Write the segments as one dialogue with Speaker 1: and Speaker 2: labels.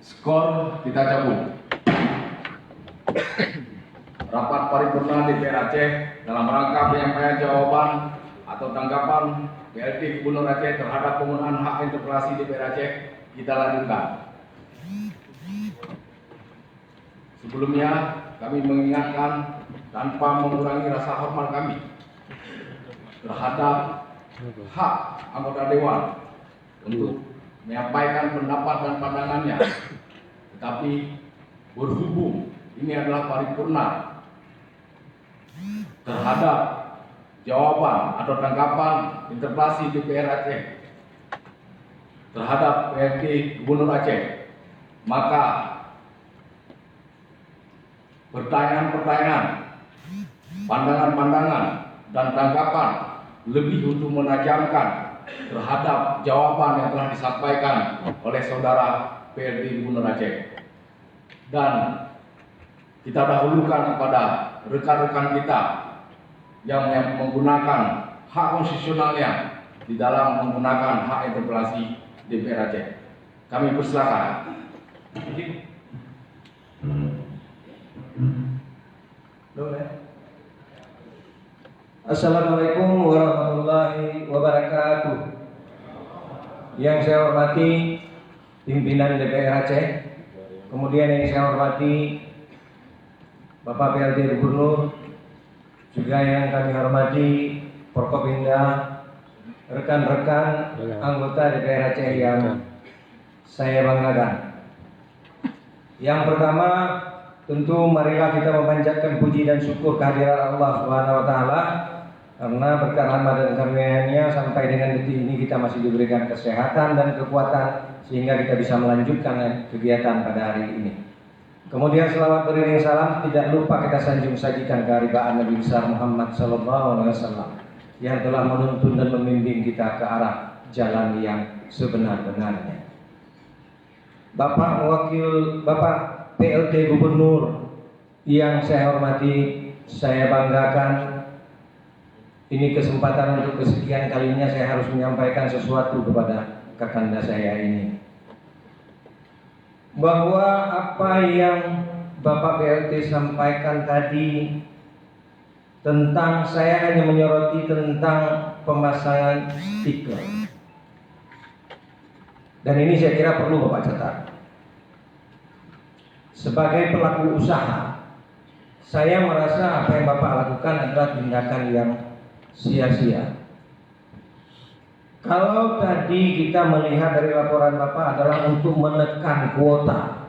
Speaker 1: Skor kita cabut. Rapat paripurna DPR Aceh dalam rangka penyampaian jawaban atau tanggapan PLT Gubernur Aceh terhadap penggunaan hak interpelasi DPR Aceh kita lanjutkan. Sebelumnya kami mengingatkan tanpa mengurangi rasa hormat kami terhadap hak anggota Dewan untuk menyampaikan pendapat dan pandangannya. Tapi berhubung ini adalah paripurna terhadap jawaban atau tanggapan interpelasi DPR Aceh terhadap PLT Gubernur Aceh, maka pertanyaan-pertanyaan, pandangan-pandangan, dan tanggapan lebih untuk menajamkan terhadap jawaban yang telah disampaikan oleh saudara PLT Gubernur Aceh. Dan kita dahulukan kepada rekan-rekan kita yang menggunakan hak konstitusionalnya di dalam menggunakan hak interpelasi DPR Aceh. Kami persilakan.
Speaker 2: Assalamualaikum warahmatullahi wabarakatuh. Yang saya hormati pimpinan DPR Aceh, kemudian yang saya hormati Bapak PLT Gubernur, juga yang kami hormati Forkopimda, rekan-rekan anggota DPR Aceh yang saya banggakan. Yang pertama, tentu marilah kita memanjatkan puji dan syukur kehadiran Allah Subhanahu wa taala karena berkat rahmat dan karunia-Nya sampai dengan detik ini kita masih diberikan kesehatan dan kekuatan sehingga kita bisa melanjutkan kegiatan pada hari ini. Kemudian selawat beriring salam tidak lupa kita sanjung sajikan keharibaan Nabi besar Muhammad SAW yang telah menuntun dan membimbing kita ke arah jalan yang sebenar-benarnya. Bapak PLT Gubernur yang saya hormati, saya banggakan. Ini kesempatan untuk kesekian kalinya saya harus menyampaikan sesuatu kepada kakanda saya ini, bahwa apa yang Bapak PLT sampaikan tadi tentang saya hanya menyoroti tentang pemasangan stiker, dan ini saya kira perlu Bapak catat. Sebagai pelaku usaha, saya merasa apa yang Bapak lakukan adalah tindakan yang sia-sia. Kalau tadi kita melihat dari laporan Bapak adalah untuk menekan kuota,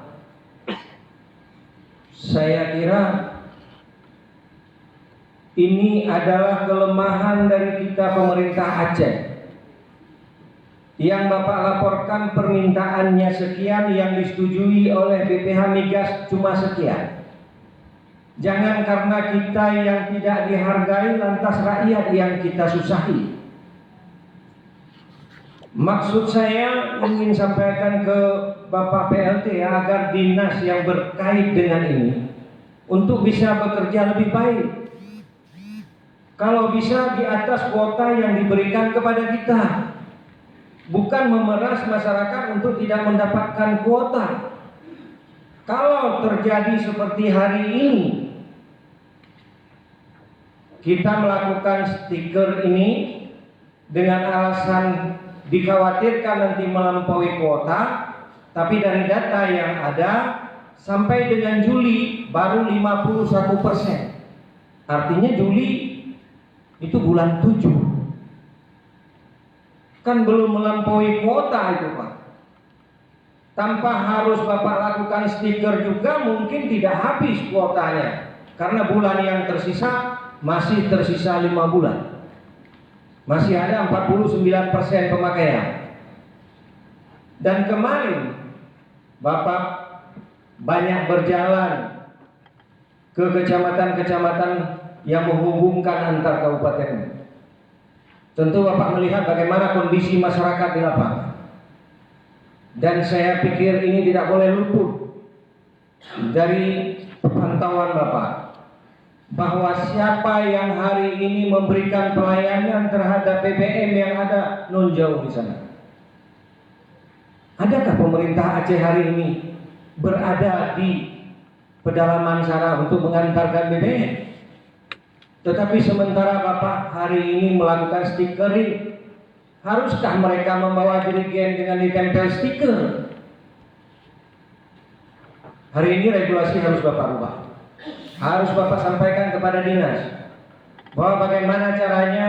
Speaker 2: saya kira ini adalah kelemahan dari kita pemerintah Aceh. Yang Bapak laporkan permintaannya sekian, yang disetujui oleh BPH Migas cuma sekian. Jangan karena kita yang tidak dihargai lantas rakyat yang kita susahi. Maksud saya ingin sampaikan ke Bapak PLT agar dinas yang berkait dengan ini untuk bisa bekerja lebih baik. Kalau bisa di atas kuota yang diberikan kepada kita. bukan memeras masyarakat untuk tidak mendapatkan kuota. Kalau terjadi seperti hari ini, kita melakukan stiker ini dengan alasan dikhawatirkan nanti melampaui kuota, tapi dari data yang ada sampai dengan Juli baru 51%. Artinya Juli itu bulan 7. Kan belum melampaui kuota itu, Pak. Tanpa harus Bapak lakukan stiker juga mungkin tidak habis kuotanya. Karena bulan yang tersisa masih tersisa 5 bulan. Masih ada 49% pemakaian. Dan kemarin Bapak banyak berjalan ke kecamatan-kecamatan yang menghubungkan antar kabupaten. Tentu Bapak melihat bagaimana kondisi masyarakat di lapangan. Dan saya pikir ini tidak boleh luput dari pantauan Bapak, bahwa siapa yang hari ini memberikan pelayanan terhadap BBM yang ada non jauh di sana. Adakah pemerintah Aceh hari ini berada di pedalaman sana untuk mengantarkan BBM? Tetapi sementara Bapak hari ini melakukan stikerin, haruskah mereka membawa jerigen dengan ditempel stiker? Hari ini regulasi harus Bapak rubah. Harus Bapak sampaikan kepada dinas bahwa bagaimana caranya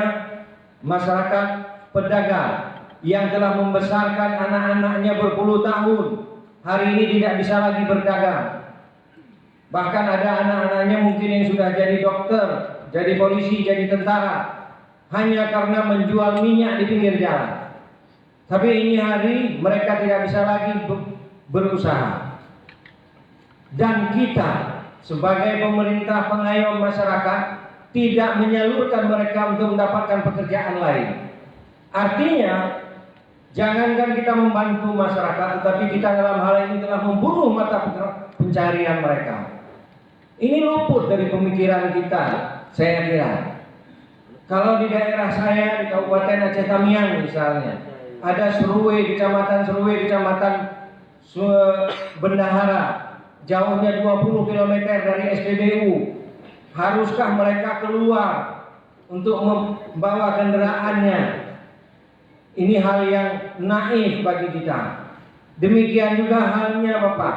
Speaker 2: masyarakat pedagang yang telah membesarkan anak-anaknya berpuluh tahun hari ini tidak bisa lagi berdagang. Bahkan ada anak-anaknya mungkin yang sudah jadi dokter, jadi polisi, jadi tentara, hanya karena menjual minyak di pinggir jalan. Tapi ini hari mereka tidak bisa lagi berusaha. Dan kita sebagai pemerintah pengayom masyarakat tidak menyalurkan mereka untuk mendapatkan pekerjaan lain. Artinya, jangankan kita membantu masyarakat, tetapi kita dalam hal ini telah membunuh mata pencarian mereka. Ini luput dari pemikiran kita, saya kira. Kalau di daerah saya, di Kabupaten Aceh Tamiang misalnya, ada Seruwe, Kecamatan Seruwe, Kecamatan Bendahara, jauhnya 20 km dari SPBU. Haruskah mereka keluar untuk membawa kendaraannya? Ini hal yang naif bagi kita. Demikian juga halnya Bapak,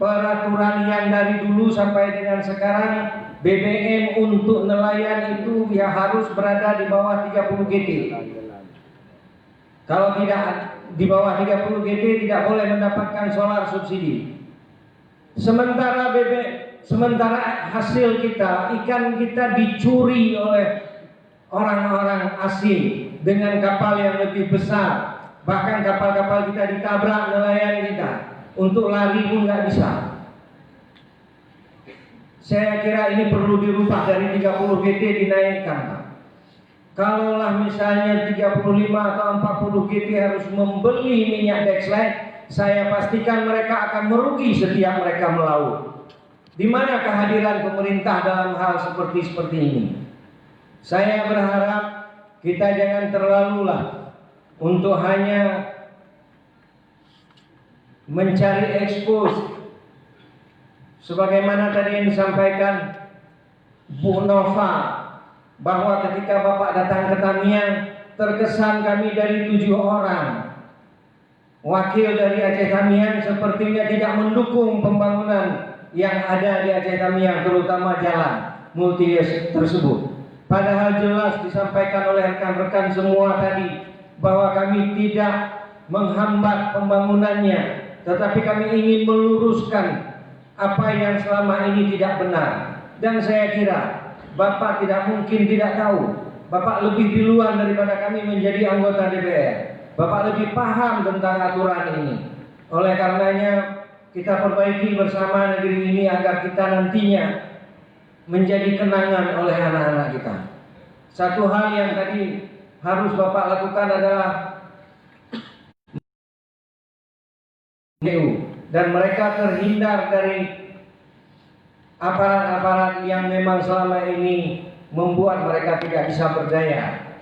Speaker 2: peraturan yang dari dulu sampai dengan sekarang, BBM untuk nelayan itu ya harus berada di bawah 30 GT. Kalau tidak di bawah 30 GT tidak boleh mendapatkan solar subsidi. Sementara hasil kita, ikan kita dicuri oleh orang-orang asing dengan kapal yang lebih besar. Bahkan kapal-kapal kita ditabrak nelayan kita. Untuk lari pun nggak bisa. Saya kira ini perlu dirubah dari 30 GT dinaikkan, Pak. Kalaulah misalnya 35 atau 40 GT harus membeli minyak Dexlite, saya pastikan mereka akan merugi setiap mereka melaut. Di mana kehadiran pemerintah dalam hal seperti ini? Saya berharap kita jangan terlalulah untuk hanya mencari ekspos, sebagaimana tadi yang disampaikan Bu Nova, bahwa ketika Bapak datang ke Tamiang, terkesan kami dari 7 orang wakil dari Aceh Tamiang sepertinya tidak mendukung pembangunan yang ada di Aceh Tamiang, terutama jalan multi-use tersebut. Padahal jelas disampaikan oleh rekan-rekan semua tadi bahwa kami tidak menghambat pembangunannya, tetapi kami ingin meluruskan apa yang selama ini tidak benar. Dan saya kira Bapak tidak mungkin tidak tahu. Bapak lebih duluan daripada kami menjadi anggota DPR. Bapak lebih paham tentang aturan ini. Oleh karenanya kita perbaiki bersama negeri ini agar kita nantinya menjadi kenangan oleh anak-anak kita. Satu hal yang tadi harus Bapak lakukan adalah dan mereka terhindar dari aparat-aparat yang memang selama ini membuat mereka tidak bisa berdaya.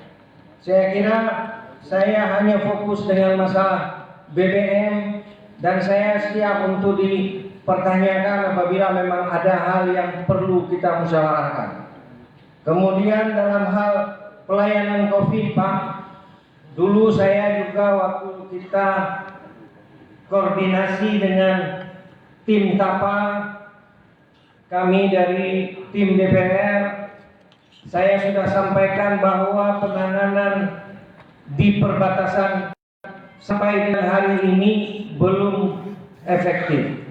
Speaker 2: Saya kira saya hanya fokus dengan masalah BBM dan saya siap untuk dipertanyakan apabila memang ada hal yang perlu kita musyawarahkan. Kemudian dalam hal pelayanan COVID, Pak, dulu saya juga waktu kita koordinasi dengan tim TAPA, kami dari tim DPR, saya sudah sampaikan bahwa penanganan di perbatasan sampai dengan hari ini belum efektif.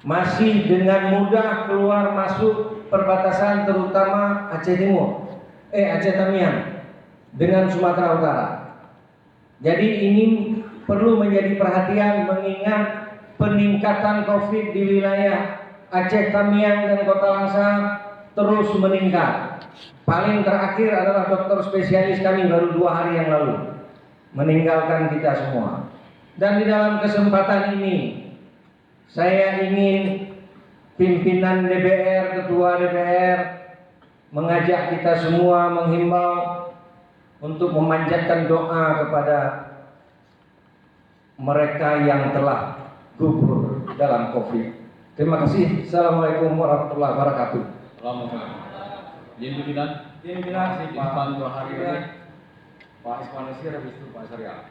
Speaker 2: Masih dengan mudah keluar masuk perbatasan terutama Aceh Timur, Aceh Tamiang dengan Sumatera Utara. Jadi ini perlu menjadi perhatian mengingat peningkatan COVID di wilayah Aceh Tamiang dan Kota Langsa terus meningkat. Paling terakhir adalah dokter spesialis kami baru 2 hari yang lalu meninggalkan kita semua. Dan di dalam kesempatan ini saya ingin pimpinan DPR, ketua DPR mengajak kita semua menghimbau untuk memanjatkan doa kepada mereka yang telah gugur dalam COVID. Terima kasih. Assalamualaikum warahmatullahi wabarakatuh.
Speaker 1: Pimpinan
Speaker 2: Pimpinan
Speaker 1: Pak Dua hari ini Pak Isman Nasir, habis itu Pak Syariah.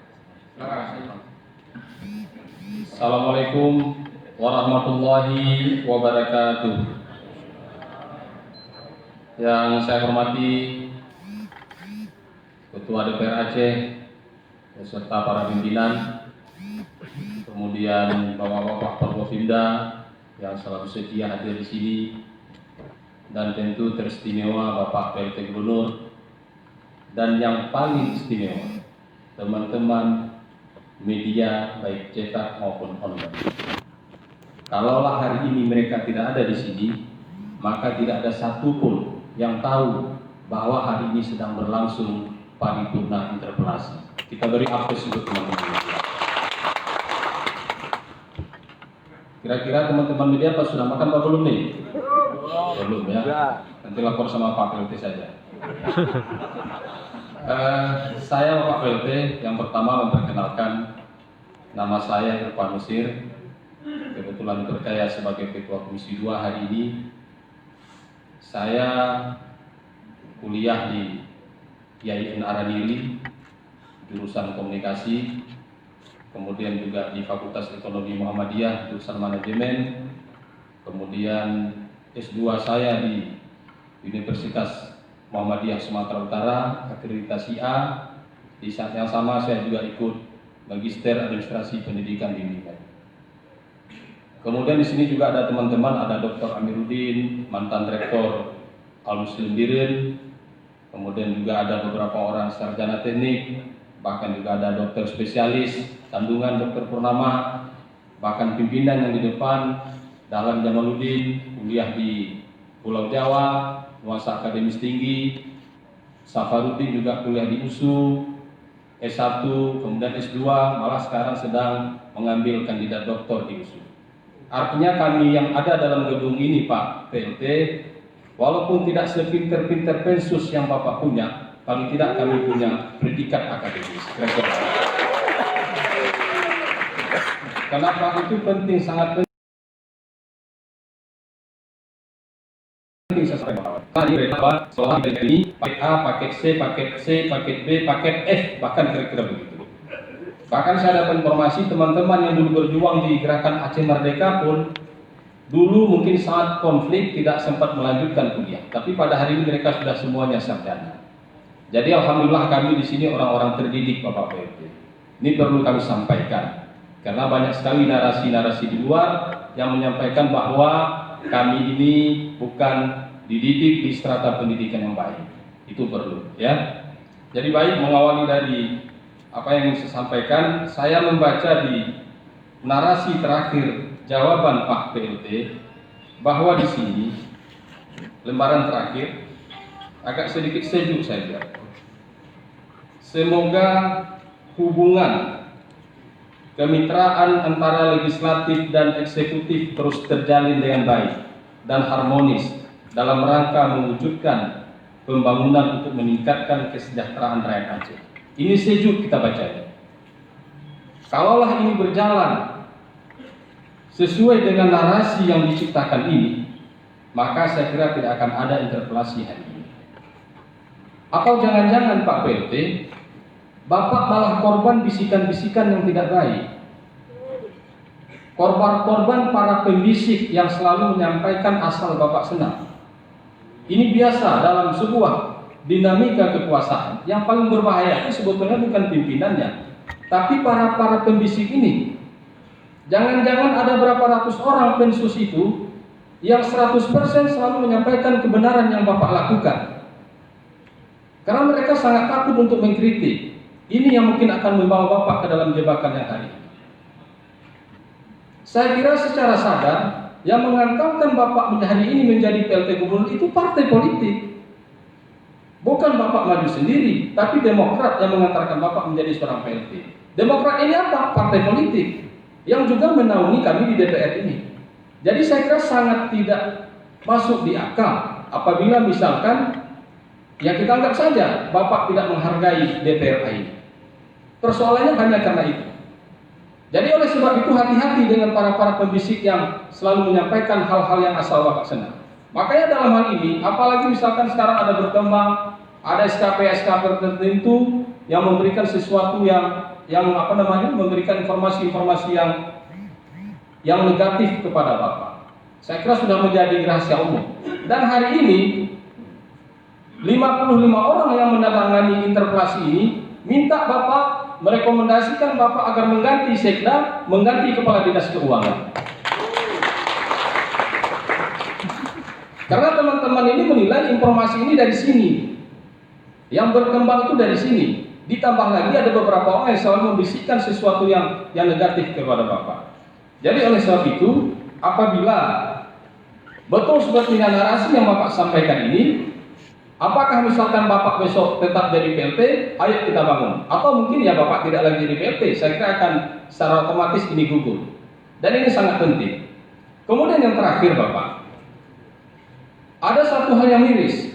Speaker 3: Assalamualaikum warahmatullahi wabarakatuh. Yang saya hormati Ketua DPR Aceh beserta para pimpinan, kemudian Bapak-bapak Forkopimda yang selalu setia hadir di sini, dan tentu teristimewa Bapak PLT Gubernur, dan yang paling istimewa teman-teman media baik cetak maupun online. Kalaulah hari ini mereka tidak ada di sini, maka tidak ada satupun yang tahu bahwa hari ini sedang berlangsung paripurna interpelasi. Kita beri apresiasi untuk teman-teman media. Kira-kira teman-teman media apa sudah makan apa belum nih? Belum ya. Nanti lapor sama Pak PLT saja. Saya Pak PLT yang pertama memperkenalkan, nama saya Irfan Nusir. Kebetulan berkaya sebagai Ketua Komisi 2 hari ini. Saya kuliah di IAIN Araniri, jurusan Komunikasi. Kemudian juga di Fakultas Ekonomi Muhammadiyah, jurusan Manajemen. Kemudian S2 saya di Universitas Muhammadiyah Sumatera Utara, akreditasi A. Di saat yang sama saya juga ikut Magister Administrasi Pendidikan Bimbingan. Kemudian di sini juga ada teman-teman, ada Dr. Amiruddin, mantan Rektor Al-Muslim Birin. Kemudian juga ada beberapa orang sarjana teknik, bahkan juga ada dokter spesialis kandungan Dr. Purnama, bahkan pimpinan yang di depan, Dahlan Jamaluddin, kuliah di Pulau Jawa, nuansa akademis tinggi. Safaruddin juga kuliah di USU, S1, kemudian S2, malah sekarang sedang mengambil kandidat doktor di USU. Artinya kami yang ada dalam gedung ini Pak PLT, walaupun tidak sepinter-pinter pensus yang Bapak punya, paling tidak kami punya predikat akademis. Kenapa itu penting, sangat penting. Tadi berapa soal ini, paket A, paket C, paket B, paket F, bahkan kira-kira begitu. Bahkan saya dapat informasi teman-teman yang dulu berjuang di gerakan Aceh Merdeka pun dulu mungkin sangat konflik, tidak sempat melanjutkan kuliah. Tapi pada hari ini mereka sudah semuanya sarjana. Jadi alhamdulillah kami di sini orang-orang terdidik Bapak PLT. Ini perlu kami sampaikan. Karena banyak sekali narasi-narasi di luar yang menyampaikan bahwa kami ini bukan dididik di strata pendidikan yang baik. Itu perlu, ya. Jadi baik, mengawali dari apa yang ingin saya sampaikan, saya membaca di narasi terakhir jawaban Pak PLT bahwa di sini lembaran terakhir agak sedikit sejuk saya lihat. Semoga hubungan kemitraan antara legislatif dan eksekutif terus terjalin dengan baik dan harmonis dalam rangka mewujudkan pembangunan untuk meningkatkan kesejahteraan rakyat Aceh. Ini sejuk kita baca. Kalaulah ini berjalan sesuai dengan narasi yang diciptakan ini, maka saya kira tidak akan ada interpelasi hari ini. Atau jangan-jangan Pak PLT, Bapak malah korban bisikan-bisikan yang tidak baik. Korban-korban para pembisik yang selalu menyampaikan asal Bapak senang. Ini biasa dalam sebuah dinamika kekuasaan. Yang paling berbahaya itu sebetulnya bukan pimpinannya, tapi para pembisik ini. Jangan-jangan ada berapa ratus orang pensus itu yang 100% selalu menyampaikan kebenaran yang Bapak lakukan. Karena mereka sangat takut untuk mengkritik. Ini yang mungkin akan membawa Bapak ke dalam jebakan yang hari ini. Saya kira secara sadar yang mengantarkan Bapak hari ini menjadi PLT Gubernur itu partai politik. Bukan Bapak maju sendiri, tapi Demokrat yang mengantarkan Bapak menjadi seorang PLT. Demokrat ini apa? Partai politik yang juga menaungi kami di DPR ini. Jadi saya kira sangat tidak masuk di akal apabila misalkan ya kita anggap saja Bapak tidak menghargai DPR ini. Persoalannya hanya karena itu. Jadi oleh sebab itu hati-hati dengan para pembisik yang selalu menyampaikan hal-hal yang asal Bapak senang. Makanya dalam hal ini, apalagi misalkan sekarang ada berkembang, ada SKP-SKP tertentu yang memberikan sesuatu yang memberikan informasi-informasi yang negatif kepada Bapak. Saya kira sudah menjadi rahasia umum. Dan hari ini 55 orang yang menandatangani interpelasi ini minta Bapak merekomendasikan Bapak agar mengganti Sekda, mengganti Kepala Dinas Keuangan. Karena teman-teman ini menilai informasi ini dari sini, yang berkembang itu dari sini. Ditambah lagi ada beberapa orang yang selalu membisikkan sesuatu yang negatif kepada Bapak. Jadi oleh sebab itu, apabila betul seperti narasi yang Bapak sampaikan ini, apakah misalkan Bapak besok tetap jadi PLT, ayo kita bangun. Atau mungkin ya Bapak tidak lagi jadi PLT, saya kira akan secara otomatis ini gugur. Dan ini sangat penting. Kemudian yang terakhir Bapak, ada satu hal yang miris,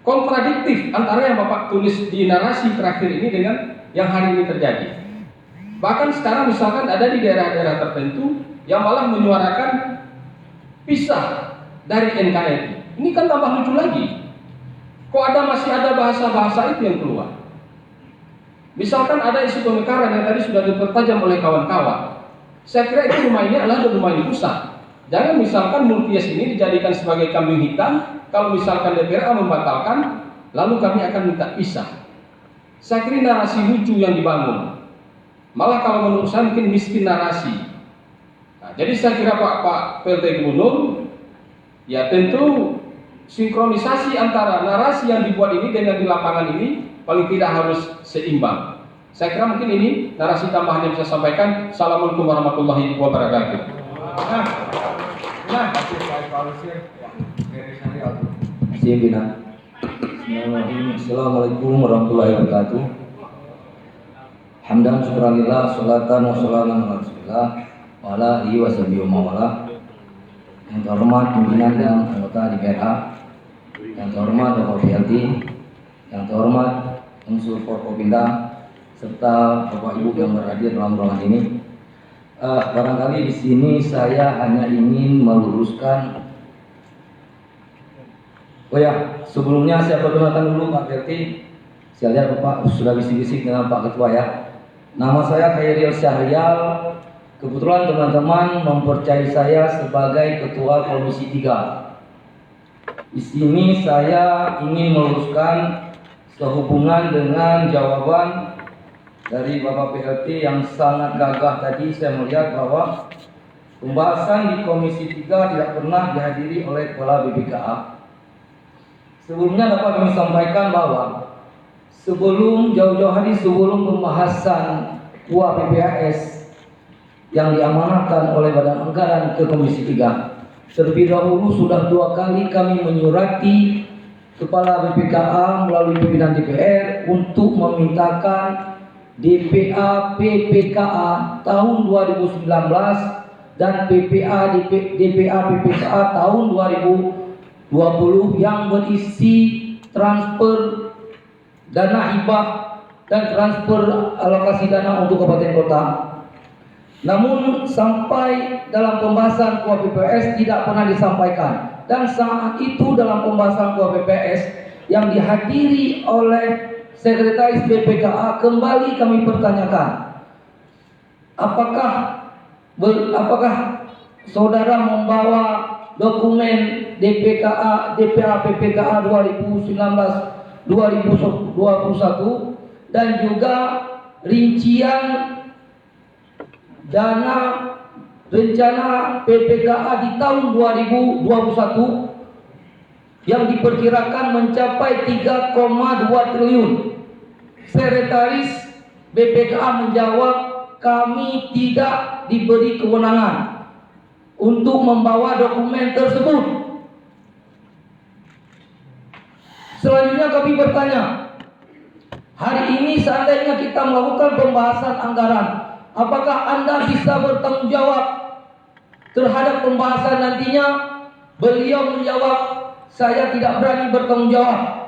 Speaker 3: kontradiktif antara yang Bapak tulis di narasi terakhir ini dengan yang hari ini terjadi. Bahkan sekarang misalkan ada di daerah-daerah tertentu yang malah menyuarakan pisah dari NKRI. Ini kan tambah lucu lagi. Kok masih ada bahasa-bahasa itu yang keluar? Misalkan ada isu pemekaran yang tadi sudah dipertajam oleh kawan-kawan. Saya kira itu rumah ini adalah rumah ini pusat. Jangan misalkan Mulkias ini dijadikan sebagai kambing hitam. Kalau misalkan DPR membatalkan, lalu kami akan minta pisah. Saya kira narasi lucu yang dibangun. Malah kalau menurut saya mungkin miskin narasi. Nah, jadi saya kira Pak PLT Gubernur, ya tentu sinkronisasi antara narasi yang dibuat ini dengan di lapangan ini paling tidak harus seimbang. Saya kira mungkin ini narasi tambahan yang bisa sampaikan. Assalamualaikum warahmatullahi wabarakatuh.
Speaker 2: Assalamualaikum warahmatullahi wabarakatuh. Hamdan syukurillah, sholatan wa salamun ala rasulillah wa ala alihi wa sahbihi wa mawala. Yang terhormat pimpinan dan anggota DPR, yang terhormat Bapak PLT, yang terhormat unsur Forkopimda, serta Bapak Ibu yang berhadir dalam ruangan ini. Barangkali di sini saya hanya ingin meluruskan. Oh ya, sebelumnya saya perkenalkan dulu Pak PLT. Saya lihat Bapak sudah bisik-bisik dengan Pak Ketua ya. Nama saya Khairil Syahrial. Kebetulan teman-teman mempercayai saya sebagai Ketua Komisi 3. Di sini saya ingin meluruskan sehubungan dengan jawaban dari Bapak PLT yang sangat gagah tadi. Saya melihat bahwa pembahasan di Komisi 3 tidak pernah dihadiri oleh Kepala BPKA. Sebelumnya dapat kami sampaikan bahwa jauh-jauh hari sebelum pembahasan KUA PPAS yang diamanahkan oleh Badan Anggaran ke Komisi 3, terlebih dahulu sudah 2 kali kami menyurati Kepala BPKA melalui pimpinan DPR untuk memintakan DPA PPKA tahun 2019 dan DPA PPKA tahun 2020
Speaker 4: 2020 yang berisi transfer dana hibah dan transfer alokasi dana untuk kabupaten kota. Namun sampai dalam pembahasan KUA tidak pernah disampaikan, dan saat itu dalam pembahasan KUA yang dihadiri oleh Sekretaris BPKA kembali kami pertanyakan, apakah saudara membawa dokumen DPA PPKA 2019-2021 dan juga rincian dana rencana PPKA di tahun 2021 yang diperkirakan mencapai 3,2 triliun. Sekretaris BPKA menjawab, kami tidak diberi kewenangan untuk membawa dokumen tersebut. Selanjutnya kami bertanya, hari ini seandainya kita melakukan pembahasan anggaran, apakah Anda bisa bertanggung jawab terhadap pembahasan nantinya? Beliau menjawab, saya tidak berani bertanggung jawab.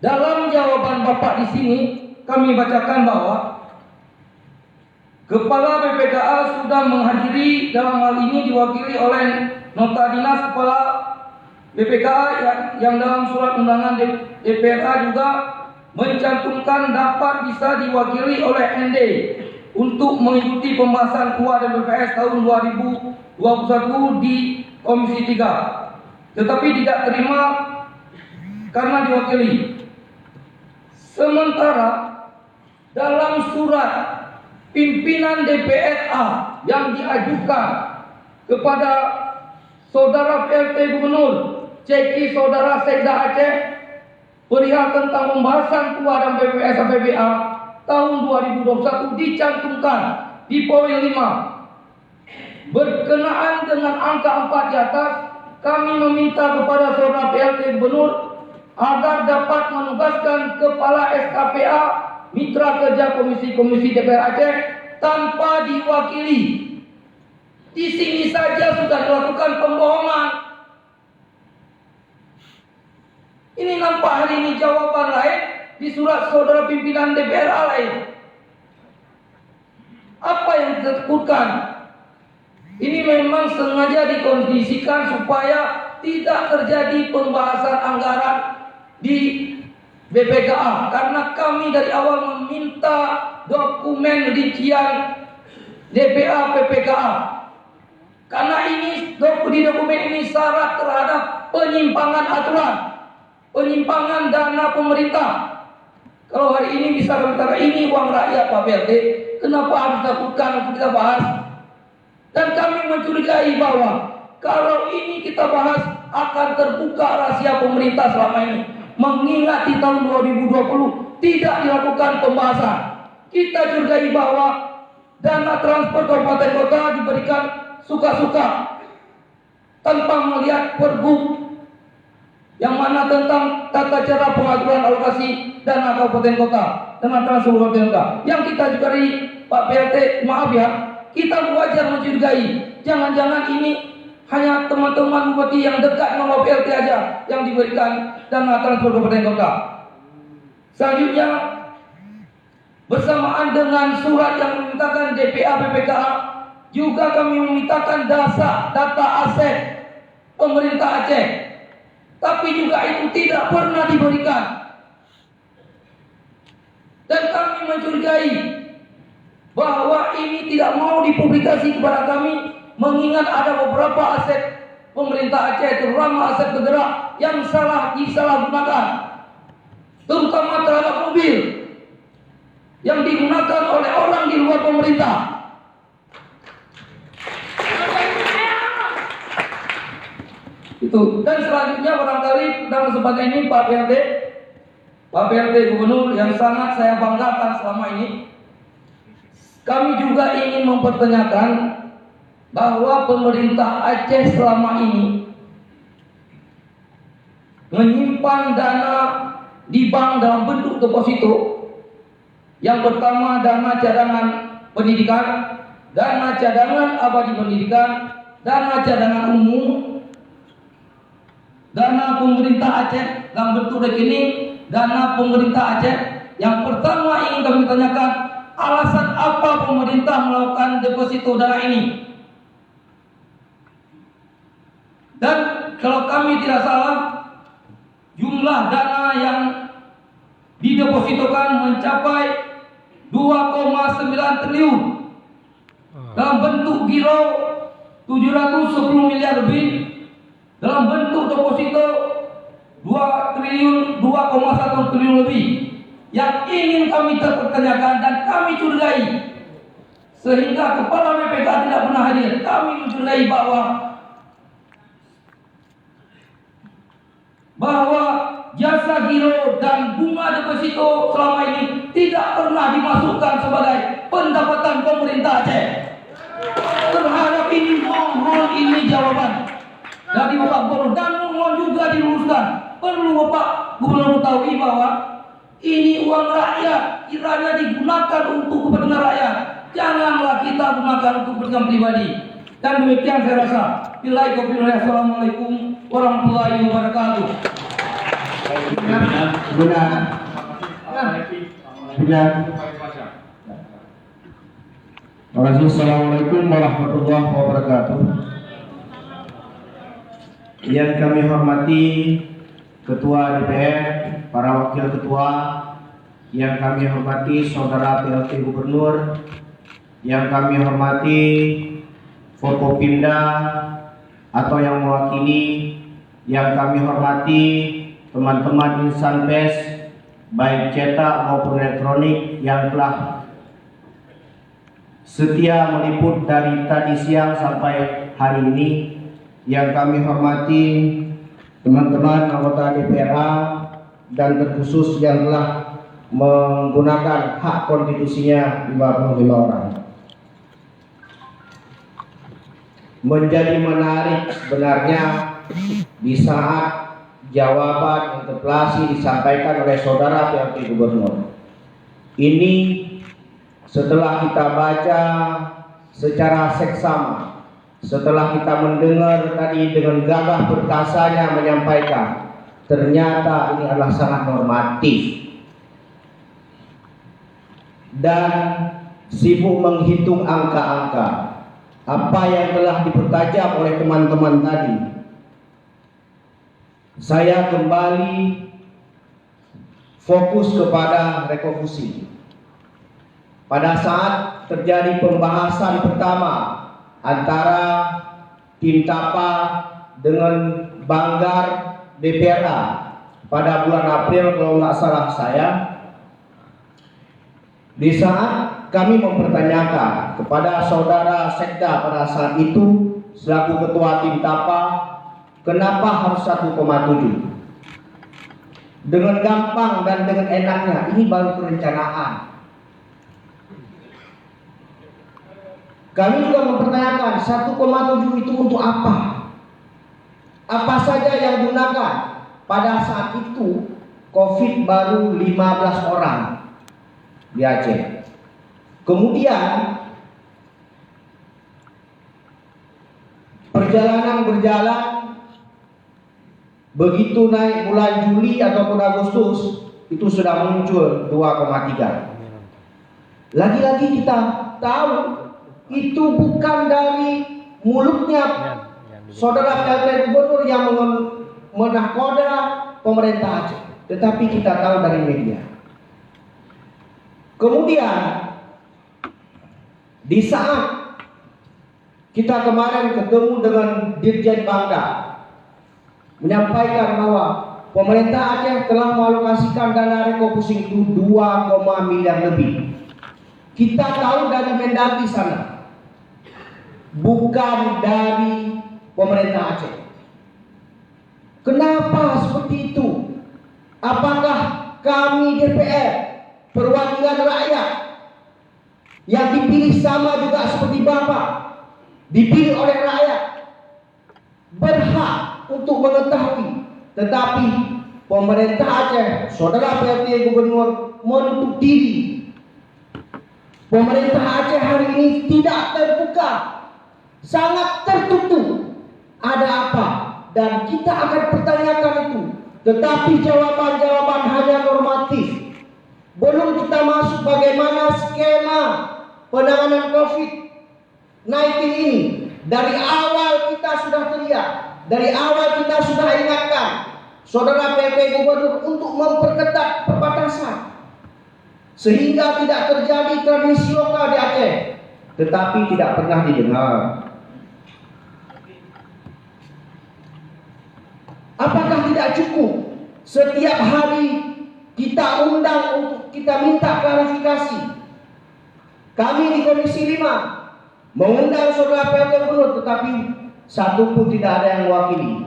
Speaker 4: Dalam jawaban Bapak di sini kami bacakan bahwa Kepala BPKA sudah menghadiri, dalam hal ini diwakili oleh Nota Dinas Kepala BPKA yang dalam surat undangan DPRA juga mencantumkan dapat bisa diwakili oleh ND untuk mengikuti pembahasan KUA dan BPS tahun 2021 di Komisi 3, tetapi tidak terima karena diwakili. Sementara dalam surat pimpinan DPRA yang diajukan kepada Saudara PLT Gubernur Ceki Saudara Sekda Aceh perihal tentang pembahasan KUA dan BPS APBA tahun 2021 dicantumkan di poin 5. Berkenaan dengan angka 4 di atas, kami meminta kepada Saudara PLT Gubernur agar dapat menugaskan Kepala SKPA Mitra Kerja Komisi-Komisi DPR Aceh tanpa diwakili. Di sini saja sudah dilakukan pembohongan. Ini nampak hari ini jawaban lain, di surat saudara pimpinan DPRA lain. Apa yang disebutkan? Ini memang sengaja dikondisikan supaya tidak terjadi pembahasan anggaran di BPKA, karena kami dari awal meminta dokumen rincian DPA PPKA, karena ini di dokumen ini syarat terhadap penyimpangan aturan, penyimpangan dana pemerintah. Kalau hari ini bisa berkata ini uang rakyat Pak BLT, kenapa harus ditakutkan untuk kita bahas? Dan kami mencurigai bahwa kalau ini kita bahas akan terbuka rahasia pemerintah selama ini. Mengingat di tahun 2020 tidak dilakukan pembahasan. Kita curigai bahwa dana transfer kabupaten kota diberikan suka-suka tanpa melihat pergub yang mana tentang tata cara pengaturan alokasi dana kabupaten kota, dana transfer kabupaten kota. Yang kita curigai Pak PLT, maaf ya, kita wajar mencurigai. Jangan-jangan ini hanya teman-teman bupati yang dekat dengan PLT aja yang diberikan dana transfer kabupaten kota. Selanjutnya, bersamaan dengan surat yang memintakan DPA PPKA, juga kami memintakan data aset pemerintah Aceh. Tapi juga itu tidak pernah diberikan. Dan kami mencurigai bahwa ini tidak mau dipublikasi kepada kami, mengingat ada beberapa aset pemerintah Aceh, terutama aset bergerak yang disalahgunakan, terutama terhadap mobil yang digunakan oleh orang di luar pemerintah. Itu. Dan selanjutnya barangkali dalam kesempatan ini Pak PLT Gubernur yang sangat saya banggakan selama ini, kami juga ingin mempertanyakan bahwa pemerintah Aceh selama ini menyimpan dana di bank dalam bentuk deposito. Yang pertama dana cadangan pendidikan, dana cadangan abadi pendidikan, dana cadangan umum, dana pemerintah Aceh dalam bentuk rekening dana pemerintah Aceh. Yang pertama ingin kami tanyakan, alasan apa pemerintah melakukan deposito dana ini? Dan kalau kami tidak salah, jumlah dana yang didepositokan mencapai 2,9 triliun dalam bentuk giro 710 miliar lebih, dalam bentuk deposito 2,1 triliun lebih. Yang ingin kami pertanyakan dan kami curigai, sehingga kepala BPK tidak pernah hadir, kami mencurigai bahwa jasa giro dan bunga deposito selama ini tidak pernah dimasukkan sebagai pendapatan pemerintah Aceh. Terhadap ini mohon ini jawaban dari Bapak Gubernur dan mohon juga diluruskan. Perlu Bapak Gubernur ketahui bahwa ini uang rakyat, kiranya digunakan untuk kepentingan rakyat. Janganlah kita gunakan untuk kepentingan pribadi. Dan demikian saya rasa. Assalamualaikum warahmatullahi wabarakatuh.
Speaker 2: Benar. Assalamualaikum warahmatullahi wabarakatuh. Yang kami hormati Ketua DPR, para wakil ketua, yang kami hormati saudara PLT Gubernur, yang kami hormati Forkopimda atau yang mewakili, yang kami hormati teman-teman insan pers baik cetak maupun elektronik yang telah setia meliput dari tadi siang sampai hari ini, yang kami hormati teman-teman anggota DPRA dan terkhusus yang telah menggunakan hak konstitusinya 55 orang. Menjadi menarik sebenarnya di saat jawaban interpelasi disampaikan oleh saudara PLT Gubernur. Ini setelah kita baca secara seksama, setelah kita mendengar tadi dengan gagah perkasanya menyampaikan, ternyata ini adalah sangat normatif dan sibuk menghitung angka-angka. Apa yang telah dipertajam oleh teman-teman tadi, saya kembali fokus kepada rekonstruksi. Pada saat terjadi pembahasan pertama antara tim TAPA dengan Banggar DPRA pada bulan April kalau nggak salah saya, di saat kami mempertanyakan kepada saudara Sekda pada saat itu selaku ketua tim TAPA, kenapa harus 1,7? Dengan gampang dan dengan enaknya, ini baru perencanaan. Kami juga mempertanyakan 1,7 itu untuk apa? Apa saja yang digunakan? Pada saat itu COVID baru 15 orang di Aceh. Kemudian perjalanan berjalan, begitu naik bulan Juli ataupun Agustus itu sudah muncul 2,3. Lagi-lagi kita tahu itu bukan dari mulutnya saudara PLT Gubernur yang menahkoda pemerintah Aceh, tetapi kita tahu dari media. Kemudian di saat kita kemarin ketemu dengan Dirjen Bangga menyampaikan bahwa pemerintah Aceh telah mengalokasikan dana rekonstruksi itu 2, miliar lebih. Kita tahu dari Mendagri sana, bukan dari pemerintah Aceh. Kenapa seperti itu? Apakah kami DPR, perwakilan rakyat yang dipilih sama juga seperti Bapak, dipilih oleh rakyat, berhak untuk mengetahui? Tetapi pemerintah Aceh, saudara PLT Gubernur menutup diri. Pemerintah Aceh hari ini tidak terbuka, sangat tertutup. Ada apa?
Speaker 5: dan kita akan pertanyakan itu. Tetapi jawaban-jawaban hanya normatif. Belum kita masuk bagaimana skema penanganan COVID-19 ini. Dari awal kita sudah teriak, dari awal kita sudah ingatkan saudara PT Gubernur untuk memperketat perbatasan sehingga tidak terjadi transmisi lokal di Aceh. Tetapi tidak pernah didengar. Apakah tidak cukup setiap hari kita undang untuk kita minta klarifikasi? Kami di Komisi 5 mengundang saudara PLT Gubernur, tetapi satu pun tidak ada yang mewakili.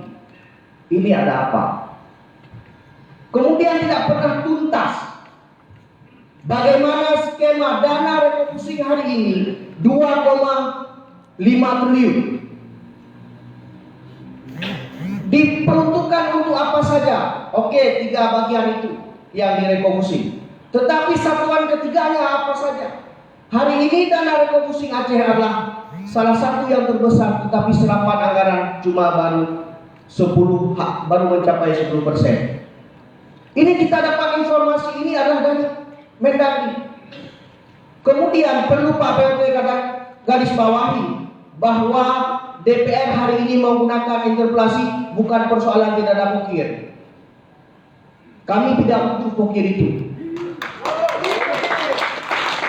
Speaker 5: Ini ada apa? Kemudian tidak pernah tuntas bagaimana skema dana refocusing hari ini 2,5 triliun diperuntukkan untuk apa saja? Oke, 3 bagian itu yang direfocusing. Tetapi satuan ketiganya apa saja? Hari ini dana refocusing Aceh adalah salah satu yang terbesar, tetapi serapan anggaran cuma baru mencapai 10%. Ini kita dapat informasi ini adalah dari Mendagri. Kemudian perlu Pak PLT garis bawahi bahwa DPR hari ini menggunakan interpelasi bukan persoalan tidak ada pokir. Kami tidak butuh pokir itu.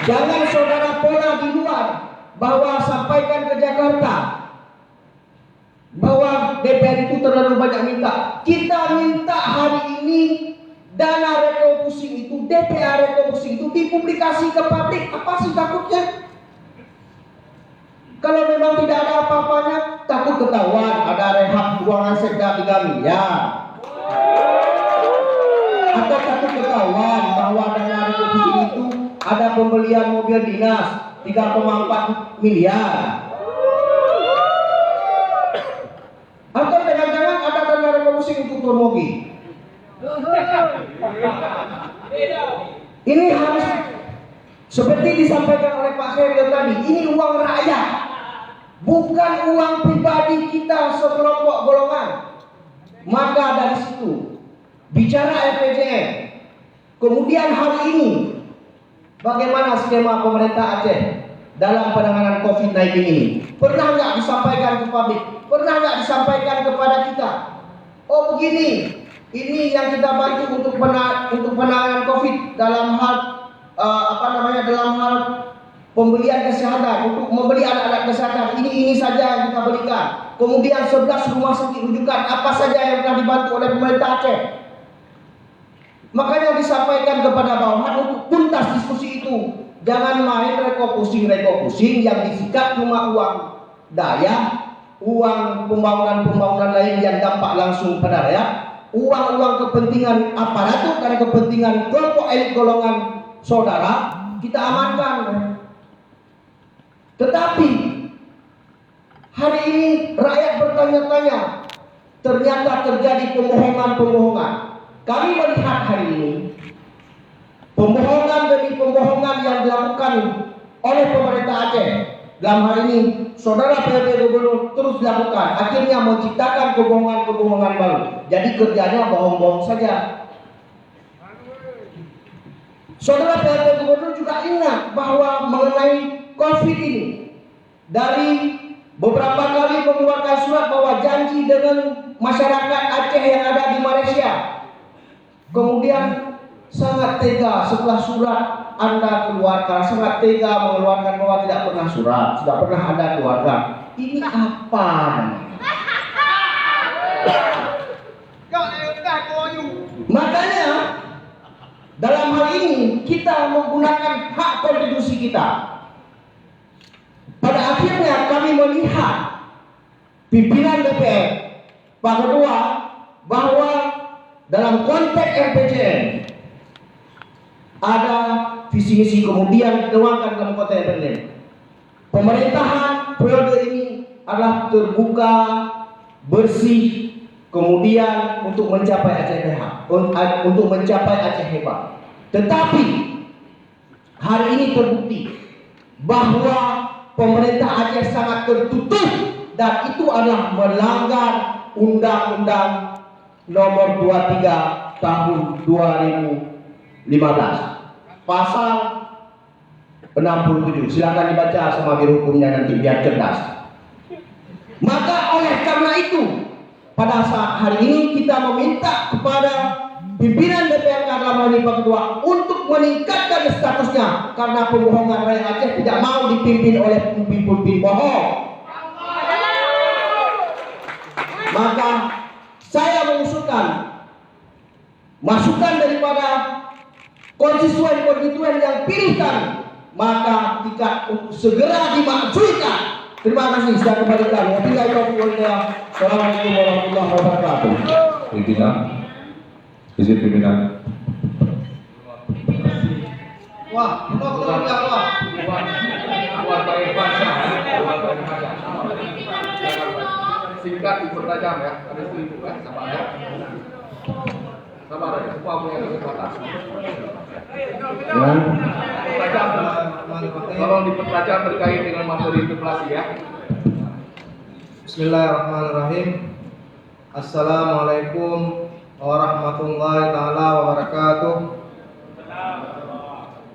Speaker 5: Jangan saudara pola di luar bahwa sampaikan ke Jakarta bahwa DPR itu terlalu banyak minta. Kita minta hari ini dana refocusing itu, DPR refocusing itu dipublikasi ke publik. Apa sih takutnya? Kalau memang tidak ada apa-apanya, takut ketahuan ada rehab uang aset 3 miliar. Atau takut ketahuan bahwa dana refocusing itu ada pembelian mobil dinas 3,4 miliar. Atau jangan-jangan ada dana refocusing untuk turmogi. Ini harus seperti disampaikan oleh Pak Khairil tadi, ini uang rakyat, bukan uang pribadi kita sekelompok golongan. Maka dari situ bicara RPJM. Kemudian hari ini bagaimana skema pemerintah Aceh dalam penanganan COVID-19 ini? Pernah nggak disampaikan ke publik? Pernah nggak disampaikan kepada kita? Oh begini, ini yang kita bantu untuk penanganan COVID dalam hal dalam hal pembelian kesehatan, untuk membeli alat-alat kesehatan. Ini saja yang kita berikan. Kemudian 11 rumah sakit rujukan, apa saja yang telah dibantu oleh pemerintah Aceh. Makanya disampaikan kepada bawahan untuk tuntas diskusi itu. Jangan main refocusing yang disikat cuma uang daya, uang pembangunan lain yang dampak langsung pada rakyat, uang kepentingan aparatur dan kepentingan kelompok elit golongan saudara kita amankan. Tetapi hari ini rakyat bertanya-tanya, ternyata terjadi pembohongan. Kami melihat hari ini pembohongan demi pembohongan yang dilakukan oleh pemerintah Aceh. Dalam hal ini saudara PLT Gubernur terus dilakukan, akhirnya menciptakan kebohongan-kebohongan baru. Jadi kerjanya bohong-bohong saja. Saudara PLT Gubernur juga ingat bahwa mengenai COVID ini, dari beberapa kali mengeluarkan surat bahwa janji dengan masyarakat Aceh yang ada di Malaysia. Kemudian sangat tega setelah surat Anda keluarkan, sangat tega mengeluarkan bahwa tidak pernah surat, tidak pernah Anda keluarkan. Ini apa? Makanya dalam hal ini kita menggunakan hak konstitusi kita. Pada akhirnya kami melihat pimpinan DPR, Pak Ketua, bahwa dalam konteks RPJM ada visi misi kemudian dituangkan dalam konteks RPJM. Pemerintahan periode ini adalah terbuka, bersih, kemudian untuk mencapai Aceh hebat. Tetapi hari ini terbukti bahwa pemerintah Aceh sangat tertutup dan itu adalah melanggar Undang-Undang Nomor 23 Tahun 2015 Pasal 67. Silakan dibaca sama biro hukumnya nanti biar cerdas. Maka oleh karena itu, pada saat hari ini kita meminta kepada pimpinan DPRK dalam hal ini Pak Ketua untuk meningkatkan statusnya, karena pembohongan rakyat Aceh tidak mau dipimpin oleh pemimpin bohong. Maka saya mengusulkan masukan daripada konstituen yang pilihkan, maka kita segera dimajukan. Terima kasih, saya kembalikan. Assalamualaikum warahmatullahi wabarakatuh.
Speaker 3: Pimpinan, izin pimpinan.
Speaker 5: Wah,
Speaker 1: Singkat dipertajam ya, ada itu kan, sabar ya. Sabar ya, semua punya kesempatan. Dipertajam, tolong dipertajam terkait dengan materi interpelasi ya.
Speaker 6: Bismillahirrahmanirrahim. Assalamualaikum warahmatullahi taala wabarakatuh.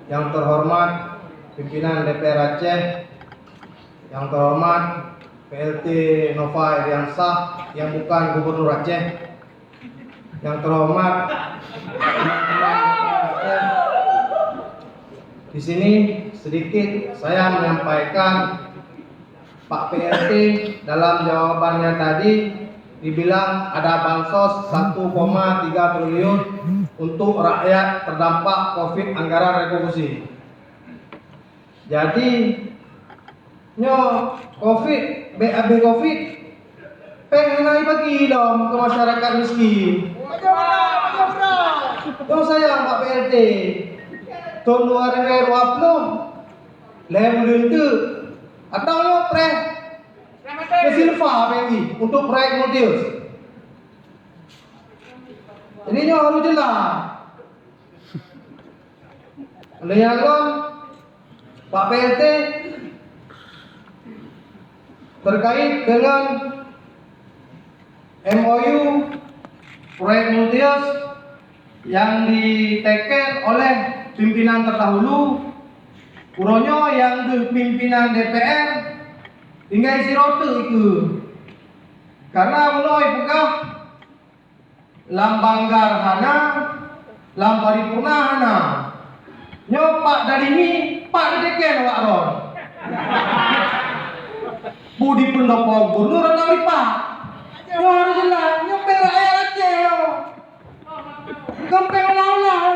Speaker 6: Yang terhormat pimpinan DPR Aceh, yang terhormat PLT Nova Iriansah yang bukan Gubernur Aceh, yang terhormat di sini sedikit saya menyampaikan Pak PLT dalam jawabannya tadi dibilang ada bansos 1,3 triliun untuk rakyat terdampak Covid anggaran retribusi. Jadi nyo Covid, BAB Covid pengen naik bagi dong ke masyarakat miskin. Dong sayang Pak PLT tahun 2020 level itu atau lo ke Silva pengi untuk proyek Multius. Jadi nyo harus jelas. Lihatlah Pak PLT terkait dengan MOU proyek Multius yang diteken oleh pimpinan terdahulu, kuronyo yang di pimpinan DPR tinggal isi rote itu. Karena mulai buka lambang garhana, lambang paripurna hana. Nyo Pak dari ini, Pak diteken Pak Ron. Budi pendopo gubernur atau Pak? Nyo harus jelas, nyo rakyat Aceh yo. Kempeng laulau.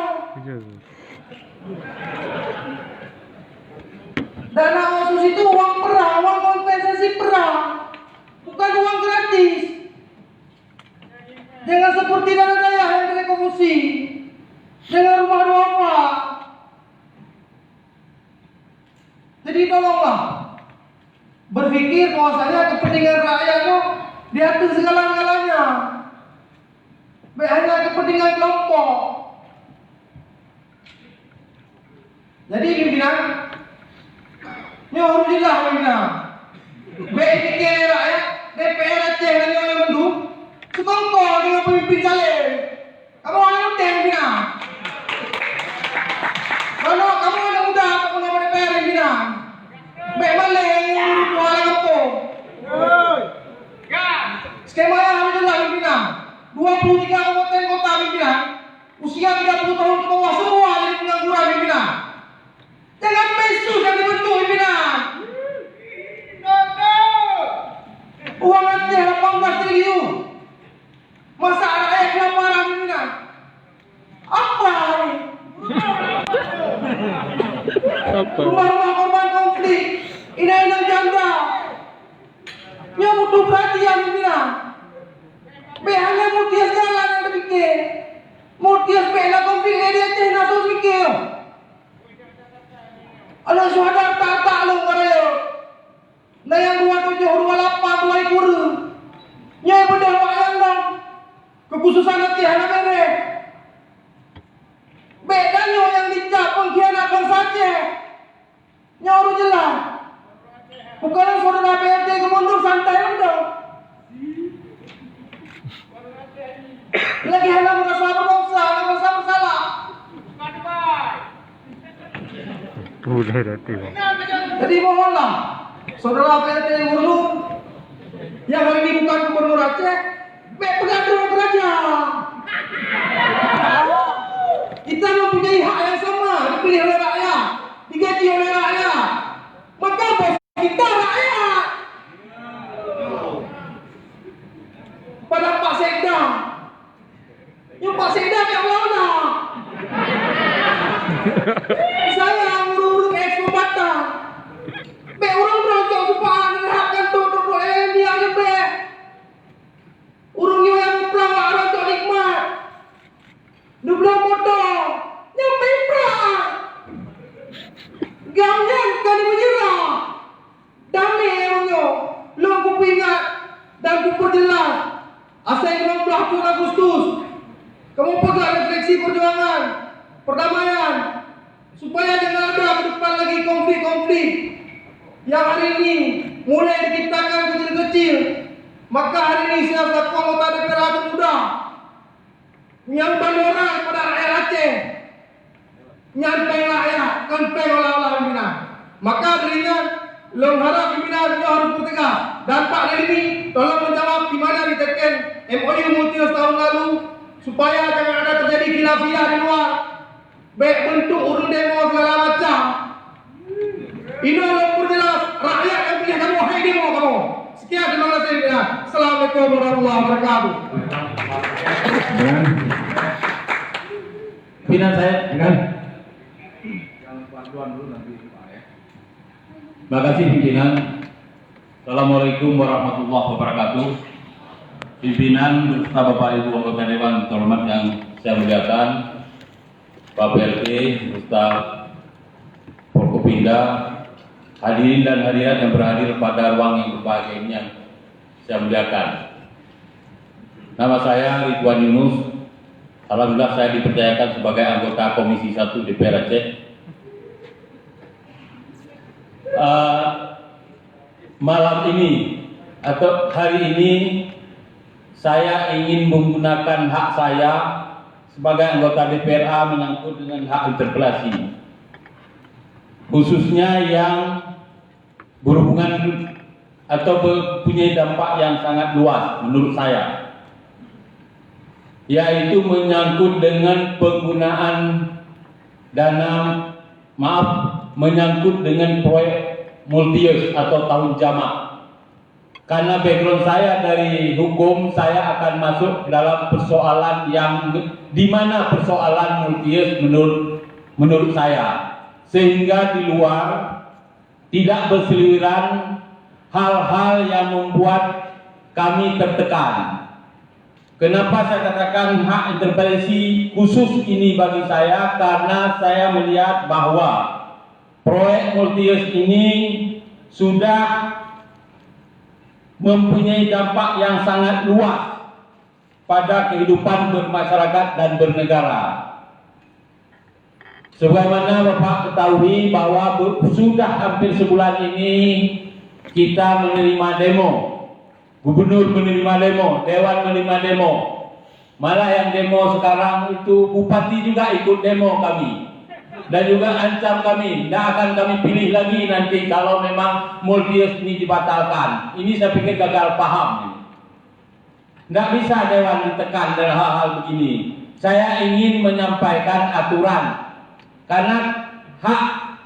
Speaker 6: Dana otsus itu uang perang, uang kompensasi perang, bukan uang gratis. Jangan seperti dana daya yang direkomendasi, jangan rumah doa. Jadi tolonglah berpikir bahwasanya kepentingan rakyat itu di atas segala-galanya, hanya kepentingan kelompok. Jadi pimpinan, ini harus jelas pimpinan. BIK rakyat, DPR Aceh dan yang mendung, sekongkol dengan pemimpin saleh. Kamu ada penting pimpinan. Kalau kamu ada muda, kamu nama DPR pimpinan. Baik maleng, orang kampung. Skema yang harus jelas pimpinan. 23 kabupaten kota pimpinan, usia 30 tahun ke bawah semua jadi pengangguran pimpinan. Jangan mesu yang dibentuk pimpinan. Uang Aceh 18 triliun. Masa rakyat kelaparan pimpinan? Apa ini? Rumah-rumah korban konflik, inai-inai janda. Yang butuh perhatian pimpinan. Hanya Multius jalan yang terpikir. Multius pernah konflik di Aceh nasul pikir. Ada suara tak lu karyo. Nah yang 27, 28, 2 ikuru. Nyai bedah wayang dong. Kekhususan Aceh anak mere. Bedanya yang dicap pengkhianat bangsa Aceh. Nyaru jelas. Bukan saudara PRT kemundur santai dong. Lagi hendak merasa berdosa, merasa bersalah. Jadi mohonlah saudara PLT Gubernur yang hari ini bukan Gubernur Aceh, pegang demokrat aja. Kita mempunyai hak yang sama, dipilih oleh rakyat, digaji oleh rakyat. Maka bos kita rakyat. Pada Pak Sekda, yang Pak Sekda yang mana? Saya ngurung ekskavator. Be orang berocok supaya ngerahkan tutup dia ni be. Urung yang perang rocok nikmat. Dublang motor. Nyampe perang. Gamjan kali menyerah. Damai orangnya. Lu aku ingat dan aku perjelas. Asal 15 Agustus. Kamu pegang refleksi perjuangan. Perdamaian. Supaya jangan ada ke depan lagi konflik-konflik yang hari ini mulai diciptakan kecil-kecil. Maka hari ini saya selaku anggota DPR muda yang bandora kepada rakyat Aceh, nyampai rakyat, kampung olah-olah pimpinan. Maka dirinya mengharap pimpinan harus bertegas. Dan Pak Deddy tolong menjawab di mana ditekan MOU Multius tahun lalu supaya jangan ada terjadi khilafiyah di luar. Baik bentuk urung demo segala macam. Ini adalah perjelas rakyat yang pilih kamu, hai demo kamu. Sekian, terima kasih. Assalamualaikum warahmatullahi wabarakatuh.
Speaker 3: Pimpinan saya,
Speaker 1: Yang bantuan dulu nanti Pak ya.
Speaker 3: terima kasih pimpinan. Assalamualaikum warahmatullahi wabarakatuh. Pimpinan beserta Bapak Ibu anggota Dewan terhormat yang saya muliakan, Pak PLT beserta Forkopimda, hadirin dan hadirat yang berhadir pada ruang yang berbahagia ini yang saya muliakan. Nama saya Ridwan Yunus. Alhamdulillah saya dipercayakan sebagai anggota Komisi 1 DPR Aceh. Malam ini atau hari ini saya ingin menggunakan hak saya sebagai anggota DPRA menyangkut dengan hak interpelasi, khususnya yang berhubungan atau mempunyai dampak yang sangat luas menurut saya, yaitu menyangkut dengan penggunaan menyangkut dengan proyek Multius atau tahun jamak. Karena background saya dari hukum, saya akan masuk dalam persoalan yang di mana persoalan Multius menurut saya, sehingga di luar tidak berseliweran hal-hal yang membuat kami tertekan. Kenapa saya katakan hak interpelasi khusus ini bagi saya? Karena saya melihat bahwa proyek Multius ini sudah mempunyai dampak yang sangat luas pada kehidupan bermasyarakat dan bernegara. Sebagaimana Bapak ketahui bahwa sudah hampir sebulan ini kita menerima demo, Gubernur menerima demo, Dewan menerima demo. Malah yang demo sekarang itu Bupati juga ikut demo kami. Dan juga ancam kami, tidak akan kami pilih lagi nanti kalau memang Multius ini dibatalkan. Ini saya pikir gagal paham. Tidak bisa Dewan ditekan dalam hal-hal begini. Saya ingin menyampaikan aturan, karena hak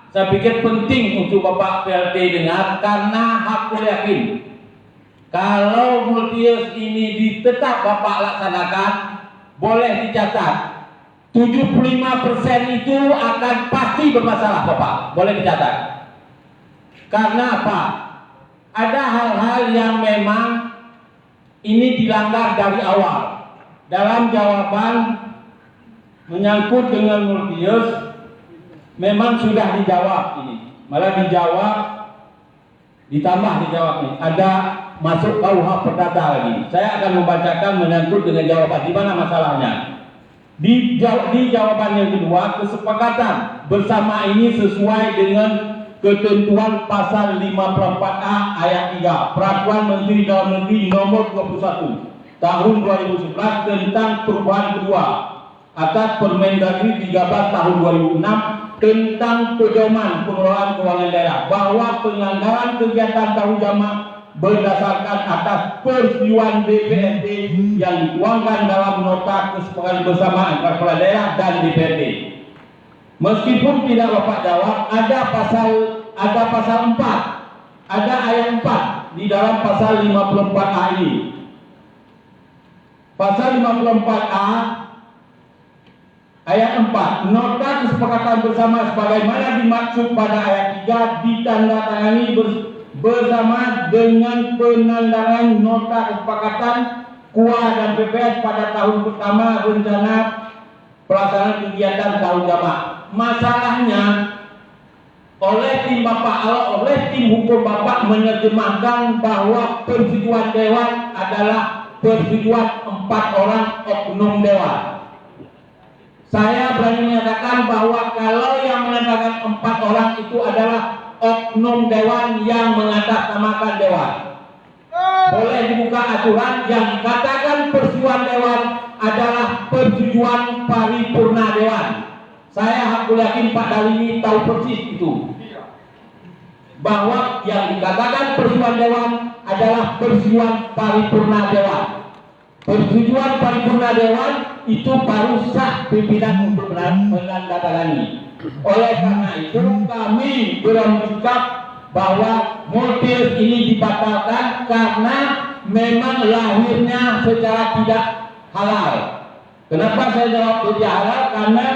Speaker 3: saya pikir penting untuk Bapak PLT dengar, karena aku yakin kalau Multius ini tetap Bapak laksanakan, boleh dicatat 75% itu akan pasti bermasalah Bapak, boleh dicatat. Karena apa? Ada hal-hal yang memang ini dilanggar dari awal. Dalam jawaban menyangkut dengan Multius memang sudah dijawab ini. Malah dijawab, ditambah dijawab ini. Ada masuk KUH Perdata lagi. Saya akan membacakan menyangkut dengan jawaban di mana masalahnya. Di jawaban yang kedua, kesepakatan bersama ini sesuai dengan ketentuan pasal 54A ayat 3 Peraturan Menteri Dalam Negeri nomor 21 tahun 2011 tentang perubahan kedua atas Permendagri 13 tahun 2006 tentang pedoman pengelolaan keuangan daerah, bahwa penyelenggaraan kegiatan tahun jamak berdasarkan atas persetujuan DPRD yang dituangkan dalam nota kesepakatan bersama antara kepala daerah dan DPRD. Meskipun tidak Bapak jawab, ada pasal 4, ada ayat 4 di dalam pasal 54A ini. Pasal 54A ayat 4, nota kesepakatan bersama sebagaimana dimaksud pada ayat 3 ditandatangani bersama dengan penandatangan nota kesepakatan KUA dan PPS pada tahun pertama rencana pelaksanaan kegiatan tahun jamak. Masalahnya oleh tim hukum Bapak menerjemahkan bahwa persetujuan dewan adalah persetujuan 4 orang oknum dewan. Saya berani menyatakan bahwa kalau yang menandakan 4 orang itu adalah oknum dewan yang mengatasnamakan dewan. Boleh dibuka aturan yang dikatakan persetujuan dewan adalah persetujuan paripurna dewan. Saya yakin Pak Dalimi tahu persis itu, bahwa yang dikatakan persetujuan dewan adalah persetujuan paripurna dewan. Persetujuan paripurna dewan itu baru sah pimpinan untuk menandatangani. Oleh karena itu kami bersikap bahwa Multius ini dibatalkan karena memang lahirnya secara tidak halal. Kenapa saya jawab tidak halal? Karena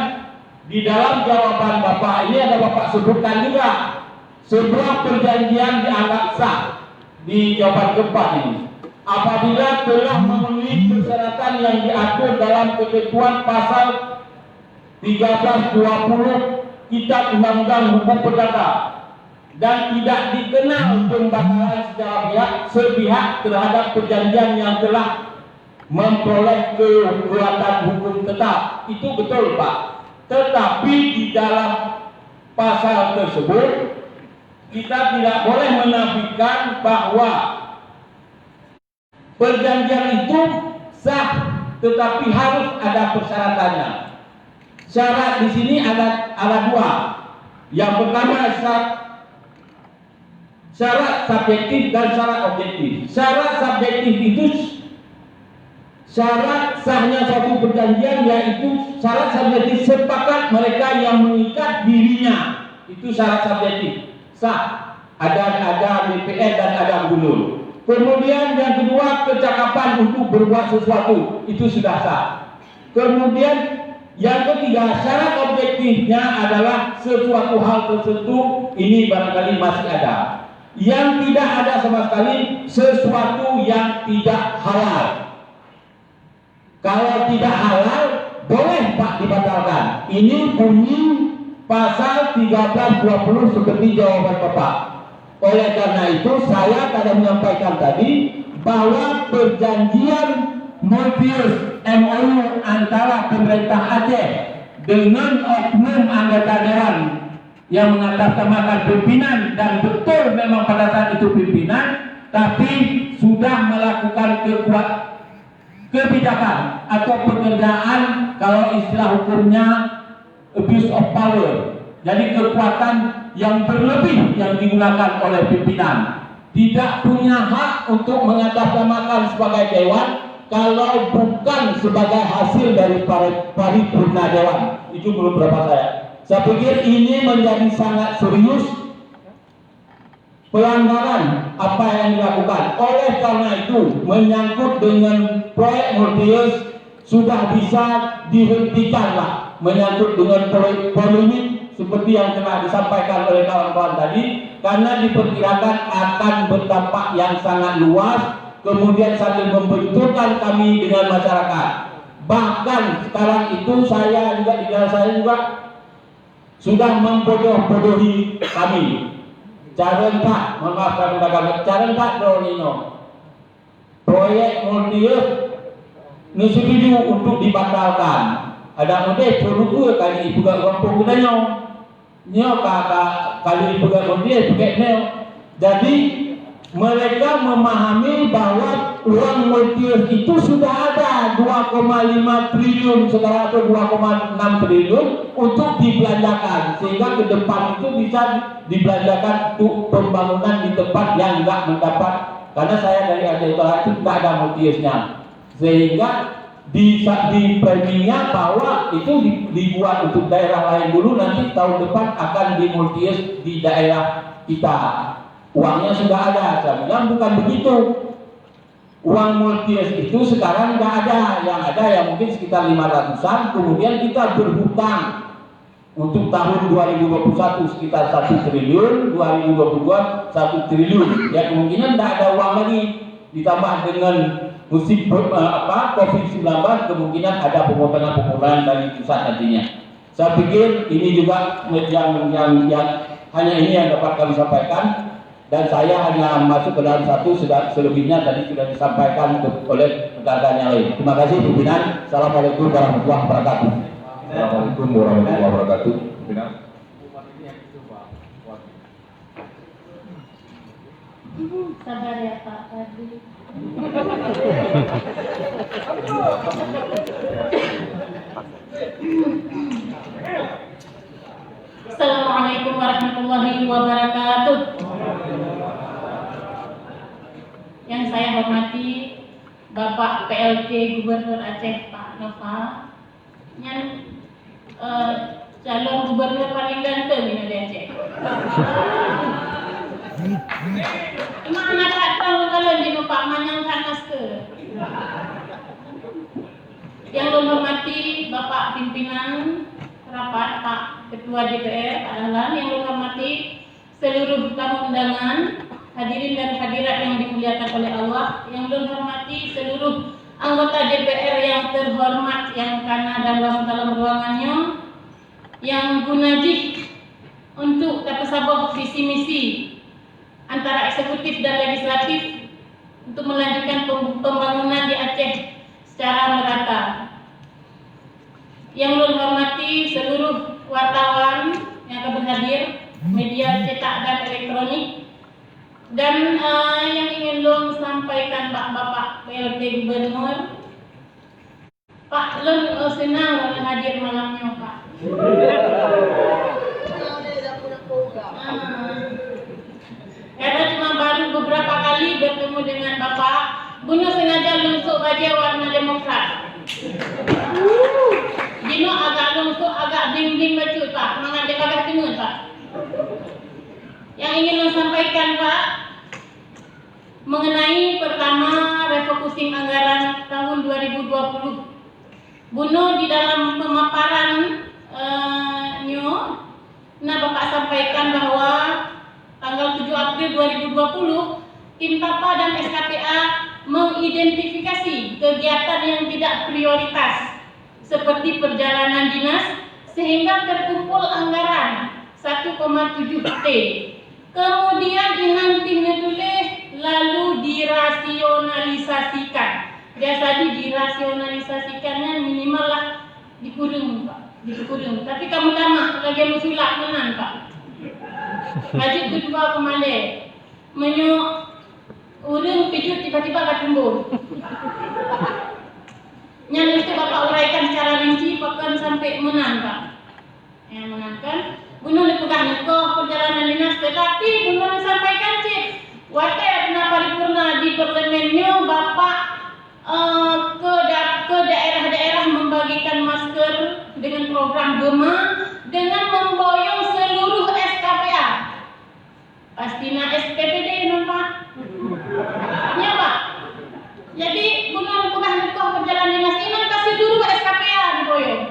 Speaker 3: di dalam jawaban Bapak ini ada Bapak sebutkan juga sebuah perjanjian dianggap sah di jawaban keempat ini apabila telah memenuhi persyaratan yang diatur dalam ketentuan pasal 1320 Kitab Undang-Undang Hukum Perdata dan tidak dikenal pembatalan secara sepihak terhadap perjanjian yang telah memperoleh kekuatan hukum tetap. Itu betul Pak. Tetapi di dalam pasal tersebut kita tidak boleh menafikan bahwa perjanjian itu sah, tetapi harus ada persyaratannya. Syarat di sini ada 2. Yang pertama syarat subjektif dan syarat objektif. Syarat subjektif itu syarat sahnya suatu perjanjian, yaitu syarat subjektif sepakat mereka yang mengikat dirinya. Itu syarat subjektif sah. Ada DPR dan ada gubernur. Kemudian yang kedua, kecakapan untuk berbuat sesuatu, itu sudah sah. Kemudian yang ketiga, syarat objektifnya adalah sesuatu hal tertentu, ini barangkali masih ada. Yang tidak ada sama sekali, sesuatu yang tidak halal. Kalau tidak halal, boleh Pak dibatalkan. Ini bunyi pasal 1320 seperti jawaban Bapak. Oleh karena itu saya tadi menyampaikan tadi bahwa perjanjian Multius MOU antara pemerintah Aceh dengan oknum anggota dewan yang mengatasnamakan pimpinan, dan betul memang pada saat itu pimpinan, tapi sudah melakukan kebijakan atau pekerjaan, kalau istilah hukumnya abuse of power. Jadi kekuatan yang berlebih yang digunakan oleh pimpinan. Tidak punya hak untuk mengatasnamakan sebagai dewan kalau bukan sebagai hasil dari paripurna dewan. Itu belum berapa saya. Saya pikir ini menjadi sangat serius pelanggaran apa yang dilakukan. Oleh karena itu menyangkut dengan proyek Multius sudah bisa dihentikan lah, menyangkut dengan polemik seperti yang telah disampaikan oleh kawan-kawan tadi, karena diperkirakan akan berdampak yang sangat luas, kemudian sambil membenturkan kami dengan masyarakat. Bahkan sekarang itu saya juga sudah membodoh-bodohi kami. Cara Pak, mohon maaf kami katakan, cara Pak Dronino, proyek Multius setuju untuk dibatalkan. Ada model produk kali juga kampung nyo kakak kali juga model pakai nyo. Jadi
Speaker 7: mereka memahami bahwa uang multius itu sudah ada 2,5 triliun sekarang atau 2,6 triliun untuk dibelanjakan, sehingga ke depan itu bisa dibelanjakan untuk pembangunan di tempat yang nggak mendapat, karena saya dari Aceh Utara itu nggak ada multiusnya, sehingga di preminya bahwa itu dibuat untuk daerah lain dulu, nanti tahun depan akan dimultius di daerah kita. Uangnya sudah ada. Saya bilang bukan begitu. Uang multius itu sekarang nggak ada. Yang ada ya mungkin sekitar 500-an. Kemudian kita berhutang untuk tahun 2021 sekitar 1 triliun, 2022 1 triliun. Ya kemungkinan nggak ada uang lagi. Ditambah dengan musim COVID-19, kemungkinan ada pemotongan dari pusat nantinya. Saya pikir ini juga yang hanya ini yang dapat kami sampaikan, dan saya hanya masuk ke dalam satu, selebihnya tadi sudah disampaikan oleh rekan-rekan yang lain. Terima kasih pimpinan. Assalamualaikum warahmatullahi wabarakatuh.
Speaker 8: Assalamualaikum warahmatullahi wabarakatuh. Pimpinan.
Speaker 9: Sabar ya Pak Fadli. Assalamualaikum warahmatullahi wabarakatuh. Yang saya hormati Bapak PLT Gubernur Aceh Pak Nova, yang calon gubernur paling ganteng di Aceh. Mana tak tahu kalau di Pak Manyang Kanas ke. Yang hormati Bapak pimpinan rapat Pak Ketua DPR Pak Dahlan, yang hormati seluruh tamu undangan, hadirin dan hadirat yang dimuliakan oleh Allah, yang hormati seluruh anggota DPR yang terhormat yang karena dalam ruangannya, yang gunajih untuk sabah visi misi antara eksekutif dan legislatif untuk melanjutkan pembangunan di Aceh secara merata. Yang hormati seluruh wartawan yang akan berhadir, media cetak dan elektronik, dan yang ingin sampaikan Bapak PLT Gubernur, Pak senang hadir malamnya Pak. Karena cuma baru beberapa kali bertemu dengan Bapak, Bunuh sengaja lunsuk baju warna Demokrat. Dino agak lunsuk, agak bling-bling baju Pak, mangat dia kagak timur Pak. Yang ingin saya sampaikan Pak, mengenai pertama refocusing anggaran tahun 2020. Bunuh di dalam pemaparan nah Bapak sampaikan bahwa tanggal 7 April 2020 tim TAPA dan SKPA mengidentifikasi kegiatan yang tidak prioritas seperti perjalanan dinas sehingga terkumpul anggaran 1,7 T. Kemudian dinantinya tulis lalu dirasionalisasikan. Biasa dirasionalisasikannya minimal lah dikurung Pak. Dikurung. Tapi kamu tamak lagi musulak menan Pak. Haji kedua kemana? Menyuk urung pijut tiba-tiba akan timbul. Yang itu Bapak uraikan secara rinci bahkan sampai menang Pak. Yang menangkan bunuh dipegang itu perjalanan dinas, tetapi bunuh disampaikan cik wakil paripurna di parlemennya Bapak ke daerah-daerah membagikan masker dengan program Gema dengan memboyong seluruh SKPA. Pastinya SPPD nampak. Ya Pak. Jadi bunuh pegang itu perjalanan dinas ini kasih dulu SKPA diboyong.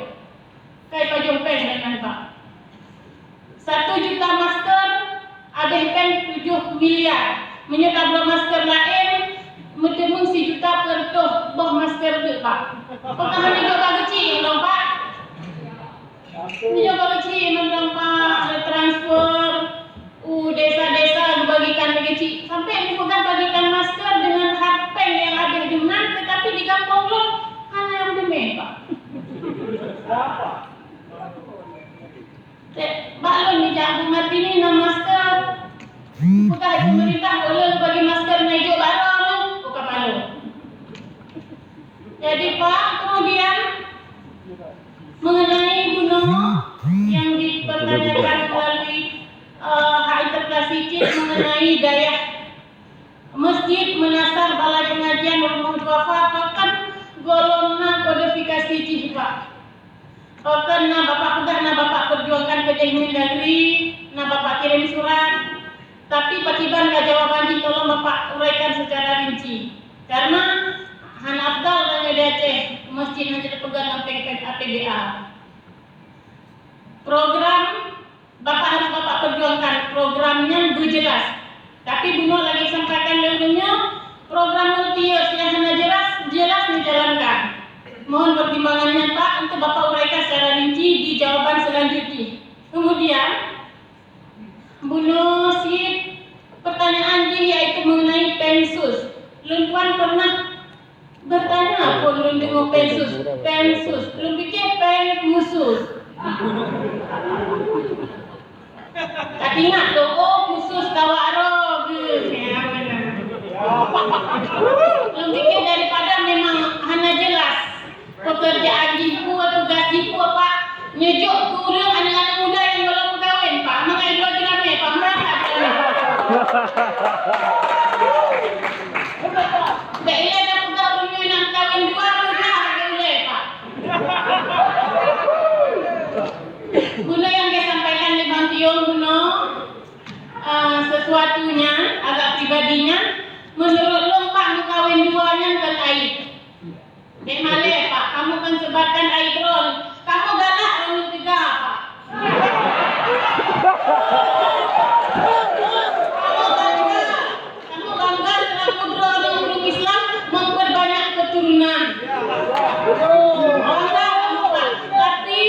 Speaker 9: Kayak Pak Jompeng dengan Pak. 1 juta masker, abaikan 7 miliar. Menyertablah masker lain, mentemung 1 juta per boh masker tu Pak. Pernah juga kecil dong Pak. Ini juga kecil dong Pak. Transfer, desa-desa dibagikan kecil. Sampai dipegang bagikan masker dengan harpen yang ada di Junan, tetapi di kampung pun hanya yang demi Pak. Baklon di Jawa Mati ini nama masker Bukan pemerintah boleh bagi masker hijau baru buka palu. Jadi Pak, kemudian mengenai gunung yang dipertanyakan melalui hak interpelasi CIT mengenai daya masjid menasar balai pengajian rumah duafa akan golongna kodifikasi CIT Pak. Akan Bapak udah Bapak perjuangkan ke Mendagri, Bapak kirim surat. Tapi Patiban gak jawaban di tolong Bapak uraikan secara rinci. Karena Han Afdal nanya di Aceh, masjid nanti dipegang APBA. Program Bapak harus Bapak perjuangkan, programnya jelas. Tapi Buno lagi sampaikan dulunya, program multi-years yang jelas dijalankan. Mohon pertimbangannya Pak untuk Bapak uraikan secara rinci di jawaban selanjutnya. Kemudian Buno Sip, pertanyaan dia yaitu mengenai pensus. Lumpuan pernah bertanya pun lun dengar pensus, lun pikir pen khusus. Tak ingat tu, oh khusus kawaro ya benar. Lun pikir daripada memang hanya jelas pekerjaan ibu atau tugas ibu apa nyejuk turun anak-anak muda yang belum kahwin Pak. Makai dua jerame Pak merasa. Tak ia dah putar dunia nak kahwin dua muda boleh Pak. Guna yang saya sampaikan di Bang Tiong Guna sesuatunya agak pribadinya menurut lompat nak kahwin duanya terkait. Dek Malay Pak, kamu kan sebarkan Aidron. Kamu galak orang tiga Pak. Kamu bangga setelah kudro dengan ulum Islam memperbanyak keturunan. Bangga kamu Pak. Tapi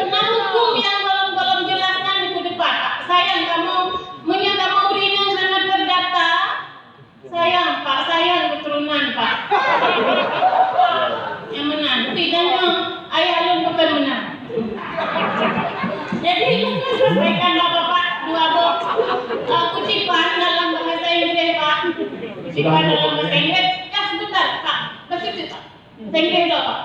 Speaker 9: enam hukum yang belum jelaskan di depan Pak. Sayang kamu menyatakan urino sangat terdata. Sayang Pak, sayang keturunan Pak. Yang menang, tidak ayah alun bukan menang. Jadi saya sampaikan Bapak dua kutipan dalam bahasa Inggris Pak. Kutipan dalam bahasa Inggris. Ya sebentar Pak, betul Pak. Inggris dong Pak.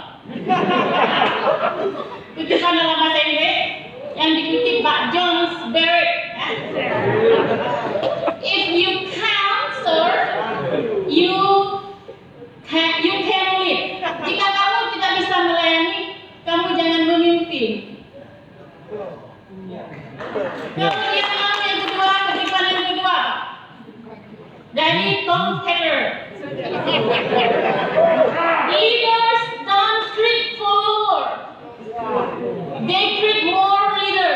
Speaker 9: Kutipan dalam bahasa Inggris yang dikutip Pak Jones Barrett. If you cancer, you can lead. Jika kamu tidak bisa melayani, kamu jangan memimpin. Kemudian yang kedua, kutipan yang kedua dari Tom Keller. Leaders don't treat followers, they treat more leader.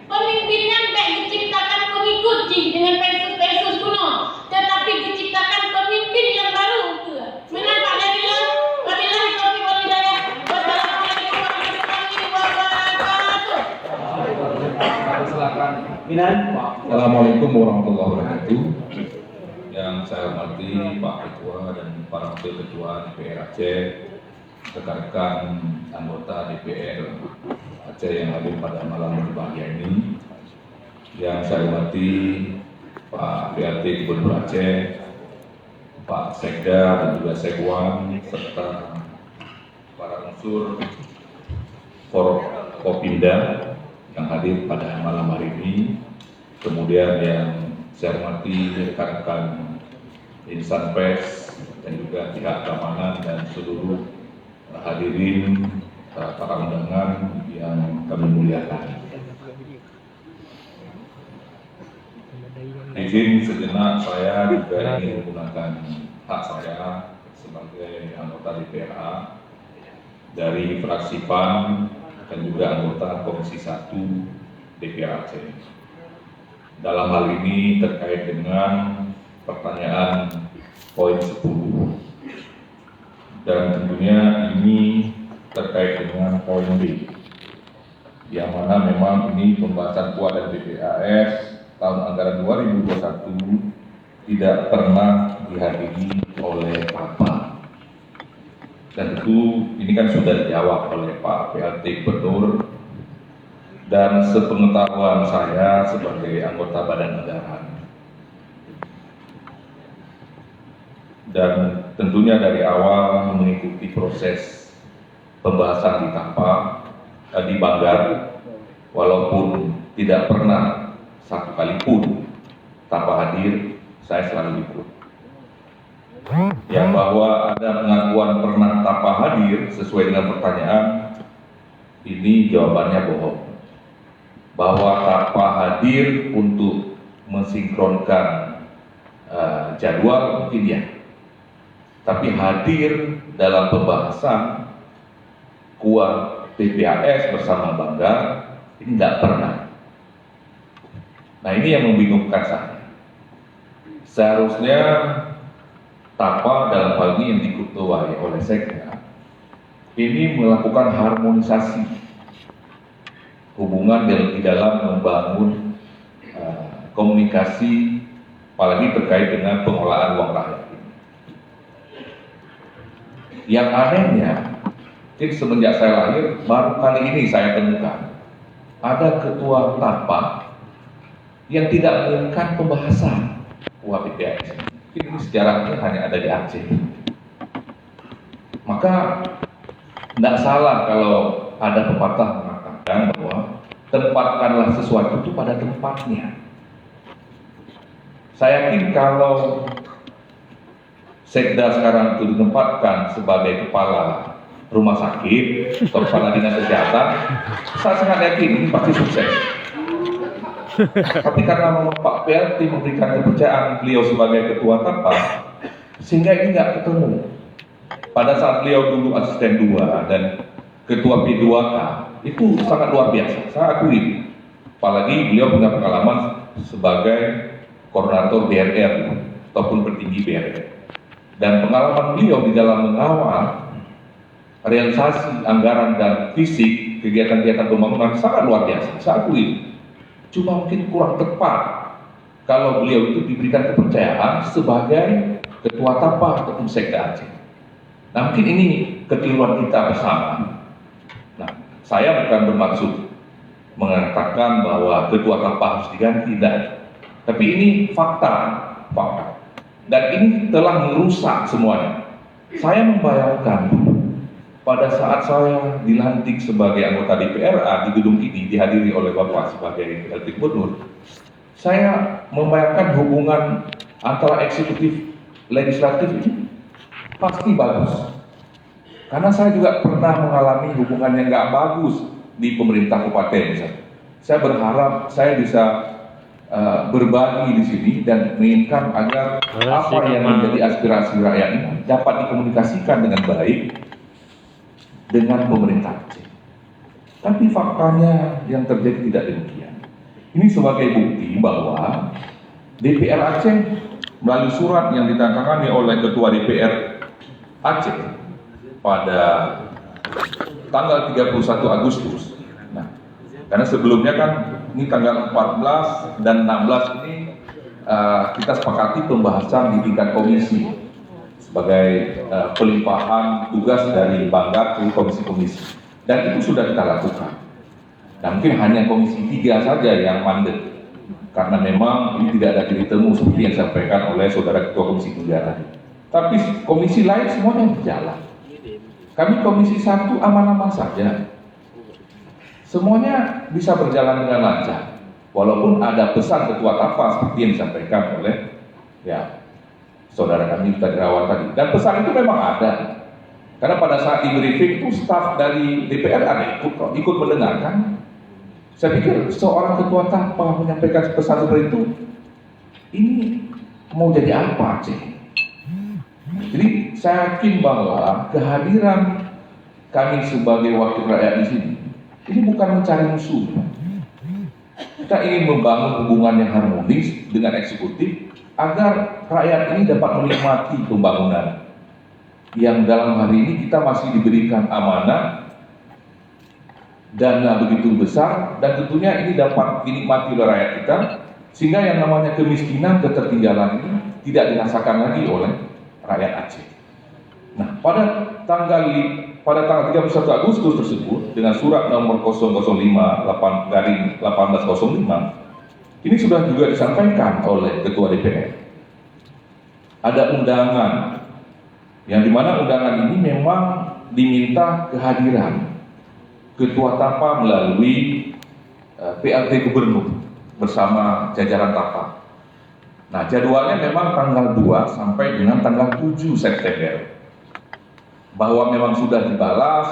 Speaker 9: Pemimpinnya baik diciptakan pengikut dengan pensus kuno, tetapi diciptakan pemimpin yang baru. Benar Pak Nadila? Wabillahi taufiq wal hidayah. Wassalamualaikum warahmatullahi wabarakatuh.
Speaker 1: Silakan.
Speaker 8: Assalamualaikum warahmatullahi wabarakatuh. Yang saya hormati Pak Ketua dan para Wakil Ketua DPR Aceh, rekan-rekan anggota DPR Aceh yang hadir pada malam berbahagia ini. Yang saya hormati Pak PLT Gubernur Aceh, Pak Sekda dan juga Sekwan, serta para unsur Forkopimda yang hadir pada malam hari ini. Kemudian yang saya hormati rekan-rekan insan pers dan juga pihak keamanan dan seluruh hadirin para undangan yang kami muliakan. Izin sejenak saya juga ingin menggunakan hak saya sebagai anggota DPRA dari fraksi PAN dan juga anggota Komisi 1 DPR Aceh. Dalam hal ini terkait dengan pertanyaan poin 10 dan tentunya ini terkait dengan poin B, yang mana memang ini pembahasan kuat dari BPAS tahun anggaran 2021 tidak pernah dihadiri oleh Bapak. Dan tentu ini kan sudah dijawab oleh Pak PLT Gubernur, dan sepengetahuan saya sebagai anggota Badan Anggaran, dan tentunya dari awal mengikuti proses pembahasan di Banggar, walaupun tidak pernah satu kali pun tanpa hadir, saya selalu ikut. Yang bahwa ada pengakuan pernah tanpa hadir sesuai dengan pertanyaan, ini jawabannya bohong. Bahwa tanpa hadir untuk mensinkronkan jadwal mungkin ya, tapi hadir dalam pembahasan KUA PPAS bersama Banggar ini tidak pernah. Nah, ini yang membingungkan saya. Seharusnya TAPA dalam hal ini yang diketuai oleh Sekda ini melakukan harmonisasi hubungan di dalam membangun komunikasi, apalagi terkait dengan pengelolaan uang rakyat. Yang anehnya, semenjak saya lahir, baru kali ini saya temukan ada ketua TAPA yang tidak menginginkan pembahasan UAPPAS. Ini sejarahnya hanya ada di Aceh. Maka tidak salah kalau ada pepatah mengatakan bahwa tempatkanlah sesuatu itu pada tempatnya. Saya yakin kalau Sekda sekarang itu ditempatkan sebagai kepala rumah sakit atau kepala dinas kesehatan, saya sangat yakin ini pasti sukses. Tapi karena Pak PLT memberikan kepercayaan beliau sebagai ketua TAPA, sehingga ini nggak ketemu. Pada saat beliau dulu asisten 2 dan ketua P2K, itu sangat luar biasa, saya akui. Apalagi beliau punya pengalaman sebagai koordinator BRR ataupun petinggi BRR. Dan pengalaman beliau di dalam mengawal realisasi anggaran dan fisik kegiatan-kegiatan pembangunan sangat luar biasa, saya akui. Cuma mungkin kurang tepat kalau beliau itu diberikan kepercayaan sebagai ketua TAPA ataupun Sekda Aceh. Nah, mungkin ini kekeliruan kita bersama. Nah, saya bukan bermaksud mengatakan bahwa ketua TAPA harus diganti, tidak. Tapi ini fakta. Dan ini telah merusak semuanya. Saya membayangkan pada saat saya dilantik sebagai anggota DPRA di gedung ini, dihadiri oleh Bapak sebagai PLT Gubernur, saya membayangkan hubungan antara eksekutif legislatif ini pasti bagus. Karena saya juga pernah mengalami hubungan yang nggak bagus di pemerintah kabupaten misalnya. Saya berharap saya bisa berbagi di sini dan menginginkan agar apa yang menjadi aspirasi rakyat ini dapat dikomunikasikan dengan baik dengan pemerintah Aceh. Tapi faktanya yang terjadi tidak demikian. Ini sebagai bukti bahwa DPR Aceh melalui surat yang ditandatangani oleh Ketua DPR Aceh pada tanggal 31 Agustus. Nah, karena sebelumnya kan ini tanggal 14 dan 16 ini kita sepakati pembahasan di tingkat komisi sebagai pelimpahan tugas dari Banggar ke komisi-komisi, dan itu sudah kita lakukan. Dan mungkin hanya komisi 3 saja yang mandek karena memang ini tidak ada titik temu seperti yang disampaikan oleh saudara ketua komisi 3 tadi. Tapi komisi lain semuanya berjalan. Kami komisi 1 aman-aman saja. Semuanya bisa berjalan dengan lancar. Walaupun ada pesan ketua TAPA seperti yang disampaikan oleh saudara kami Terawan tadi. Dan pesan itu memang ada. Karena pada saat di briefing itu staf dari DPR ada ikut mendengarkan. Saya pikir seorang ketua TAPA menyampaikan pesan seperti itu, ini mau jadi apa sih? Jadi saya yakin bahwa kehadiran kami sebagai wakil rakyat di sini ini bukan mencari musuh. Kita ingin membangun hubungan yang harmonis dengan eksekutif agar rakyat ini dapat menikmati pembangunan yang dalam hari ini kita masih diberikan amanah dana begitu besar, dan tentunya ini dapat dinikmati oleh rakyat kita sehingga yang namanya kemiskinan, ketertinggalan ini tidak dirasakan lagi oleh rakyat Aceh. Nah, pada tanggal 31 Agustus tersebut dengan surat nomor 005/1805 ini sudah juga disampaikan oleh Ketua DPR. Ada undangan yang dimana undangan ini memang diminta kehadiran Ketua TAPA melalui PLT Gubernur bersama jajaran TAPA. Nah, jadwalnya memang tanggal 2 sampai dengan tanggal 7 September. Bahwa memang sudah dibalas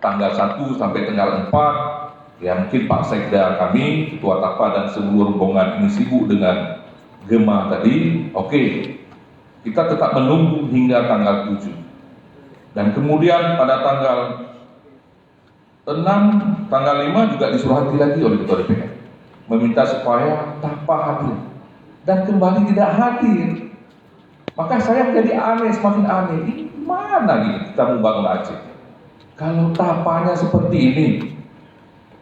Speaker 8: tanggal 1 sampai tanggal 4. Ya mungkin Pak Sekda kami, Ketua TAPA dan seluruh rombongan ini sibuk dengan Gema tadi. Oke, kita tetap menunggu hingga tanggal 7. Dan kemudian pada tanggal 6, tanggal 5 juga disurati lagi oleh Ketua DPR meminta supaya TAPA hadir, dan kembali tidak hadir. Maka saya jadi aneh, semakin aneh. Ini mana gitu kita membangun Aceh kalau TAPA-nya seperti ini?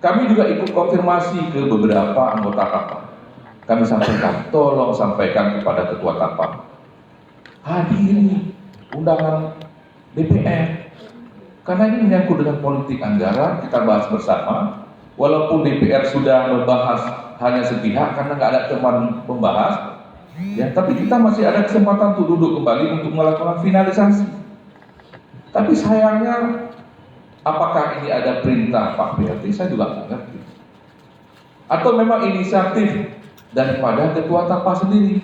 Speaker 8: Kami juga ikut konfirmasi ke beberapa anggota TAPA. Kami sampaikan, tolong sampaikan kepada Ketua TAPA, hadiri undangan DPR. Karena ini menyangkut dengan politik anggaran, kita bahas bersama. Walaupun DPR sudah membahas hanya sepihak karena nggak ada teman membahas, ya, tapi kita masih ada kesempatan untuk duduk kembali untuk melakukan finalisasi. Tapi sayangnya, apakah ini ada perintah Pak PLT? Saya juga nggak ngerti. Atau memang inisiatif daripada Ketua TAPA sendiri,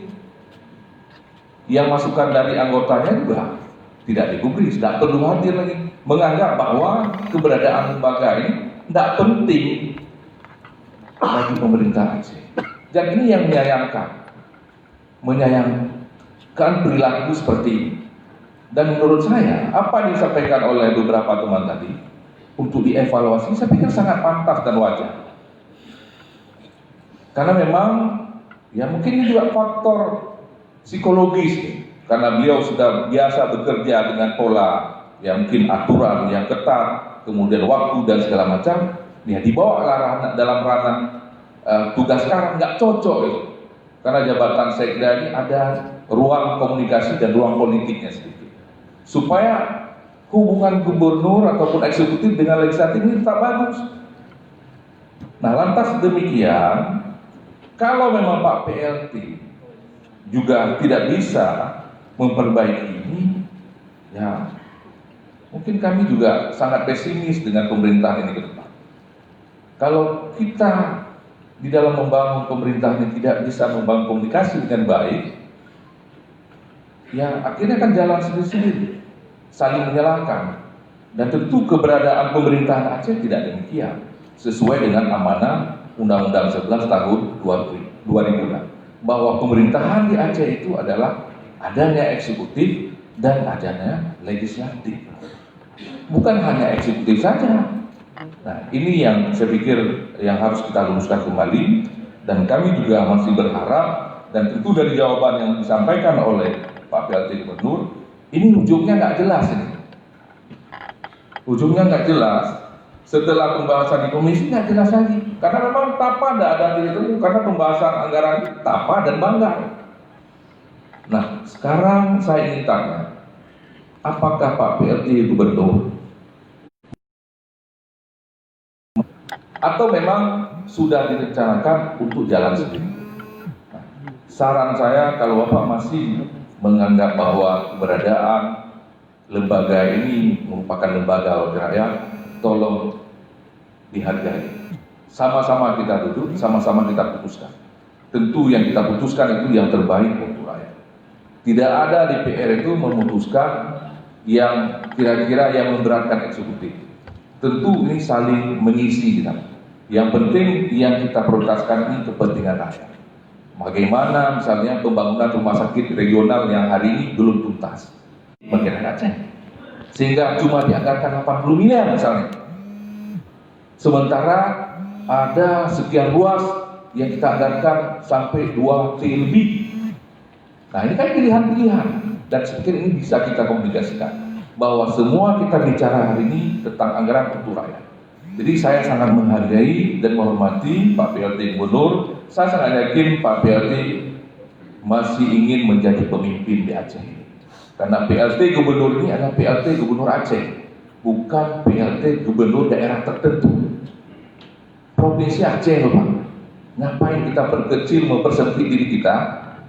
Speaker 8: yang masukan dari anggotanya juga tidak digubris, tidak perlu hadir lagi, menganggap bahwa keberadaan lembaga ini tidak penting bagi pemerintah Aceh. Dan ini yang menyayangkan perilaku seperti ini. Dan menurut saya, apa yang disampaikan oleh beberapa teman tadi untuk dievaluasi, saya pikir sangat pantas dan wajar. Karena memang, ya mungkin ini juga faktor psikologis, karena beliau sudah biasa bekerja dengan pola, ya mungkin aturan yang ketat, kemudian waktu dan segala macam, ya dibawa dalam ranah tugas sekarang nggak cocok itu. Karena jabatan sekda ini ada ruang komunikasi dan ruang politiknya sedikit, supaya hubungan gubernur ataupun eksekutif dengan legislatif ini tetap bagus. Nah, lantas demikian, kalau memang Pak PLT juga tidak bisa memperbaiki ini, ya mungkin kami juga sangat pesimis dengan pemerintahan ini ke depan. Kalau kita di dalam membangun pemerintahan ini tidak bisa membangun komunikasi dengan baik, ya akhirnya akan jalan sendiri-sendiri, saling menyalahkan. Dan tentu keberadaan pemerintahan Aceh tidak demikian, sesuai dengan amanah Undang-Undang 11 tahun 2006, bahwa pemerintahan di Aceh itu adalah adanya eksekutif dan adanya legislatif. Bukan hanya eksekutif saja. Nah, ini yang saya pikir yang harus kita luruskan kembali, dan kami juga masih berharap, dan tentu dari jawaban yang disampaikan oleh Pak PLT Gubernur, ini ujungnya nggak jelas ini. Ujungnya nggak jelas. Setelah pembahasan di komisi nggak jelas lagi, karena memang TAPA tidak ada ditemu, karena pembahasan anggaran TAPA dan Banggar. Nah, sekarang saya ingin tanya, apakah Pak PLT Gubernur atau memang sudah direncanakan untuk jalan sendiri? Nah, saran saya, kalau Bapak masih menganggap bahwa keberadaan lembaga ini merupakan lembaga wakil rakyat, tolong dihargai. Sama-sama kita duduk, sama-sama kita putuskan. Tentu yang kita putuskan itu yang terbaik untuk rakyat. Tidak ada DPR itu memutuskan yang kira-kira yang memberatkan eksekutif. Tentu ini saling mengisi kita. Yang penting yang kita prioritaskan ini kepentingan rakyat. Bagaimana misalnya pembangunan rumah sakit regional yang hari ini belum tuntas bagian Aceh, sehingga cuma dianggarkan 80 miliar misalnya. Sementara ada sekian ruas yang kita anggarkan sampai 2 T lebih. Nah, ini kan pilihan-pilihan, dan saya pikir ini bisa kita komunikasikan bahwa semua kita bicara hari ini tentang anggaran untuk rakyat. Jadi saya sangat menghargai dan menghormati Pak PLT Gubernur. Saya sangat yakin Pak PLT masih ingin menjadi pemimpin di Aceh. Karena PLT Gubernur ini adalah PLT Gubernur Aceh, bukan PLT Gubernur daerah tertentu. Provinsi Aceh loh Pak. Ngapain kita perkecil, mempersempit diri kita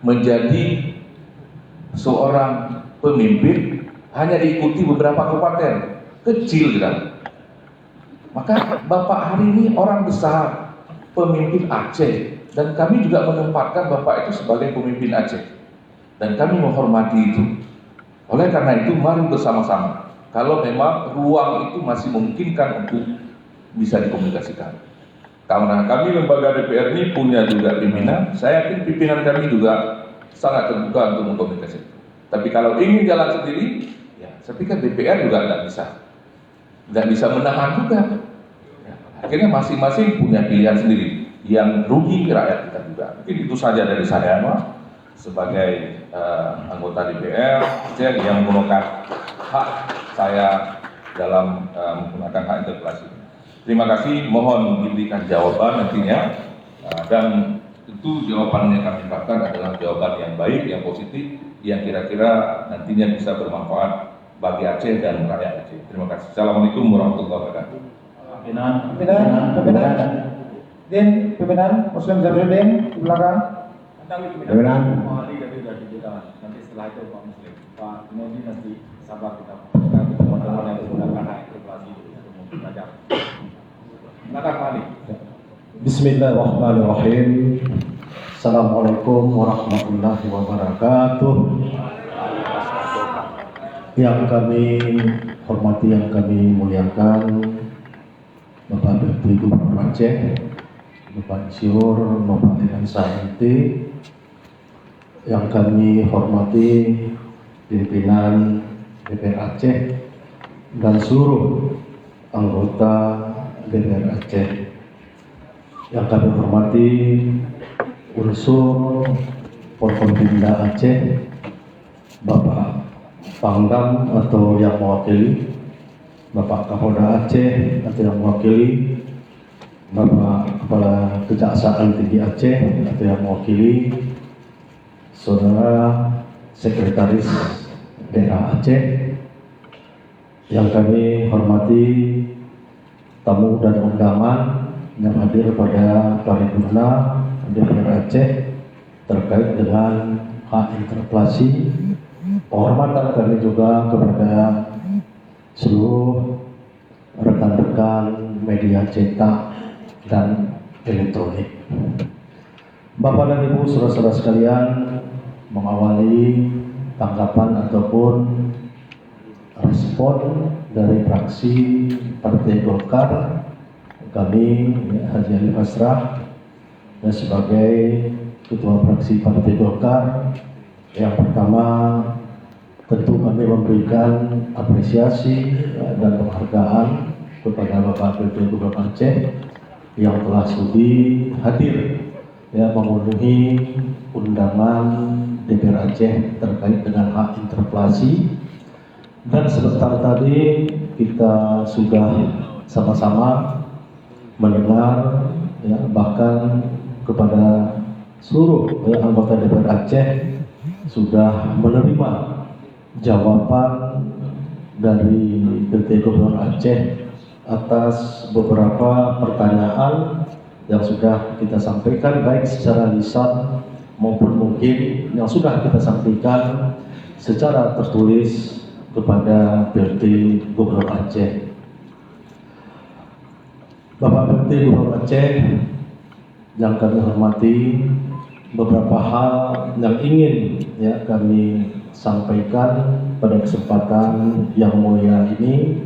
Speaker 8: menjadi seorang pemimpin hanya diikuti beberapa kabupaten kecil kan. Maka Bapak hari ini orang besar, pemimpin Aceh, dan kami juga menempatkan Bapak itu sebagai pemimpin Aceh, dan kami menghormati itu. Oleh karena itu mari bersama-sama, kalau memang ruang itu masih memungkinkan untuk bisa dikomunikasikan. Karena kami lembaga DPR ini punya juga pimpinan, saya yakin pimpinan kami juga sangat terbuka untuk mengkomunikasikan. Tapi kalau ingin jalan sendiri, ya saya pikir DPR juga nggak bisa menahan juga. Ya, akhirnya masing-masing punya pilihan sendiri yang rugi rakyat kita juga. Mungkin itu saja dari saya, Mas, sebagai anggota DPR yang menggunakan hak saya dalam menggunakan hak interpelasi. Terima kasih, mohon diberikan jawaban nantinya, dan tentu jawaban yang kami harapkan adalah jawaban yang baik, yang positif, yang kira-kira nantinya bisa bermanfaat bagi Aceh dan rakyat Aceh. Terima kasih. Assalamualaikum warahmatullahi wabarakatuh.
Speaker 2: Pimpinan Muslim Zahruddin di belakang. Pimpinan.
Speaker 1: Nanti setelah itu Pak Muslim, Pak Nedi nanti sabar kita teman-teman yang menggunakan hak interpelasi untuk belajar. Silakan Pak Ali.
Speaker 10: Bismillahirrahmanirrahim. Assalamualaikum warahmatullahi wabarakatuh. Yang kami hormati, yang kami muliakan, Bapak Deputi Gubernur Aceh, Bapak Insinyur Nurbahagia Said, yang kami hormati pimpinan DPR Aceh dan seluruh anggota DPR Aceh, yang kami hormati unsur Forkompimda Aceh, Bapak Pangdam atau yang mewakili, Bapak Kapolda Aceh atau yang mewakili, Bapak Kepala Kejaksaan Tinggi Aceh atau yang mewakili, Saudara Sekretaris Daerah Aceh, yang kami hormati tamu dan undangan yang hadir pada paripurna DPR Aceh terkait dengan hak interpelasi. Penghormatan kami juga kepada seluruh rekan-rekan media cetak dan elektronik. Bapak dan Ibu, saudara-saudara sekalian, mengawali tanggapan ataupun respon dari fraksi Partai Golkar, kami Haji Ali Masrah sebagai Ketua Fraksi Partai Golkar. Yang pertama, tentu kami memberikan apresiasi dan penghargaan kepada Bapak Deputi Gubernur Aceh yang telah sudi hadir memenuhi undangan DPR Aceh terkait dengan hak interpelasi. Dan sebentar tadi kita sudah sama-sama mendengar, bahkan kepada seluruh anggota DPR Aceh sudah menerima jawaban dari Deputi Gubernur Aceh atas beberapa pertanyaan yang sudah kita sampaikan, baik secara lisan maupun mungkin yang sudah kita sampaikan secara tertulis kepada Deputi Gubernur Aceh. Bapak Deputi Gubernur Aceh yang kami hormati, beberapa hal yang ingin kami sampaikan pada kesempatan yang mulia ini.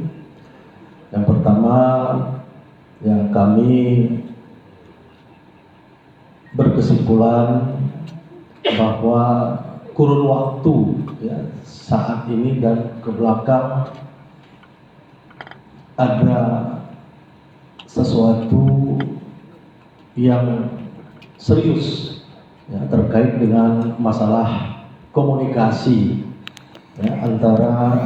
Speaker 10: Yang pertama, kami berkesimpulan bahwa kurun waktu saat ini dan ke belakang ada sesuatu yang serius terkait dengan masalah komunikasi antara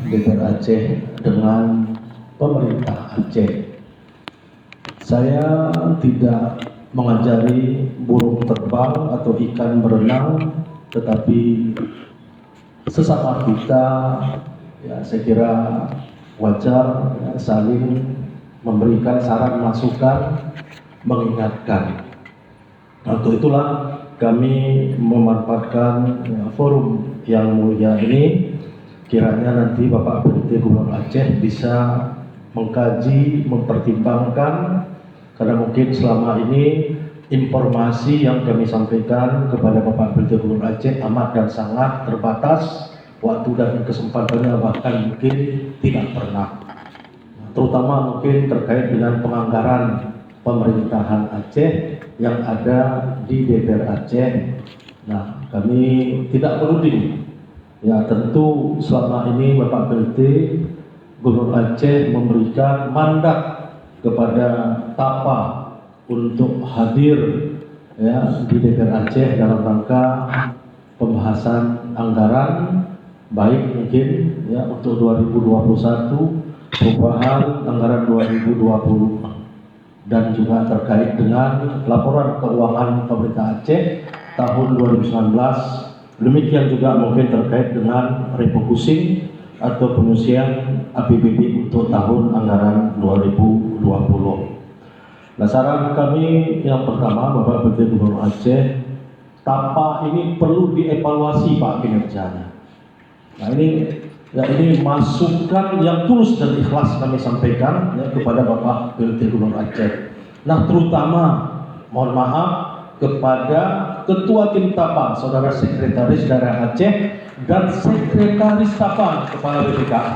Speaker 10: DPR Aceh dengan pemerintah Aceh. Saya tidak mengajari burung terbang atau ikan berenang, tetapi sesama kita saya kira wajar saling memberikan saran masukan, mengingatkan. Untuk itulah kami memanfaatkan forum yang mulia ini. kiranya nanti Bapak PLT Gubernur Aceh bisa mengkaji, mempertimbangkan, karena mungkin selama ini informasi yang kami sampaikan kepada Bapak PLT Gubernur Aceh amat dan sangat terbatas, waktu dan kesempatannya bahkan mungkin tidak pernah. Terutama mungkin terkait dengan penganggaran pemerintahan Aceh yang ada di DPR Aceh. Nah, kami tidak menuding. Ya, tentu selama ini Bapak PLT Gubernur Aceh memberikan mandat kepada TAPA untuk hadir ya di DPR Aceh dalam rangka pembahasan anggaran, baik mungkin ya untuk 2021, perubahan anggaran 2020, dan juga terkait dengan laporan keuangan pemerintah Aceh tahun 2019. Demikian juga mungkin terkait dengan refocusing atau pengisian APBD untuk tahun anggaran 2020. Nah, saran kami yang pertama, Bapak PLT Gubernur Aceh, TAPA ini perlu dievaluasi Pak kinerjanya. Nah, ini masukan yang tulus dan ikhlas kami sampaikan ya, kepada Bapak PLT Gubernur Aceh. Nah, terutama mohon maaf kepada Ketua Tim TAPA, Saudara Sekretaris Daerah Aceh, dan Sekretaris TAPA Kepala BPKA.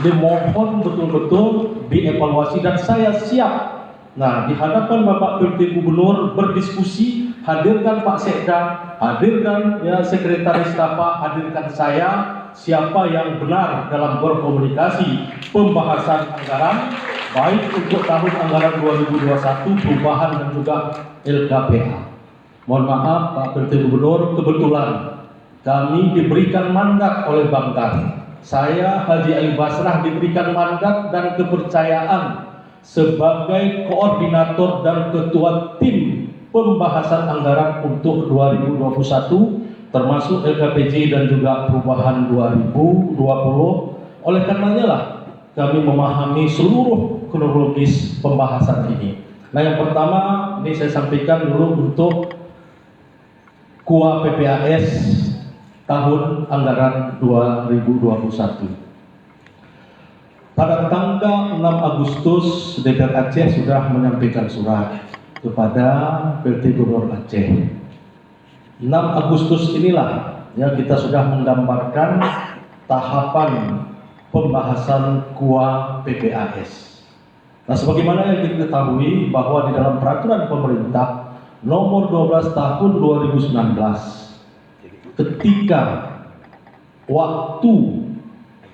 Speaker 10: Dimohon betul-betul dievaluasi dan saya siap. Nah, di hadapan Bapak PLT Gubernur berdiskusi, hadirkan Pak Sekda, hadirkan ya Sekretaris TAPA, hadirkan saya, siapa yang benar dalam berkomunikasi pembahasan anggaran, baik untuk tahun anggaran 2021, perubahan dan juga LKPA. Mohon maaf Pak PLT Gubernur, kebetulan kami diberikan mandat oleh Bang Gar. Saya Haji Ayub Basrah diberikan mandat dan kepercayaan sebagai koordinator dan ketua tim pembahasan anggaran untuk 2021 termasuk LKPJ dan juga perubahan 2020. Oleh karenanya lah kami memahami seluruh kronologis pembahasan ini. Nah, yang pertama ini saya sampaikan dulu untuk KUA PPAS tahun anggaran 2021. Pada tanggal 6 Agustus DPR Aceh sudah menyampaikan surat kepada PLT Gubernur Aceh. 6 Agustus inilah ya kita sudah menggambarkan tahapan pembahasan KUA PPAS. Nah, sebagaimana yang kita ketahui bahwa di dalam peraturan pemerintah nomor 12 tahun 2019, ketika waktu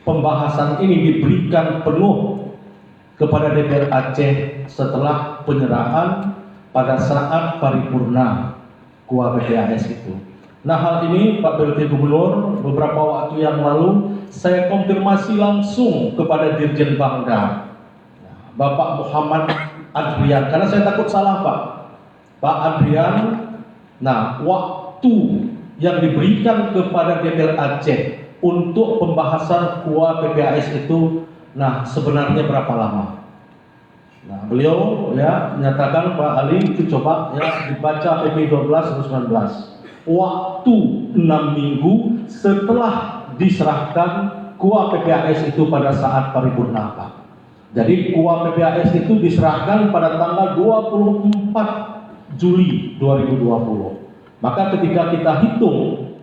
Speaker 10: pembahasan ini diberikan penuh kepada DPR Aceh setelah penyerahan pada saat paripurna KUA PPAS itu. Nah, hal ini Pak PLT Gubernur beberapa waktu yang lalu saya konfirmasi langsung kepada Dirjen Bangda Bapak Muhammad Adrian, karena saya takut salah Pak Adrian. Nah, waktu yang diberikan kepada DPR Aceh untuk pembahasan KUA PPAS itu, nah sebenarnya berapa lama? Nah, beliau ya menyatakan Pak Ali itu coba ya dibaca PP 12/2019. Waktu 6 minggu setelah diserahkan KUA PPAS itu pada saat paripurna Pak. Jadi KUA PPAS itu diserahkan pada tanggal 24 Juli 2020. Maka ketika kita hitung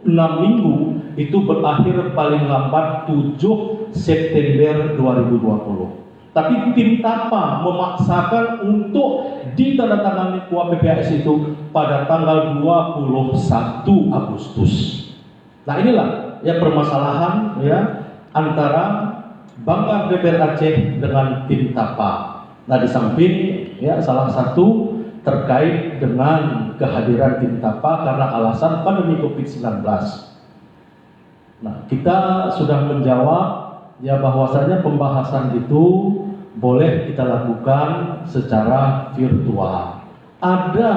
Speaker 10: 6 minggu itu berakhir paling lambat 7 September 2020. Tapi tim TAPA memaksakan untuk ditandatangani KUA PPAS itu pada tanggal 21 Agustus. Nah, inilah ya permasalahan ya antara Banggar DPR Aceh dengan tim TAPA. Nah, di samping ya salah satu terkait dengan kehadiran tim TAPA karena alasan pandemi COVID-19. Nah, kita sudah menjawab ya bahwasanya pembahasan itu boleh kita lakukan secara virtual. Ada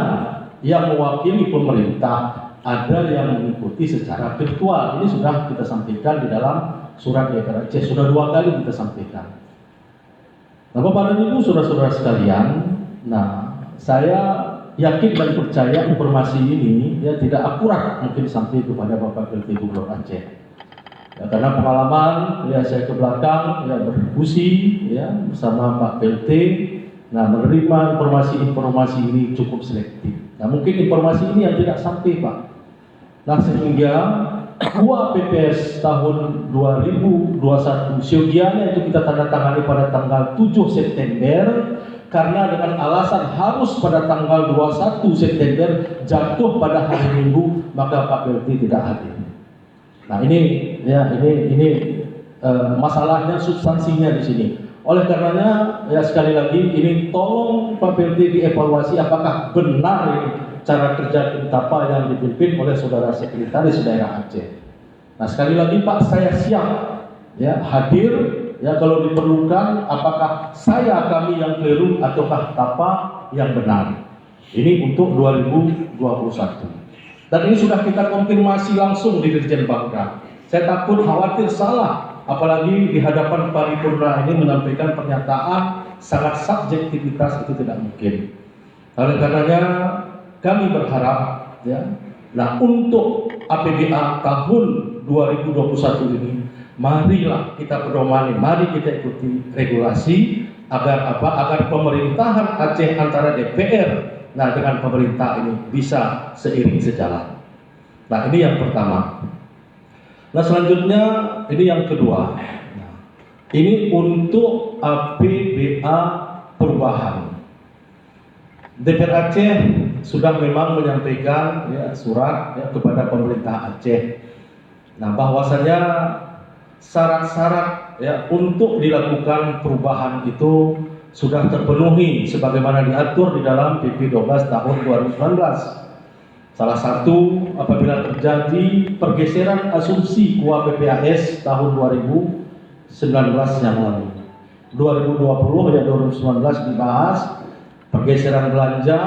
Speaker 10: yang mewakili pemerintah, ada yang mengikuti secara virtual. Ini sudah kita sampaikan di dalam surat DPR Aceh, sudah 2 kali kita sampaikan. Nah, Bapak dan Ibu, saudara-saudara sekalian, nah saya yakin dan percaya informasi ini ya tidak akurat mungkin sampai kepada Bapak PLT Gubernur Aceh. Ya, karena pengalaman ya saya ke belakang ya berdiskusi ya bersama Pak PLT. Nah, menerima informasi ini cukup selektif. Nah, mungkin informasi ini yang tidak sampai, Pak. Nah, sehingga UAPPS tahun 2021 siogianya itu kita tanda tangani pada tanggal 7 September karena dengan alasan harus pada tanggal 21 September jatuh pada hari Minggu, maka Pak PLT tidak hadir. Nah, ini masalahnya, substansinya di sini. Oleh karenanya, ya sekali lagi ini tolong Pak PLT dievaluasi apakah benar ini cara kerja Tim Tapa yang dipimpin oleh Saudara Sekretaris Daerah Aceh. Nah, sekali lagi Pak, saya siap ya hadir ya kalau diperlukan, apakah kami yang keliru ataukah Tapa yang benar. Ini untuk 2021. Dan ini sudah kita konfirmasi langsung di Dirjen Bangka. Saya takut khawatir salah, apalagi di hadapan paripurna ini menyampaikan pernyataan sangat subjektivitas itu tidak mungkin. Oleh karenanya kami berharap ya, nah untuk APBA tahun 2021 ini, marilah kita pedomani, mari kita ikuti regulasi agar agar pemerintahan Aceh antara DPR nah dengan pemerintah ini bisa seiring sejalan. Nah, ini yang pertama. Nah, selanjutnya ini yang kedua. Nah, ini untuk APBA perubahan. DPR Aceh sudah memang menyampaikan ya, surat ya, kepada pemerintah Aceh. Nah, bahwasanya syarat-syarat ya, untuk dilakukan perubahan itu sudah terpenuhi sebagaimana diatur di dalam PP 12 tahun 2019. Salah satu apabila terjadi pergeseran asumsi KUA PPAS tahun 2019 yang lalu. 2020 ya 2019 dibahas pergeseran belanja,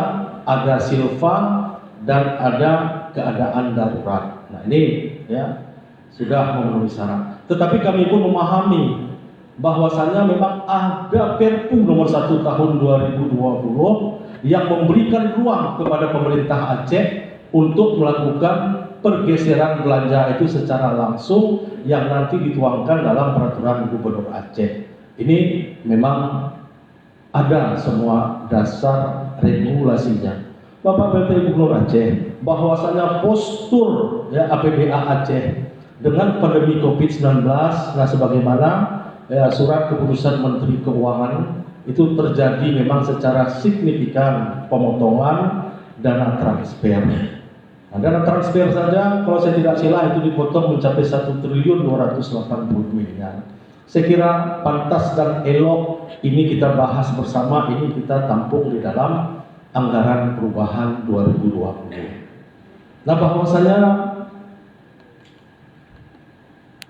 Speaker 10: ada silvan dan ada keadaan darurat. Nah, ini ya sudah memenuhi syarat. Tetapi kami pun memahami bahwasanya memang ada Perpu nomor 1 tahun 2020 yang memberikan ruang kepada pemerintah Aceh untuk melakukan pergeseran belanja itu secara langsung yang nanti dituangkan dalam peraturan Gubernur Aceh. Ini memang ada semua dasar regulasinya. Bapak PLT Gubernur Aceh, bahwasanya postur ya APBA Aceh dengan pandemi COVID-19, nah sebagaimana ya, surat keputusan Menteri Keuangan itu terjadi memang secara signifikan pemotongan dana transfer. Nah, dana transfer saja kalau saya tidak salah itu dipotong mencapai 1.280 miliar. Saya kira pantas dan elok ini kita bahas bersama, ini kita tampung di dalam anggaran perubahan 2020. Nah, bahwasanya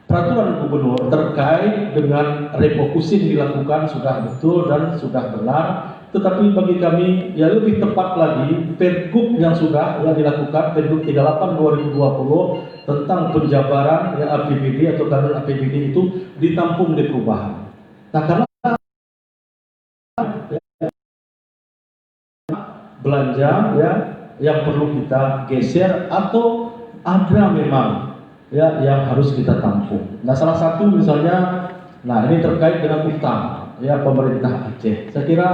Speaker 10: peraturan gubernur terkait dengan refocusing dilakukan sudah betul dan sudah benar, tetapi bagi kami ya lebih tepat lagi Pergub yang sudah dilakukan, Pergub 38 2020 tentang penjabaran ya APBD atau kadar APBD itu ditampung di perubahan. Nah, karena belanja ya yang perlu kita geser atau ada memang ya yang harus kita tampung. Nah, salah satu misalnya, nah ini terkait dengan utang ya pemerintah Aceh. Saya kira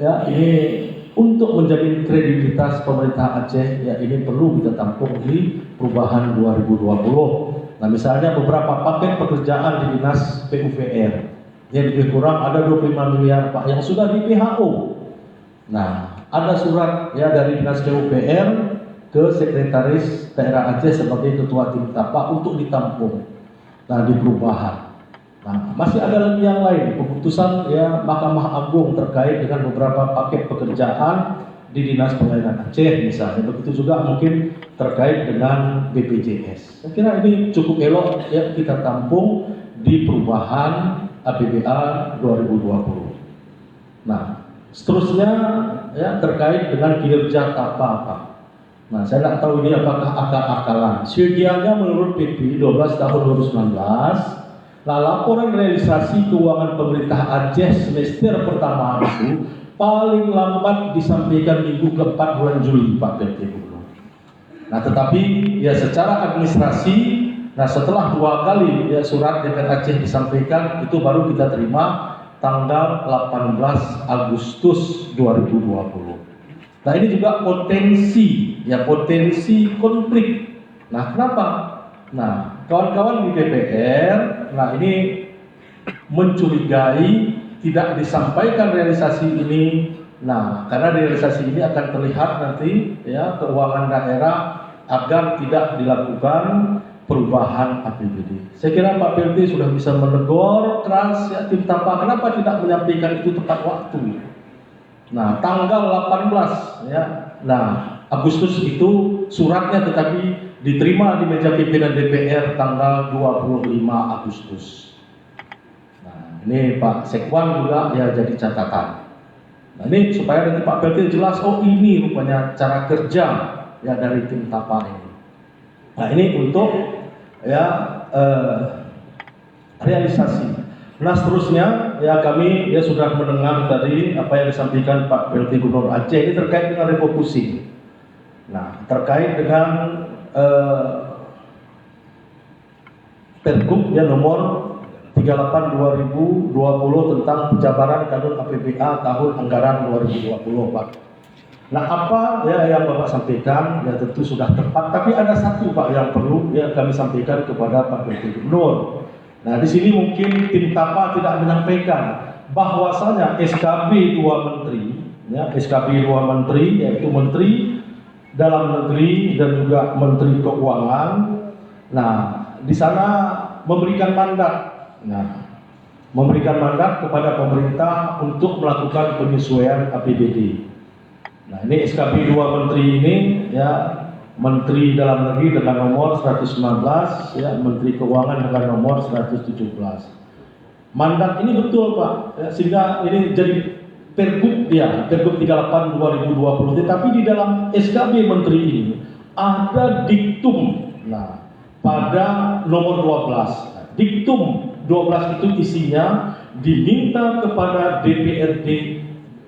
Speaker 10: ya ini untuk menjamin kredibilitas pemerintah Aceh ya ini perlu kita tampung di perubahan 2020. Nah, misalnya beberapa paket pekerjaan di Dinas PUPR yang lebih kurang ada 25 miliar Pak yang sudah di PHO. Nah, ada surat ya dari Dinas PUPR ke Sekretaris Daerah Aceh sebagai Ketua Tim Tapa untuk ditampung. Nah, di perubahan. Nah, masih ada lagi yang lain, keputusan ya Mahkamah Agung terkait dengan beberapa paket pekerjaan di Dinas Pelayanan Aceh misalnya. Begitu juga mungkin terkait dengan BPJS. Saya kira ini cukup elok ya kita tampung di perubahan APBA 2020. Nah, seterusnya ya terkait dengan kinerja Tapa Pak. Nah, saya tidak tahu ini apakah akal-akalan. Siogianya menurut PP 12 tahun 2019, nah laporan realisasi keuangan pemerintah Aceh semester pertama itu paling lambat disampaikan minggu keempat bulan Juli Pak PLT Gubernur. Nah, tetapi ya secara administrasi Nah setelah 2 kali ya surat DPR Aceh disampaikan, itu baru kita terima tanggal 18 Agustus 2020. Nah ini juga potensi konflik. Nah kenapa? Nah kawan-kawan di DPR, nah ini mencurigai tidak disampaikan realisasi ini. Nah karena realisasi ini akan terlihat nanti ya keuangan daerah agar tidak dilakukan perubahan APBD. Saya kira Pak PLT sudah bisa menegur keras ya tim TAPA, kenapa tidak menyampaikan itu tepat waktu. Nah, tanggal 18 ya. Nah, Agustus itu suratnya tetapi diterima di meja pimpinan DPR tanggal 25 Agustus. Nah, ini Pak Sekwan juga ya jadi catatan. Nah, ini supaya nanti Pak PLT jelas, oh ini rupanya cara kerja ya dari tim TAPA ini. Nah, ini untuk ya realisasi. Nah seterusnya ya kami ya sudah mendengar tadi apa yang disampaikan Pak PLT Gubernur Aceh ini terkait dengan refocusing. Nah terkait dengan Pergub ya nomor 38/2020 tentang penjabaran kanun APBA tahun anggaran 2020 Pak. Nah apa ya yang Bapak sampaikan ya tentu sudah tepat, tapi ada satu Pak yang perlu ya kami sampaikan kepada Pak PLT Gubernur. Nah di sini mungkin tim TAPA tidak menyampaikan bahwasanya SKB 2 menteri, ya SKB 2 menteri yaitu Menteri Dalam Negeri dan juga Menteri Keuangan. Nah di sana memberikan mandat, kepada pemerintah untuk melakukan penyesuaian APBD. Nah ini SKB 2 menteri ini ya Menteri Dalam Negeri dengan nomor 119 ya Menteri Keuangan dengan nomor 117. Mandat ini betul Pak ya, sehingga ini jadi Pergub ya Pergub 38/2020, tetapi di dalam SKB menteri ini ada diktum pada nomor 12. Diktum 12 itu isinya diminta kepada DPRD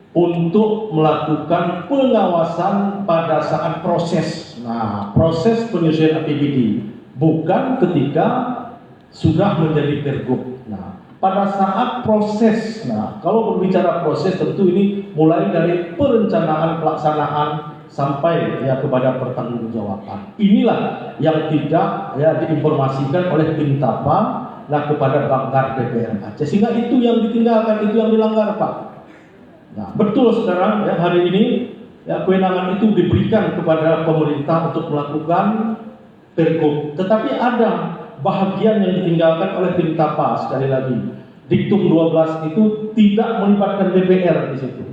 Speaker 10: untuk melakukan pengawasan pada saat proses. Nah, proses penyesuaian APBD bukan ketika sudah menjadi Pergub. Nah, pada saat proses. Nah, kalau berbicara proses tentu ini mulai dari perencanaan pelaksanaan sampai ya kepada pertanggungjawaban. Inilah yang tidak ya diinformasikan oleh tim TAPA kepada Banggar DPR Aceh, sehingga itu yang ditinggalkan, itu yang dilanggar Pak. Nah, betul sekarang ya hari ini ya kewenangan itu diberikan kepada pemerintah untuk melakukan Pergub, tetapi ada bahagian yang ditinggalkan oleh tim TAPA. Sekali lagi, diktum 12 itu tidak melibatkan DPR di situ.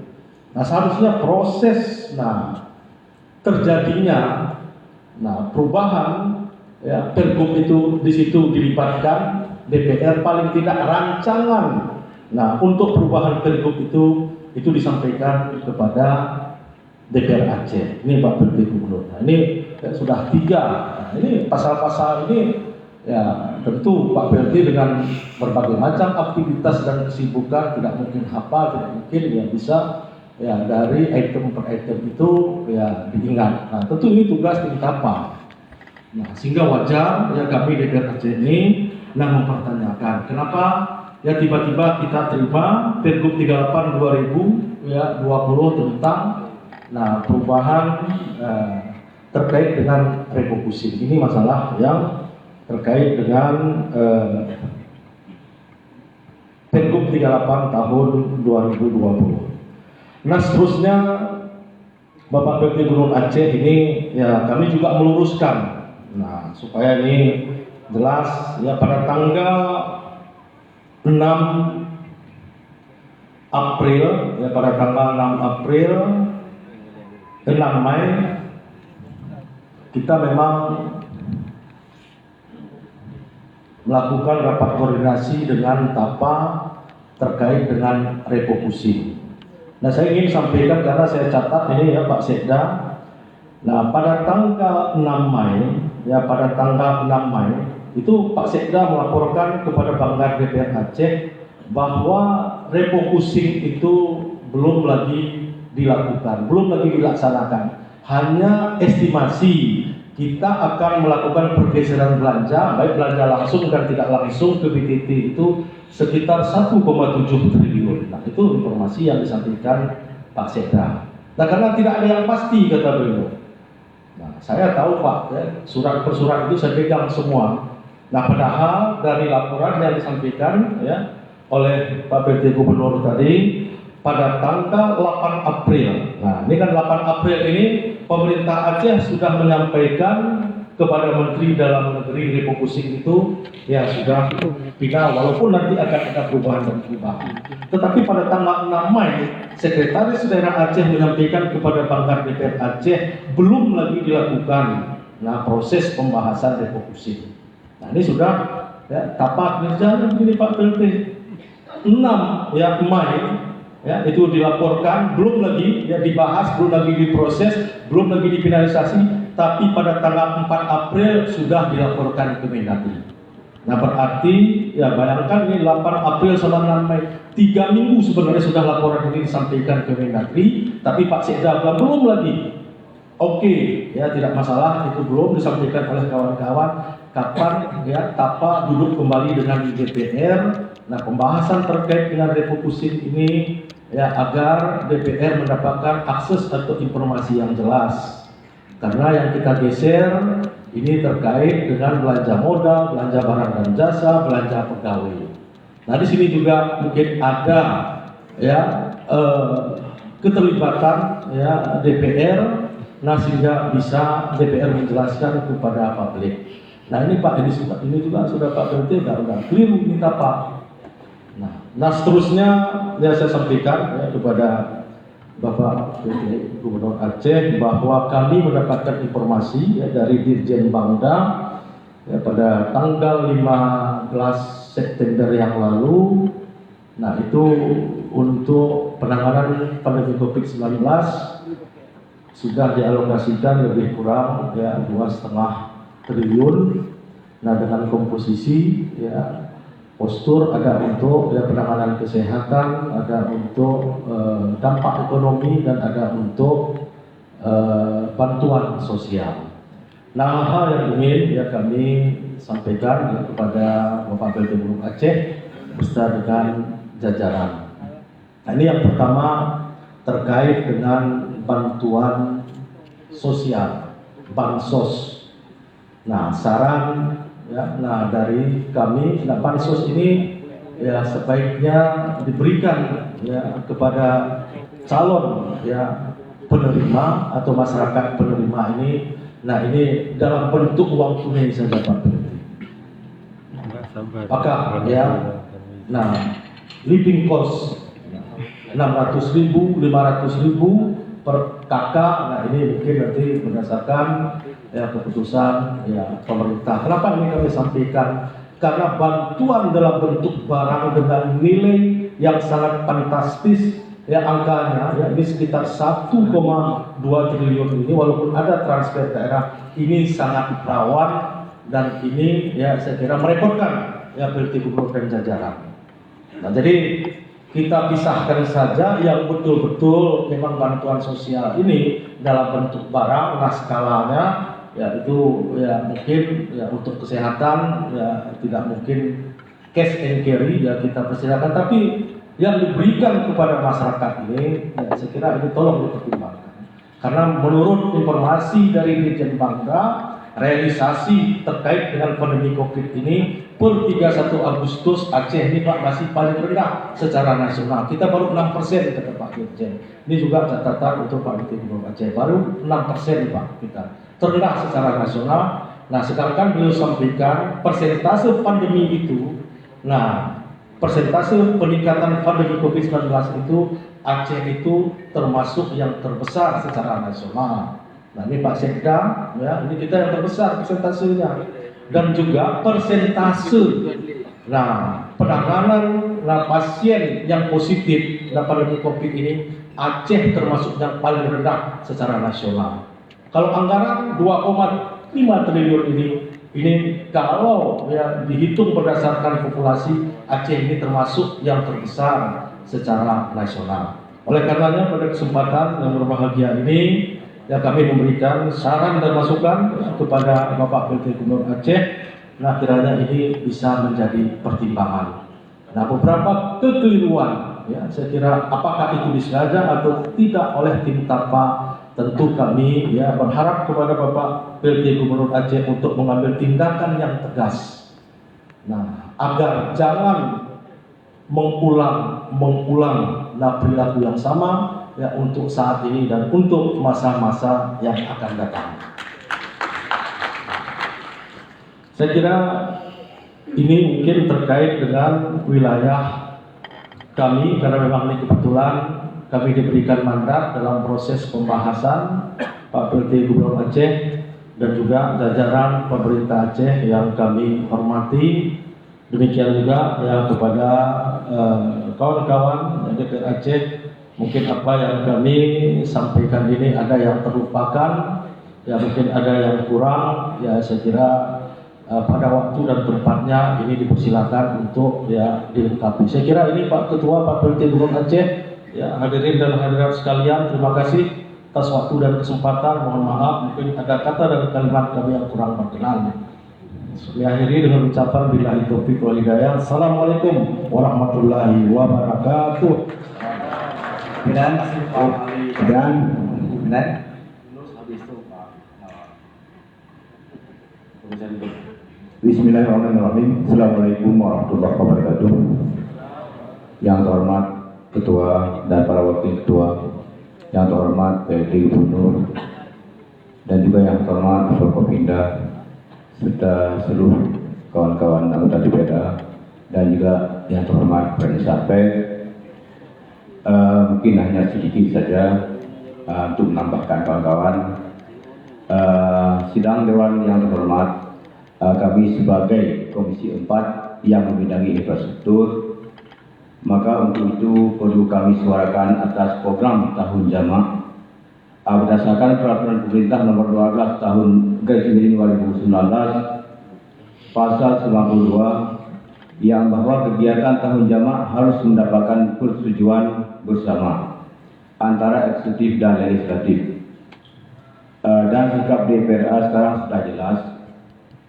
Speaker 10: Nah, seharusnya proses terjadinya perubahan ya Pergub itu di situ dilibatkan DPR, paling tidak rancangan untuk perubahan Pergub itu disampaikan kepada DPR Aceh. Ini Pak PLT Gubernur. Nah, ini sudah 3. Nah, ini pasal-pasal ini ya tentu Pak PLT dengan berbagai macam aktivitas dan kesibukan tidak mungkin hafal, tidak mungkin ya bisa ya dari item per item itu ya diingat. Nah, tentu ini tugas tim TAPA. Nah, sehingga wajar ya kami DPR Aceh ini mempertanyakan kenapa ya tiba-tiba kita terima Pergub 38/2020 tentang perubahan terkait dengan refocusing. Ini masalah yang terkait dengan Pergub 38 tahun 2020. Nah seterusnya Bapak PLT Gubernur Aceh ini ya kami juga meluruskan supaya ini jelas ya pada tanggal 6 April ya pada tanggal 6 Mei kita memang melakukan rapat koordinasi dengan TAPA terkait dengan refocusing. Nah saya ingin sampaikan karena saya catat ini ya Pak Sekda. Nah pada tanggal 6 Mei itu Pak Sekda melaporkan kepada Banggar DPR Aceh bahwa refocusing itu belum lagi dilakukan, belum lagi dilaksanakan. Hanya estimasi kita akan melakukan pergeseran belanja, baik belanja langsung dan tidak langsung ke BTT itu sekitar 1,7 triliun. Nah, itu informasi yang disampaikan Pak Sekda. Nah, karena tidak ada yang pasti, kata beliau. Nah, saya tahu Pak, ya, surat per surat itu saya pegang semua. Nah, padahal dari laporan yang disampaikan ya oleh Pak PLT Gubernur tadi pada tanggal 8 April. Nah, ini kan 8 April ini pemerintah Aceh sudah menyampaikan kepada Menteri Dalam Negeri refocusing itu ya sudah final, walaupun nanti akan ada perubahan dan perubahan. Tetapi pada tanggal 6 Mei, Sekretaris Daerah Aceh menyampaikan kepada Banggar DPR Aceh belum lagi dilakukan proses pembahasan refocusing. Nah, ini sudah ya, tapak berjalan begini Pak PLT. 6 ya Mei ya itu dilaporkan, belum lagi ya dibahas, belum lagi diproses, belum lagi difinalisasi, tapi pada tanggal 4 April sudah dilaporkan ke Mendagri. Nah, berarti ya bayangkan ini 8 April sampai 6 Mei, 3 minggu sebenarnya sudah laporan ini disampaikan ke Mendagri, tapi Pak Sekda belum lagi. Oke, ya tidak masalah, itu belum disampaikan oleh kawan-kawan. Kapan ya TAPA duduk kembali dengan DPR? Nah, pembahasan terkait dengan refocusing ini ya agar DPR mendapatkan akses atau informasi yang jelas. Karena yang kita geser ini terkait dengan belanja modal, belanja barang dan jasa, belanja pegawai. Nah, di sini juga mungkin ada ya keterlibatan ya DPR. Nah, sehingga bisa DPR menjelaskan kepada publik. Nah, ini Pak, ini juga sudah Pak PLT udah clear minta Pak. Nah seterusnya ya saya sampaikan ya, kepada Bapak PLT Gubernur Aceh bahwa kami mendapatkan informasi ya, dari Dirjen Bangda ya, pada tanggal 15 September yang lalu. Nah, itu untuk penanganan pandemi COVID-19 sudah dialokasikan lebih kurang ya 2,5 triliun. Nah, dengan komposisi ya postur ada untuk ya penanganan kesehatan, ada untuk dampak ekonomi, dan ada untuk bantuan sosial. Nah, hal yang ingin ya kami sampaikan ya, kepada Bapak PLT Gubernur Aceh beserta dengan jajaran. Nah, ini yang pertama terkait dengan bantuan sosial, bansos. Nah, saran ya, nah dari kami, nah bansos ini ya sebaiknya diberikan ya kepada calon ya penerima atau masyarakat penerima ini. Nah, ini dalam bentuk uang tunai saja Pak. Maka ya, nah living cost 600.000, 500.000 per kakak. Nah, ini mungkin nanti berdasarkan ya keputusan ya pemerintah. Kenapa ini kami sampaikan? Karena bantuan dalam bentuk barang dengan nilai yang sangat fantastis ya angkanya ya ini sekitar 1,2 triliun ini, walaupun ada transfer daerah, ini sangat rawan dan ini ya saya kira merepotkan ya PLT Gubernur dan jajaran. Nah, jadi kita pisahkan saja yang betul-betul memang bantuan sosial ini dalam bentuk barang. Nah, skalanya ya itu ya mungkin ya untuk kesehatan ya tidak mungkin cash and carry ya kita persilakan, tapi yang diberikan kepada masyarakat ini ya saya kira ini tolong dipertimbangkan. Karena menurut informasi dari Dirjen Bangda, realisasi terkait dengan pandemi COVID ini per 31 Agustus Aceh ini Pak masih paling rendah secara nasional. Kita baru 6% kata Pak Dirjen. Ini juga catatan untuk Pak Gubernur Aceh, baru 6% Pak kita terendah secara nasional. Nah, sekarang beliau sampaikan persentase pandemi itu, nah persentase peningkatan pandemi COVID-19 itu Aceh itu termasuk yang terbesar secara nasional. Nah, ini Pak Sekda, ya, ini kita yang terbesar persentasenya, dan juga persentase, nah penanganan pasien yang positif pandemi COVID ini Aceh termasuk yang paling rendah secara nasional. Kalau anggaran 2,5 triliun ini kalau ya dihitung berdasarkan populasi, Aceh ini termasuk yang terbesar secara nasional. Oleh karenanya pada kesempatan yang berbahagia ini ya kami memberikan saran dan masukan kepada Bapak PLT Gubernur Aceh. Nah, kiranya ini bisa menjadi pertimbangan. Nah, beberapa kekeliruan, ya, saya kira apakah itu disengaja atau tidak oleh tim TAPA, tentu kami ya berharap kepada Bapak PLT Gubernur Aceh untuk mengambil tindakan yang tegas. Nah, agar jangan mengulang perilaku yang sama ya untuk saat ini dan untuk masa-masa yang akan datang. Saya kira ini mungkin terkait dengan wilayah kami karena memang ini kebetulan kami diberikan mandat dalam proses pembahasan Pak PLT Gubernur Aceh dan juga jajaran pemerintah Aceh yang kami hormati. Demikian juga ya kepada kawan-kawan DPR Aceh, mungkin apa yang kami sampaikan ini ada yang terlupakan, ya mungkin ada yang kurang, ya saya kira pada waktu dan tempatnya ini dipersilakan untuk ya dilengkapi. Saya kira ini Pak Ketua Pak PLT Gubernur Aceh, ya hadirin dan hadirat sekalian, terima kasih atas waktu dan kesempatan. Mohon maaf mungkin ada kata dan kalimat kami yang kurang berkenan. Diakhiri dengan ucapan billahi taufiq wal hidayah. Assalamualaikum warahmatullahi wabarakatuh.
Speaker 11: Bismillahirrahmanirrahim. Assalamualaikum warahmatullahi wabarakatuh. Yang terhormat Ketua dan para wakil Ketua, yang terhormat PLT Gubernur, dan juga yang terhormat Forkopimda, serta seluruh kawan-kawan anggota DPR, dan juga yang terhormat Presiden Pers. Mungkin hanya sedikit saja untuk menambahkan kawan-kawan. Sidang Dewan yang terhormat, kami sebagai Komisi 4 yang membidangi infrastruktur, maka untuk itu perlu kami suarakan atas program tahun jamak berdasarkan peraturan pemerintah nomor 12 tahun Garis 2019 pasal 92 yang bahwa kegiatan tahun jamak harus mendapatkan persetujuan bersama antara eksekutif dan legislatif. Dan sikap DPR sekarang sudah jelas.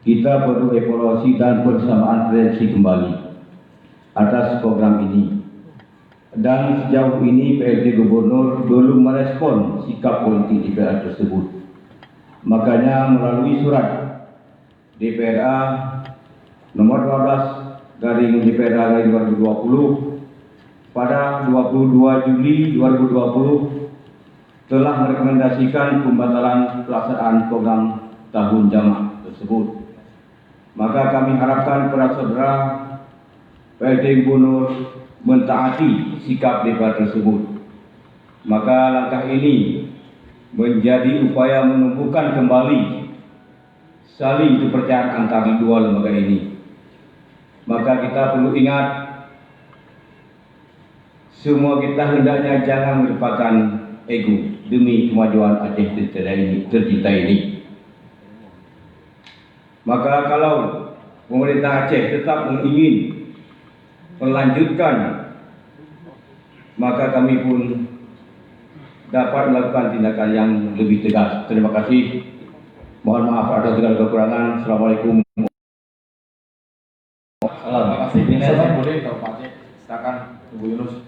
Speaker 11: Kita perlu evaluasi dan persamaan proyeksi kembali atas program ini. Dan sejauh ini PLT Gubernur belum merespon sikap politik DPR tersebut. Makanya melalui surat DPRA nomor 12/DPRA/2020 pada 22 Juli 2020 telah merekomendasikan pembatalan pelaksanaan program tahun jamak tersebut. Maka kami harapkan para saudara PLT Gubernur mentaati sikap DPR tersebut. Maka langkah ini menjadi upaya menumbuhkan kembali saling kepercayaan antara dua lembaga ini. Maka kita perlu ingat, semua kita hendaknya jangan melupakan ego demi kemajuan Aceh tercinta ini. Maka kalau pemerintah Aceh tetap ingin melanjutkan, maka kami pun dapat melakukan tindakan yang lebih tegas. Terima kasih. Mohon maaf atas segala kekurangan. Assalamualaikum.
Speaker 1: Terima kasih. Ini saya boleh kalau Pak Aceh, silakan Ibu Yunus.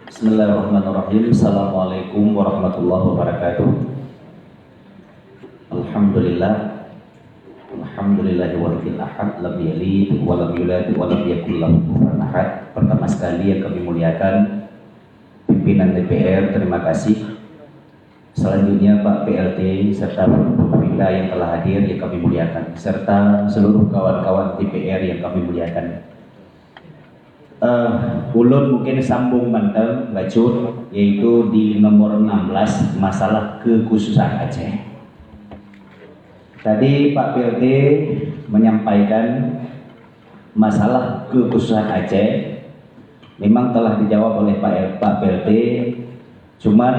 Speaker 12: Bismillahirrahmanirrahim. Assalamualaikum warahmatullahi wabarakatuh. Alhamdulillahi walil ahad, lam yalid wa lam yulad wa lam yakul lahu kufuwan ahad. Pertama sekali yang kami muliakan pimpinan DPR, terima kasih. Selanjutnya Pak PLT serta pemerintah yang telah hadir yang kami muliakan, serta seluruh kawan-kawan DPR yang kami muliakan. Ulun mungkin sambung mantel bacur, yaitu di nomor 16 masalah kekhususan Aceh. Tadi Pak PLT menyampaikan masalah kekhususan Aceh memang telah dijawab oleh Pak PLT, cuman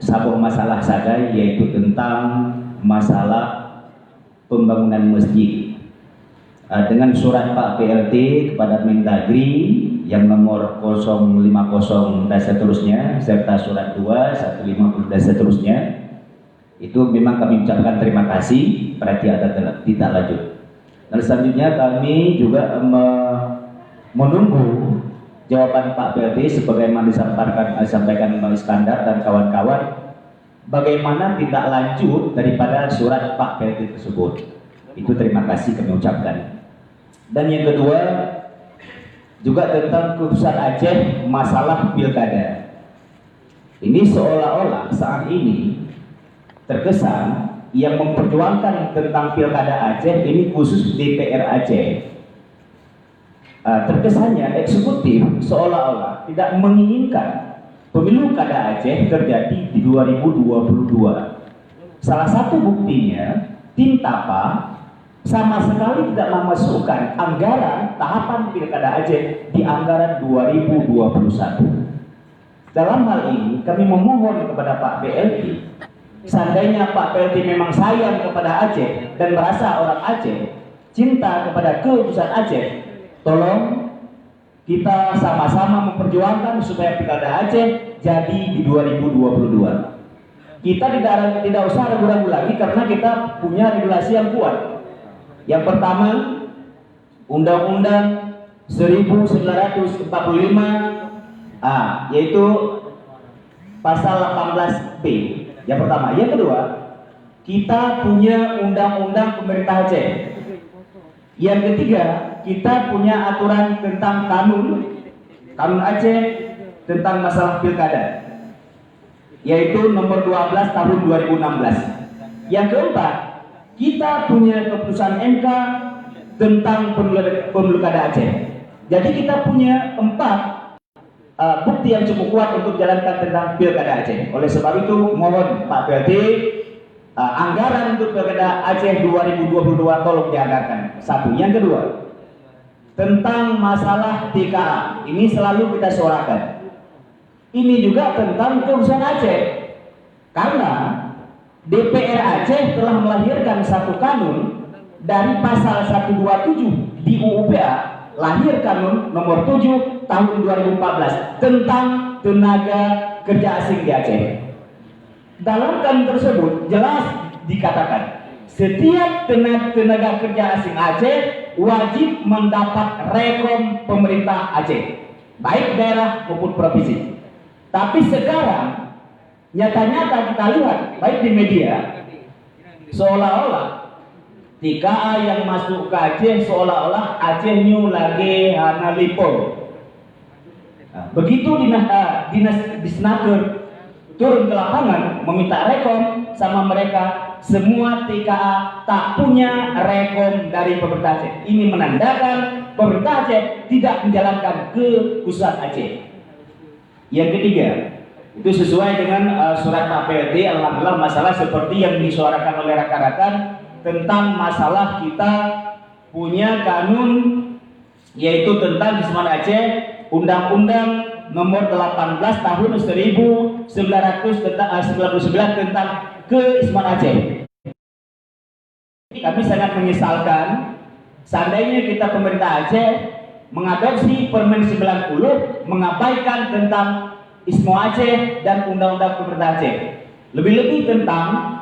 Speaker 12: satu masalah saja, yaitu tentang masalah pembangunan masjid. Dengan surat Pak PLT kepada Mendagri yang nomor 050 dan seterusnya, serta surat 2, 150 dan seterusnya, itu memang kami ucapkan terima kasih pada tidak lanjut. Dan selanjutnya kami juga menunggu jawaban Pak PLT sebagaimana disampaikan Bang Iskandar dan kawan-kawan, bagaimana tindak lanjut daripada surat Pak PLT tersebut. Itu terima kasih kami ucapkan. Dan yang kedua juga tentang kekhususan Aceh masalah pilkada. Ini seolah-olah saat ini terkesan yang memperjuangkan tentang pilkada Aceh ini khusus DPR Aceh. Terkesannya eksekutif seolah-olah tidak menginginkan pemilu kada Aceh terjadi di 2022. Salah satu buktinya, tim TAPA sama sekali tidak memasukkan anggaran tahapan pilkada Aceh di anggaran 2021. Dalam hal ini kami memohon kepada Pak PLT, seandainya Pak PLT memang sayang kepada Aceh dan merasa orang Aceh cinta kepada kekhususan Aceh, tolong kita sama-sama memperjuangkan supaya pilkada Aceh jadi di 2022. Kita tidak usah ragu-ragu lagi karena kita punya regulasi yang kuat. Yang pertama, Undang-Undang 1945, yaitu pasal 18B. Yang pertama. Yang kedua, kita punya Undang-Undang Pemerintah Aceh. Yang ketiga, kita punya aturan tentang kanun Aceh tentang masalah pilkada, yaitu nomor 12 tahun 2016. Yang keempat, kita punya keputusan MK tentang pemilu kada Aceh. Jadi kita punya 4 bukti yang cukup kuat untuk jalankan tentang pilkada Aceh. Oleh sebab itu mohon Pak PLT, anggaran untuk pilkada Aceh 2022 tolong dianggarkan. Satu. Yang kedua, tentang masalah TKA, ini selalu kita suarakan. Ini juga tentang kekhususan Aceh, karena DPR Aceh telah melahirkan satu kanun dari pasal 127 di UUPA, lahir kanun nomor 7 tahun 2014 tentang tenaga kerja asing di Aceh. Dalam kanun tersebut jelas dikatakan setiap tenaga kerja asing Aceh wajib mendapat rekom pemerintah Aceh, baik daerah maupun provinsi. Tapi sekarang nyata-nyata kita lihat baik di media, seolah-olah TKA yang masuk ke Aceh seolah-olah Aceh New lagi hana lipo. Begitu dinas Disnaker turun ke lapangan meminta rekom sama mereka, semua TKA tak punya rekom dari pemerintah Aceh. Ini menandakan pemerintah Aceh tidak menjalankan kekhususan Aceh. Yang ketiga, itu sesuai dengan surat Pak PLT. Alhamdulillah masalah seperti yang disuarakan oleh rekan-rekan tentang masalah kita punya kanun, yaitu tentang di Semen Aceh Undang-Undang nomor 18 tahun 1999 tentang Keisman Aceh. Kami sangat menyesalkan seandainya kita pemerintah Aceh mengadopsi Permen 90 mengabaikan tentang ISMO Aceh dan Undang-Undang Pemerintah Aceh. Lebih-lebih tentang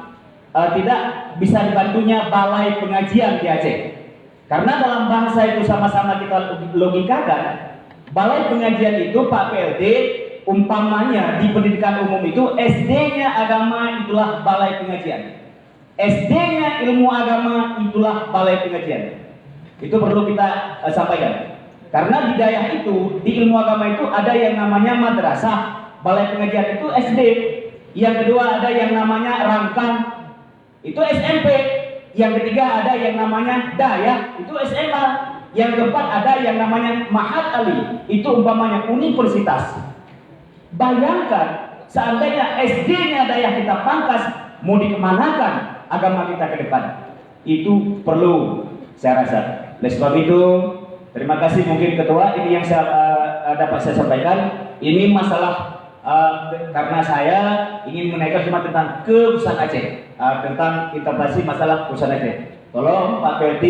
Speaker 12: tidak bisa dibantunya Balai Pengajian di Aceh. Karena dalam bahasa itu sama-sama kita logikakan, Balai Pengajian itu Pak PLT umpamanya di pendidikan umum itu SD-nya agama itulah Balai Pengajian, SD-nya ilmu agama itulah Balai Pengajian. Itu perlu kita sampaikan. Karena di daerah itu, di ilmu agama itu ada yang namanya madrasah, Balai Pengajian itu SD. Yang kedua ada yang namanya rangkang, itu SMP. Yang ketiga ada yang namanya daya, itu SMA. Yang keempat ada yang namanya Mahat Ali, itu umpamanya universitas. Bayangkan seandainya SD-nya daya kita pangkas, mau dikemanakan agama kita ke depan? Itu perlu saya rasa. Oleh sebab itu, terima kasih mungkin Ketua, ini yang dapat saya sampaikan. Ini masalah karena saya ingin menaikkan cuma tentang kekhususan Aceh, tentang interpelasi masalah kekhususan Aceh. Tolong Pak PLT,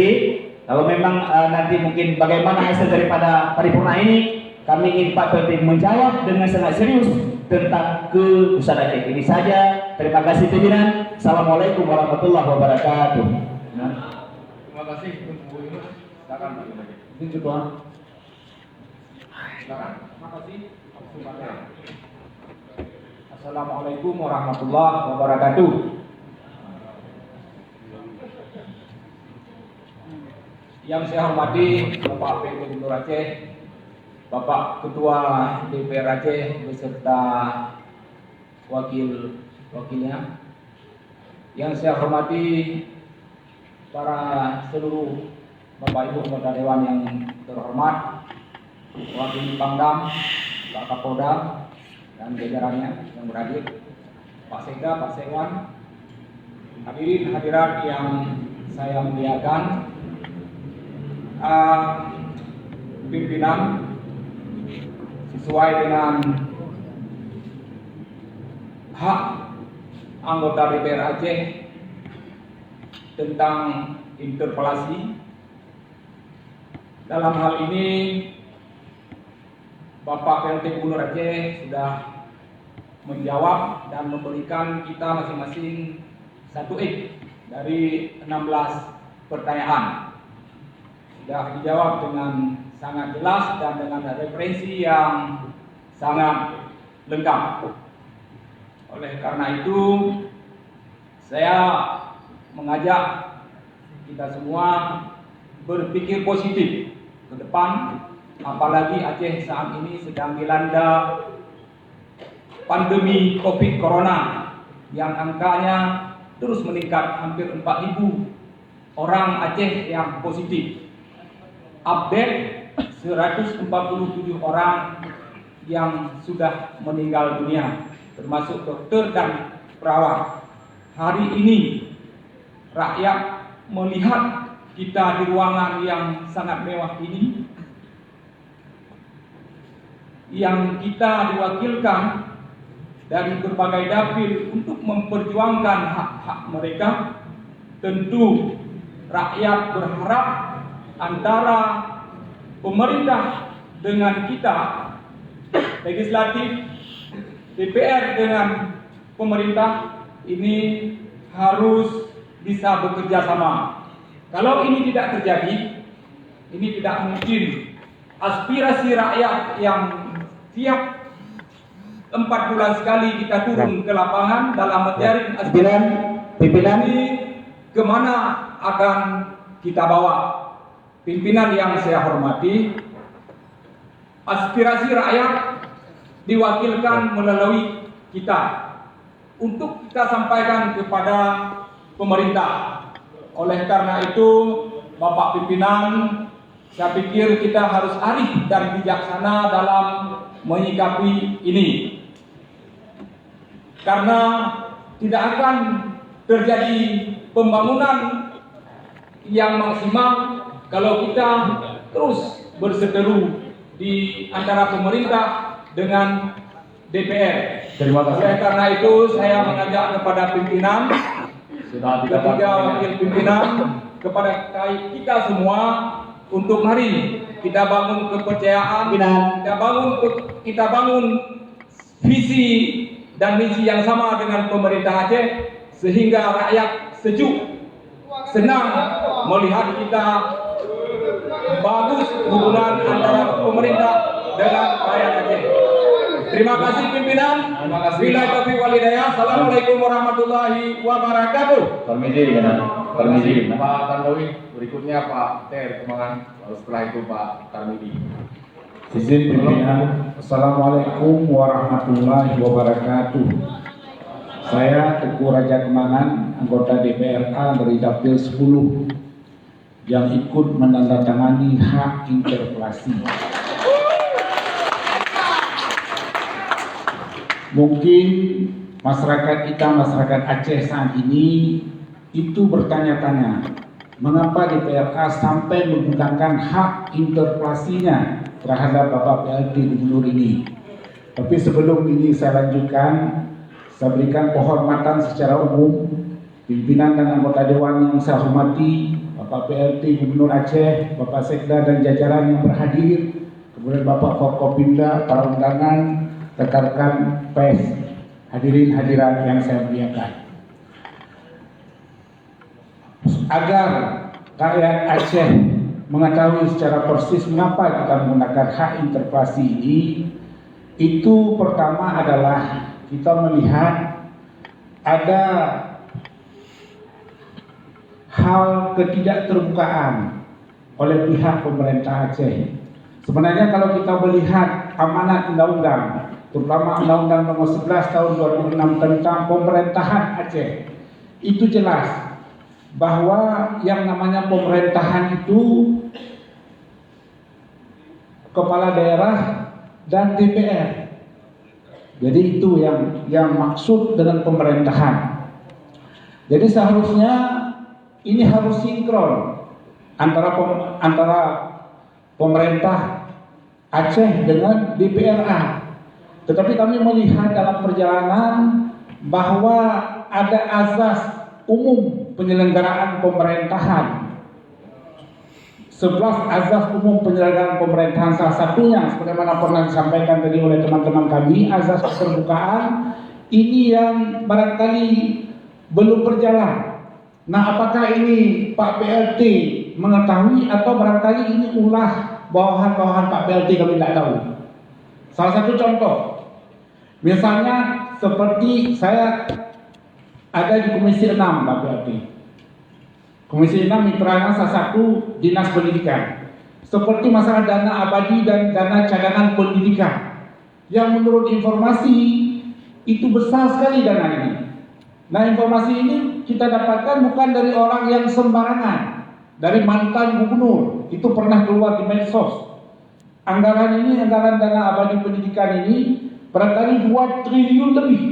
Speaker 12: kalau memang nanti mungkin bagaimana hasil daripada paripurna ini, Kami ingin Pak PLT menjawab dengan sangat serius tentang keusahaan Aceh. Ini saja. Terima kasih pimpinan. Assalamualaikum warahmatullahi wabarakatuh.
Speaker 1: Terima kasih untuk Bu Yunus. Silakan Pak Yunus.
Speaker 12: Tunjuk doang.
Speaker 1: Silakan.
Speaker 2: Terima kasih. Assalamualaikum warahmatullahi wabarakatuh. Yang saya hormati Bapak PLT Gubernur Aceh, Bapak Ketua DPR Aceh beserta wakilnya. Yang saya hormati para seluruh Bapak Ibu anggota Dewan yang terhormat, Wakil Pangdam, Pak Kapolda dan jajarannya yang berhadir, Pak Sekda, Pak Sekwan, hadirin hadirat yang saya muliakan, pimpinan sesuai dengan hak anggota DPR Aceh tentang interpelasi. Dalam hal ini Bapak PLT Gubernur Aceh sudah menjawab dan memberikan kita masing-masing 1 dari 16 pertanyaan. Sudah dijawab dengan sangat jelas dan dengan referensi yang sangat lengkap. Oleh karena itu, saya mengajak kita semua berpikir positif ke depan, apalagi Aceh saat ini sedang dilanda pandemi COVID Corona yang angkanya terus meningkat, hampir 4.000 orang Aceh yang positif. Update 147 orang yang sudah meninggal dunia, termasuk dokter dan perawat. Hari ini rakyat melihat kita di ruangan yang sangat mewah ini, yang kita diwakilkan dari berbagai dapil untuk memperjuangkan hak-hak mereka. Tentu rakyat berharap antara pemerintah dengan kita, legislatif, DPR dengan pemerintah, ini harus bisa bekerja sama. Kalau ini tidak terjadi, ini tidak mungkin aspirasi rakyat yang tiap 4 bulan sekali kita turun ke lapangan dalam mencari pimpinan ini, kemana akan kita bawa? Pimpinan yang saya hormati, aspirasi rakyat diwakilkan melalui kita untuk kita sampaikan kepada pemerintah. Oleh karena itu, Bapak pimpinan, saya pikir kita harus arif dan bijaksana dalam menyikapi ini, karena tidak akan terjadi pembangunan yang maksimal kalau kita terus berseteru di antara pemerintah dengan DPR.
Speaker 1: Terima kasih.
Speaker 2: Oleh karena itu saya mengajak kepada pimpinan, ketiga wakil pimpinan, kepada kita semua untuk mari kita bangun kepercayaan, kita bangun visi dan misi yang sama dengan pemerintah Aceh, sehingga rakyat sejuk, senang melihat kita bagus hubungan antara pemerintah dengan rakyat Aceh. Terima kasih pimpinan. Bila taufiq wal hidayah. Assalamualaikum warahmatullahi wabarakatuh.
Speaker 1: Permisi Pak Tandawi. Berikutnya Pak Ter Kembangan. Lalu setelah itu Pak Tarmidi.
Speaker 13: Izin pimpinan. Assalamualaikum warahmatullahi wabarakatuh. Saya Teguh Raja Kemangan, anggota DPRA dari Dapil 10 yang ikut menandatangani hak interpelasi. Mungkin masyarakat kita, masyarakat Aceh saat ini itu bertanya-tanya, mengapa DPRA sampai menggunakan hak interpelasinya terhadap Bapak PLT Gubernur ini. Tapi sebelum ini saya lanjutkan, saya berikan penghormatan secara umum pimpinan dan anggota Dewan yang saya hormati, Bapak PLT Gubernur Aceh, Bapak Sekda dan jajaran yang berhadir, kemudian Bapak Forkopimda, para undangan, rekan-rekan pers, hadirin hadirat yang saya muliakan. Agar rakyat Aceh mengetahui secara persis mengapa kita menggunakan hak interpelasi ini, itu pertama adalah kita melihat ada hal ketidakterbukaan oleh pihak pemerintah Aceh. Sebenarnya kalau kita melihat amanat undang-undang, terutama Undang-Undang Nomor 11 Tahun 2006 tentang pemerintahan Aceh, itu jelas bahwa yang namanya pemerintahan itu kepala daerah dan DPR. Jadi itu yang maksud dengan pemerintahan. Jadi seharusnya ini harus sinkron antara pemerintah Aceh dengan DPRA. Tetapi kami melihat dalam perjalanan bahwa ada azas umum penyelenggaraan pemerintahan. 11 azas umum penyelenggaraan pemerintahan, salah satunya sebagaimana pernah disampaikan tadi oleh teman-teman kami, azas keterbukaan ini yang barangkali belum berjalan. Nah, apakah ini Pak PLT mengetahui atau barangkali ini ulah bawahan-bawahan Pak PLT, kami tidak tahu. Salah satu contoh, misalnya seperti saya ada di Komisi 6 Pak PLT. Komisi 6 mitranya salah satu Dinas Pendidikan. Seperti masalah dana abadi dan dana cadangan pendidikan, yang menurut informasi itu besar sekali dana ini. Nah, informasi ini kita dapatkan bukan dari orang yang sembarangan, dari mantan gubernur, itu pernah keluar di medsos. Anggaran ini, anggaran dana abadi pendidikan ini barangkali 2 triliun lebih.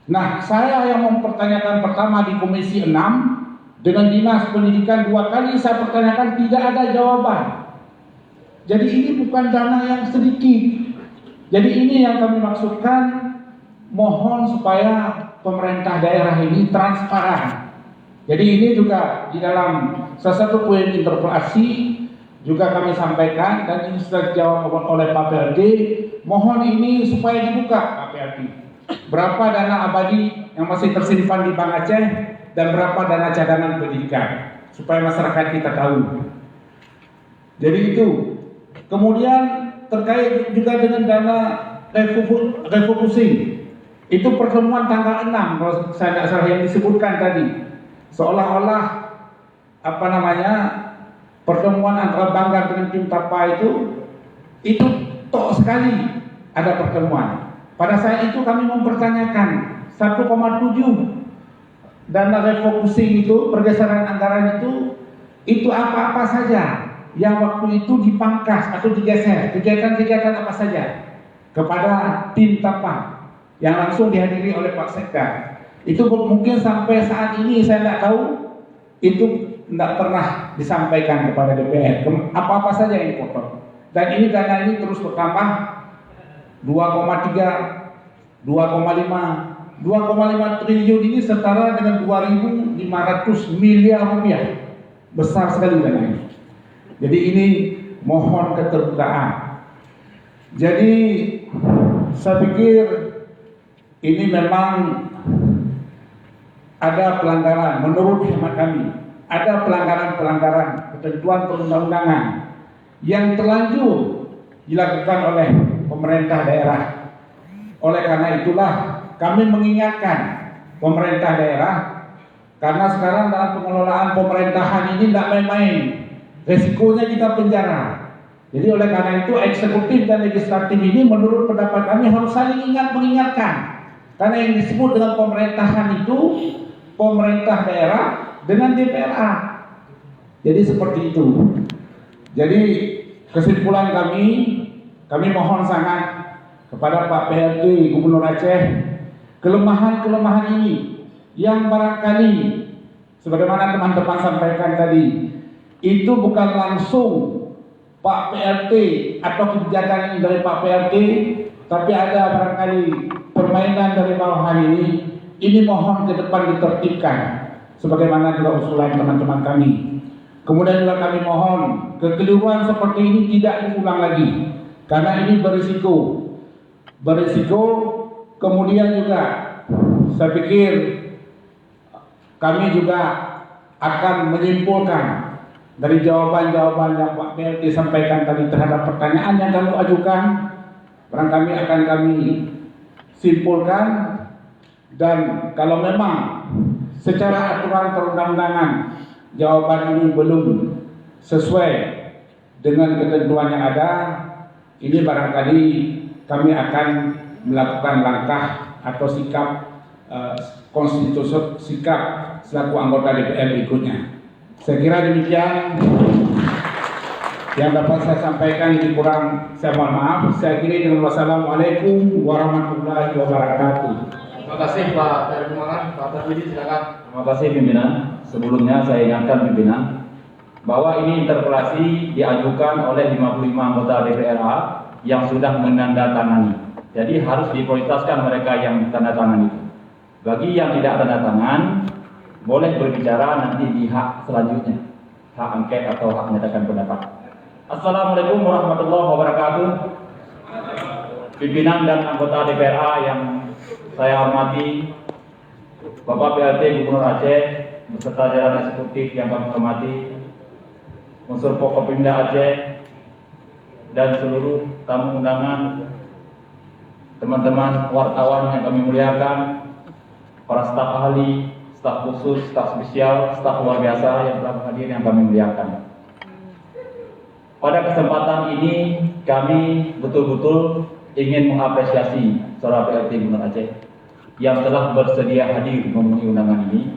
Speaker 13: Nah, saya yang mempertanyakan pertama di Komisi 6 dengan Dinas Pendidikan 2 kali saya pertanyakan, tidak ada jawaban. Jadi ini bukan dana yang sedikit. Jadi ini yang kami maksudkan, mohon supaya pemerintah daerah ini transparan. Jadi ini juga di dalam salah satu poin interpelasi juga kami sampaikan, dan ini sudah dijawab oleh Pak PLT. Mohon ini supaya dibuka Pak PLT. Berapa dana abadi yang masih tersimpan di Bank Aceh dan berapa dana cadangan pendidikan, supaya masyarakat kita tahu. Jadi itu. Kemudian terkait juga dengan dana refocusing, itu pertemuan tanggal 6 kalau saya tidak salah yang disebutkan tadi, seolah-olah pertemuan antara Banggar dengan tim Tapa itu tok sekali ada pertemuan. Pada saat itu kami mempertanyakan 1,7 dana refocusing itu, pergeseran anggaran itu apa-apa saja yang waktu itu dipangkas atau digeser, kegiatan-kegiatan apa saja kepada tim Tapa yang langsung dihadiri oleh Pak Sekda. Itu mungkin sampai saat ini saya tidak tahu, itu tidak pernah disampaikan kepada DPR apa-apa saja yang dipotong. Dan ini dana ini terus bertambah 2,3, 2,5 triliun ini setara dengan 2.500 miliar rupiah. Besar sekali dana ini. Jadi ini mohon keterbukaan. Jadi saya pikir ini memang ada pelanggaran, menurut hemat kami, ada pelanggaran-pelanggaran ketentuan perundang-undangan yang terlanjur dilakukan oleh pemerintah daerah. Oleh karena itulah kami mengingatkan pemerintah daerah, karena sekarang dalam pengelolaan pemerintahan ini tidak main-main, resikonya kita penjara. Jadi oleh karena itu eksekutif dan legislatif ini menurut pendapat kami harus saling mengingatkan. Karena yang disebut dengan pemerintahan itu pemerintah daerah dengan DPRA. Jadi seperti itu. Jadi kesimpulan kami mohon sangat kepada Pak PLT Gubernur Aceh, kelemahan-kelemahan ini yang barangkali sebagaimana teman-teman sampaikan tadi, itu bukan langsung Pak PLT atau kebijakan ini dari Pak PLT, tapi ada barangkali permainan dari bawahan ini mohon ke depan ditertibkan sebagaimana juga usulan teman-teman kami. Kemudian juga kami mohon kekeliruan seperti ini tidak diulang lagi, karena ini berisiko. Kemudian juga saya pikir kami juga akan menyimpulkan dari jawaban-jawaban yang Pak PLT sampaikan tadi terhadap pertanyaan yang kami ajukan, barangkali akan kami simpulkan, dan kalau memang secara aturan perundang-undangan jawaban ini belum sesuai dengan ketentuan yang ada, ini barangkali kami akan melakukan langkah atau sikap sikap selaku anggota DPR berikutnya. Saya kira demikian yang dapat saya sampaikan. Ini kurang, saya mohon maaf. Saya kira dengan wassalamualaikum warahmatullahi wabarakatuh.
Speaker 1: Terima kasih Pak Terima. Pak Terwidi, silakan.
Speaker 14: Terima kasih pimpinan. Sebelumnya saya ingatkan pimpinan bahwa ini interpelasi diajukan oleh 55 anggota DPRA yang sudah menandatangani. Jadi harus diprioritaskan mereka yang tanda tangan itu. Bagi yang tidak tanda tangan, boleh berbicara nanti di hak selanjutnya, hak angket atau hak menyatakan pendapat. Assalamualaikum warahmatullahi wabarakatuh. Pimpinan dan anggota DPRA yang saya hormati, Bapak PLT Gubernur Aceh beserta jajaran eksekutif yang kami hormati, unsur Pokopimda Aceh dan seluruh tamu undangan, teman-teman wartawan yang kami muliakan, para staf ahli, staf khusus, staf spesial, staf luar biasa yang telah hadir yang kami muliakan. Pada kesempatan ini kami betul-betul ingin mengapresiasi Saudara PLT Gubernur Aceh yang telah bersedia hadir memenuhi undangan ini.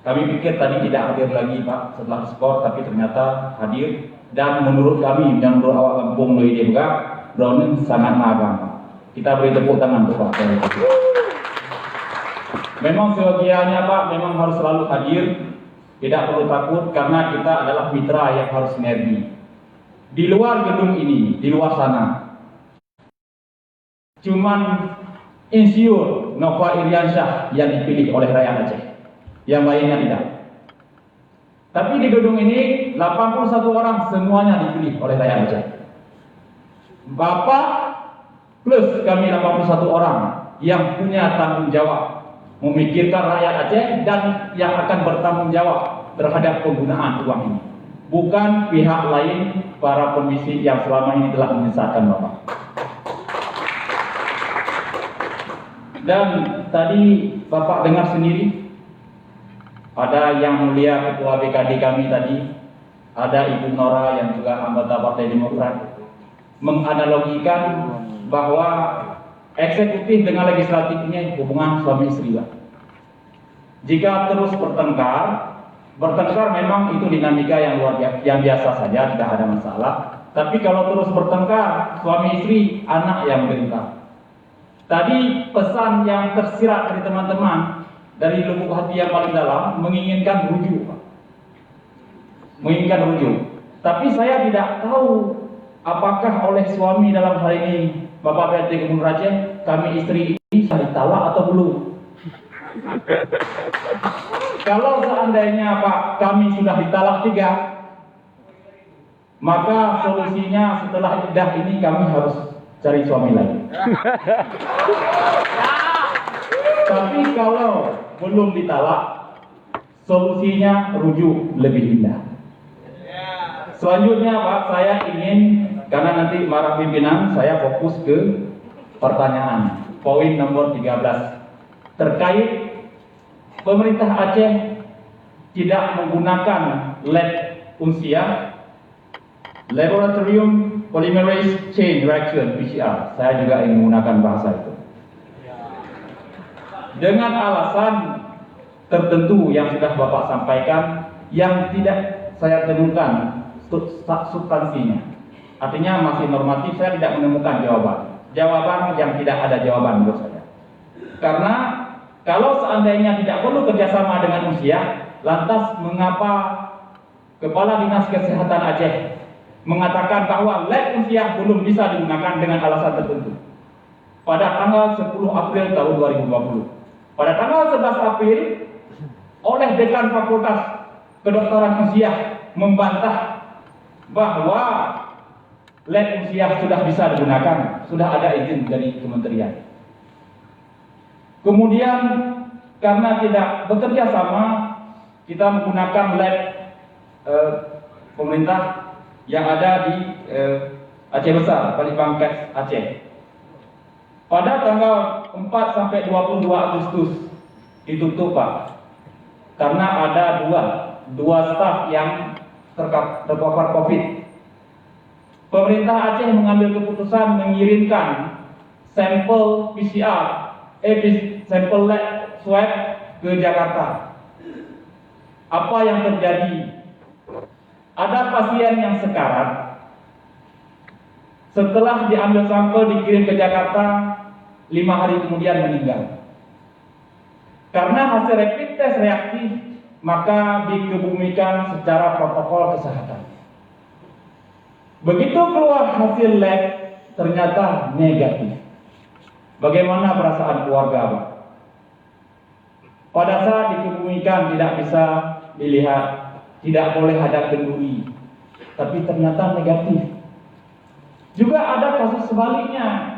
Speaker 14: Kami pikir tadi tidak hadir lagi Pak setelah skor, tapi ternyata hadir, dan menurut kami dan menurut awak kampung Lui Demga, Browning sangat magang. Kita beri tepuk tangan untuk Pak PLT. Memang seyogianya Pak, memang harus selalu hadir, tidak perlu takut karena kita adalah mitra yang harus sinergi. Di luar gedung ini, di luar sana, cuman Insinyur Nova Iriansyah yang dipilih oleh rakyat Aceh, yang lainnya tidak. Tapi di gedung ini 81 orang semuanya dipilih oleh rakyat Aceh. Bapak plus kami 81 orang yang punya tanggung jawab memikirkan rakyat Aceh dan yang akan bertanggung jawab terhadap penggunaan uang ini, bukan pihak lain, para pembisik yang selama ini telah menyesatkan Bapak. Dan tadi Bapak dengar sendiri, ada yang mulia Ketua BKD kami tadi, ada Ibu Nora yang juga anggota Partai Demokrat, menganalogikan bahwa eksekutif dengan legislatif ini hubungan suami istri. Jika terus bertengkar memang itu dinamika yang luar biasa, yang biasa saja, tidak ada masalah. Tapi kalau terus bertengkar suami istri, anak yang menderita. Tadi pesan yang tersirat dari teman-teman dari lubuk hati yang paling dalam menginginkan rujuk, Tapi saya tidak tahu apakah oleh suami dalam hal ini Bapak PLT Gubernur Aceh, kami istri ini sudah ditalak atau belum? Kalau seandainya Pak kami sudah ditalak 3, maka solusinya setelah iddah ini kami harus cari suami lagi. Tapi kalau belum ditalak, solusinya rujuk lebih indah. Selanjutnya Pak, saya ingin, karena nanti para pimpinan, saya fokus ke pertanyaan poin nomor 13 terkait pemerintah Aceh tidak menggunakan lab unsia, Laboratorium Polymerase Chain Reaction (PCR). Saya juga ingin menggunakan bahasa itu dengan alasan tertentu yang sudah Bapak sampaikan yang tidak saya temukan substansinya. Artinya masih normatif, saya tidak menemukan jawaban yang tidak ada jawaban menurut saya. Karena kalau seandainya tidak perlu kerjasama dengan usia, lantas mengapa Kepala Dinas Kesehatan Aceh mengatakan bahwa lab usia belum bisa digunakan dengan alasan tertentu pada tanggal 10 April tahun 2020. Pada tanggal 11 April oleh Dekan Fakultas Kedokteran Usia membantah bahwa lab usia sudah bisa digunakan, sudah ada izin dari kementerian. Kemudian karena tidak bekerja sama, kita menggunakan lab pemerintah yang ada di Aceh Besar, Balitbangkes Aceh. Pada tanggal 4 sampai 22 Agustus ditutup, Pak, karena ada dua staf yang terpapar COVID. Pemerintah Aceh mengambil keputusan mengirimkan sampel PCR, sampel lab swab ke Jakarta. Apa yang terjadi? Ada pasien yang sekarat. Setelah diambil sampel dikirim ke Jakarta, 5 hari kemudian meninggal. Karena hasil rapid test reaktif, maka dikebumikan secara protokol kesehatan. Begitu keluar hasil lab, ternyata negatif. Bagaimana perasaan keluarga, Pak? Pada saat dikebumikan tidak bisa dilihat, tidak boleh ada kenduri, tapi ternyata negatif. Juga ada kasus sebaliknya.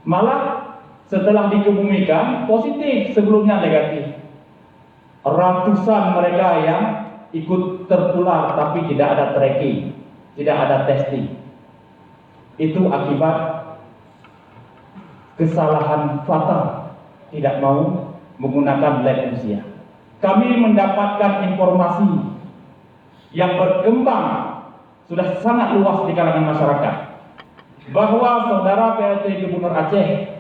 Speaker 14: Malah setelah dikebumikan positif, sebelumnya negatif. Ratusan mereka yang ikut tertular tapi tidak ada tracking, tidak ada testing. Itu akibat kesalahan fatal, tidak mau menggunakan lab usia. Kami mendapatkan informasi yang berkembang sudah sangat luas di kalangan masyarakat bahwa saudara PLT Gubernur Aceh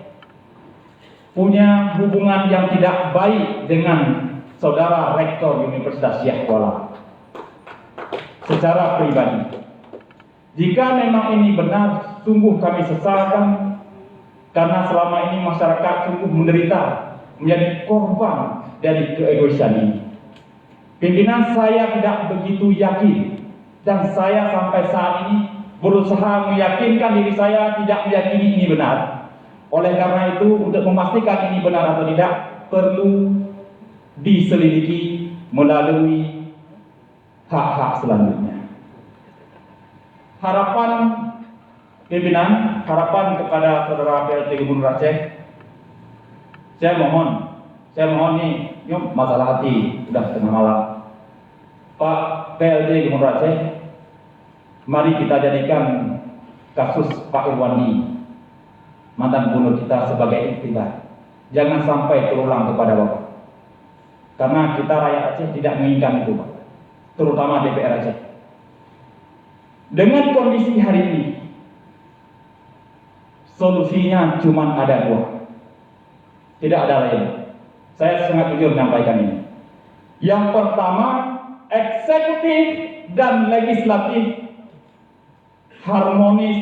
Speaker 14: punya hubungan yang tidak baik dengan saudara Rektor Universitas Syekh Kuala secara pribadi. Jika memang ini benar, sungguh kami sesalkan karena selama ini masyarakat sungguh menderita, menjadi korban dari keegoisan ini. Pimpinan saya tidak begitu yakin, dan saya sampai saat ini berusaha meyakinkan diri saya tidak meyakini ini benar. Oleh karena itu, untuk memastikan ini benar atau tidak, perlu diselidiki melalui hak-hak selanjutnya. Harapan pimpinan, harapan kepada saudara PLT Gubernur Aceh, saya mohon nih, yuk masalah hati, udah tengah malam. Pak PLT Gubernur Aceh, mari kita jadikan kasus Pak Irwandi, mantan gubernur kita, sebagai iktibar. Jangan sampai terulang kepada Bapak. Karena kita rakyat Aceh tidak menginginkan itu, Pak. Terutama DPR Aceh. Dengan kondisi hari ini, solusinya cuma ada 2. Tidak ada lain. Saya sangat jujur menyampaikan ini. Yang pertama, eksekutif dan legislatif harmonis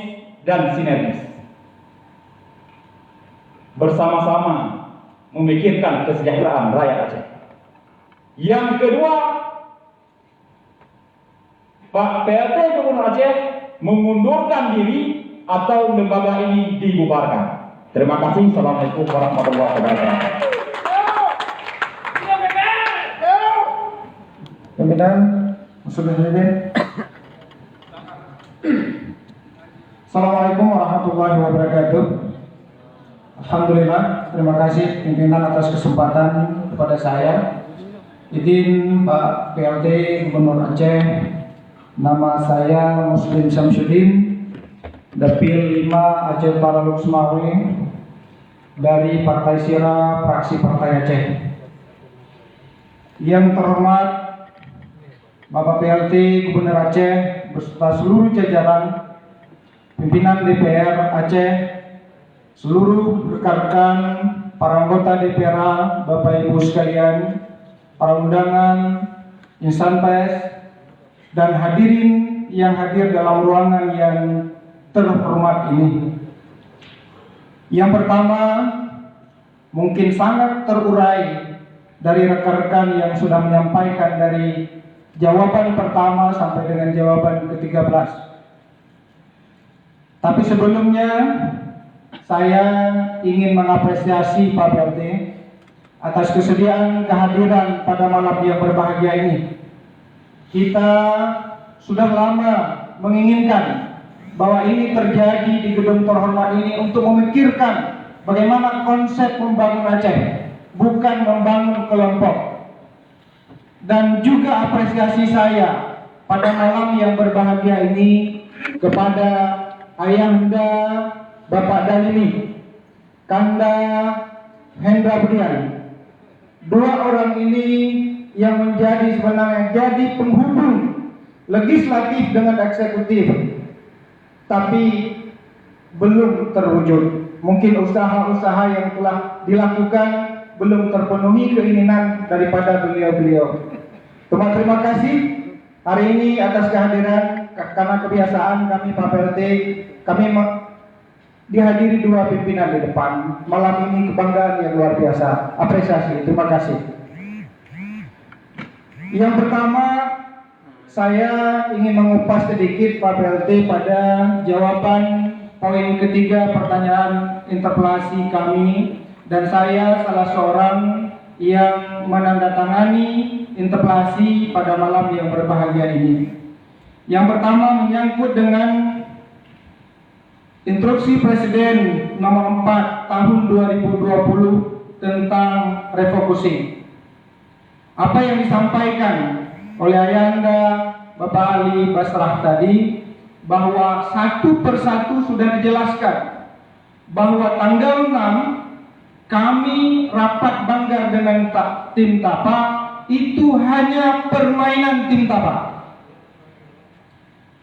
Speaker 14: dan sinergis, bersama-sama memikirkan kesejahteraan rakyat Aceh. Yang kedua, Pak PLT Gubernur Aceh mengundurkan diri atau lembaga ini dibubarkan. Terima kasih. Assalamualaikum warahmatullahi wabarakatuh.
Speaker 15: Pimpinan, Muslimin. Assalamualaikum warahmatullahi wabarakatuh. Alhamdulillah, terima kasih pimpinan atas kesempatan kepada saya. Izin Pak PLT Gubernur Aceh, nama saya Muslim Samsudin, Dapil 5 Aceh Paraluk Semawi, dari Partai Sira, fraksi Partai Aceh. Yang terhormat Bapak PLT Gubernur Aceh beserta seluruh jajaran pimpinan DPR Aceh, seluruh rekan-rekan para anggota DPR, Bapak Ibu sekalian, para undangan, insan pers, dan hadirin yang hadir dalam ruangan yang terhormat ini. Yang pertama, mungkin sangat terurai dari rekan-rekan yang sudah menyampaikan dari jawaban pertama sampai dengan jawaban ke-13. Tapi sebelumnya, saya ingin mengapresiasi Pak PLT atas kesediaan kehadiran pada malam yang berbahagia ini. kita sudah lama menginginkan bahwa ini terjadi di gedung terhormat ini untuk memikirkan bagaimana konsep membangun Aceh, bukan membangun kelompok. Dan juga apresiasi saya pada malam yang berbahagia ini kepada Ayahanda Bapak Dalimi, Kanda Hendra Budian. Dua orang ini yang menjadi sebenarnya jadi penghubung legislatif dengan eksekutif, tapi belum terwujud. Mungkin usaha-usaha yang telah dilakukan belum terpenuhi keinginan daripada beliau-beliau. Terima kasih hari ini atas kehadiran, karena kebiasaan kami Pak PLT, kami dihadiri dua pimpinan di depan. Malam ini kebanggaan yang luar biasa. Apresiasi, terima kasih. Yang pertama, saya ingin mengupas sedikit Pak PLT pada jawaban poin ketiga pertanyaan interpelasi kami, dan saya salah seorang yang menandatangani interpelasi pada malam yang berbahagia ini. Yang pertama menyangkut dengan Instruksi Presiden nomor 4 tahun 2020 tentang refocusing. Apa yang disampaikan oleh Ayahanda Bapak Ali Basrah tadi, bahwa satu persatu sudah dijelaskan bahwa tanggal 6 kami rapat banggar dengan tim TAPA itu hanya permainan tim TAPA.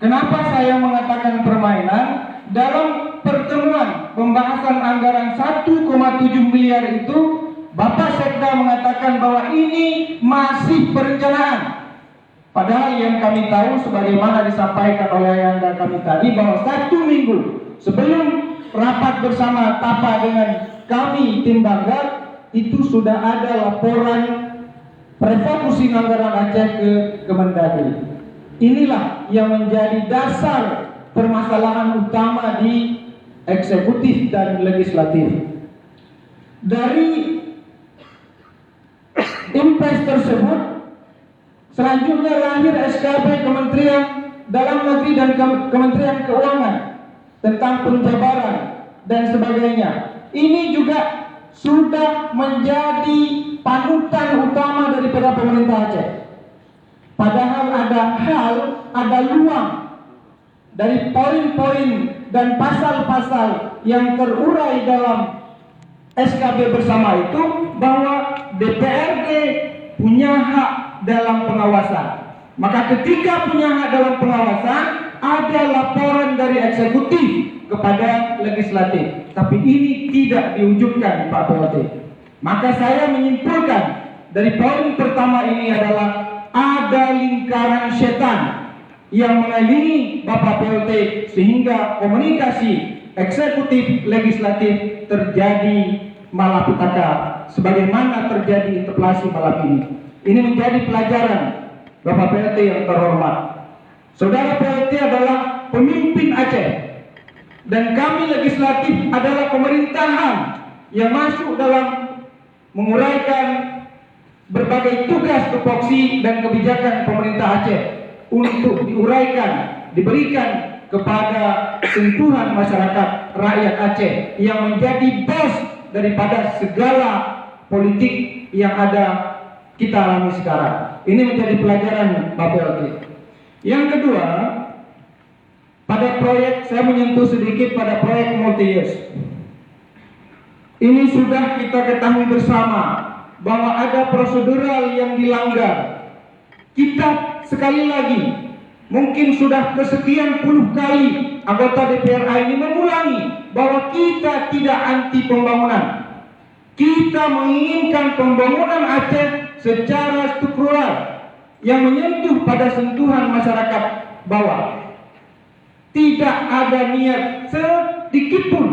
Speaker 15: Kenapa saya mengatakan permainan? Dalam pertemuan pembahasan anggaran 1,7 miliar itu, Bapak Sekda mengatakan bahwa ini masih perencanaan. Padahal yang kami tahu sebagaimana disampaikan oleh Ayahanda kami tadi, bahwa 1 minggu sebelum rapat bersama TAPA dengan kami tim Banggar, itu sudah ada laporan refocusing anggaran Aceh ke Kemendagri. Inilah yang menjadi dasar permasalahan utama di eksekutif dan legislatif. Dari impres tersebut, selanjutnya lahir SKP Kementerian Dalam Negeri dan Kementerian Keuangan tentang penjabaran dan sebagainya. Ini juga sudah menjadi panutan utama daripada pemerintah Aceh. Padahal ada luang dari poin-poin dan pasal-pasal yang terurai dalam SKB bersama itu, bahwa DPRD punya hak dalam pengawasan. Maka ketika punya hak dalam pengawasan, ada laporan dari eksekutif kepada legislatif. Tapi ini tidak diwujudkan Pak PLT. Maka saya menyimpulkan dari poin pertama ini adalah ada lingkaran setan yang mengelilingi Bapak PLT, sehingga komunikasi eksekutif legislatif terjadi malapetaka sebagaimana terjadi interpelasi malam ini. Ini menjadi pelajaran Bapak PLT yang terhormat. Saudara PLT adalah pemimpin Aceh, dan kami legislatif adalah pemerintahan yang masuk dalam menguraikan berbagai tugas tupoksi dan kebijakan pemerintah Aceh untuk diuraikan, diberikan kepada sentuhan masyarakat rakyat Aceh yang menjadi bos daripada segala politik yang ada kita alami sekarang. Ini menjadi pelajaran Pak PLT. Yang kedua, pada proyek, saya menyentuh sedikit pada proyek multi-years. Ini sudah kita ketahui bersama bahwa ada prosedural yang dilanggar. Kita sekali lagi, mungkin sudah kesekian puluh kali anggota DPRA ini mengulangi bahwa kita tidak anti pembangunan. Kita menginginkan pembangunan Aceh secara struktural yang menyentuh pada sentuhan masyarakat bawah. Tidak ada niat sedikit pun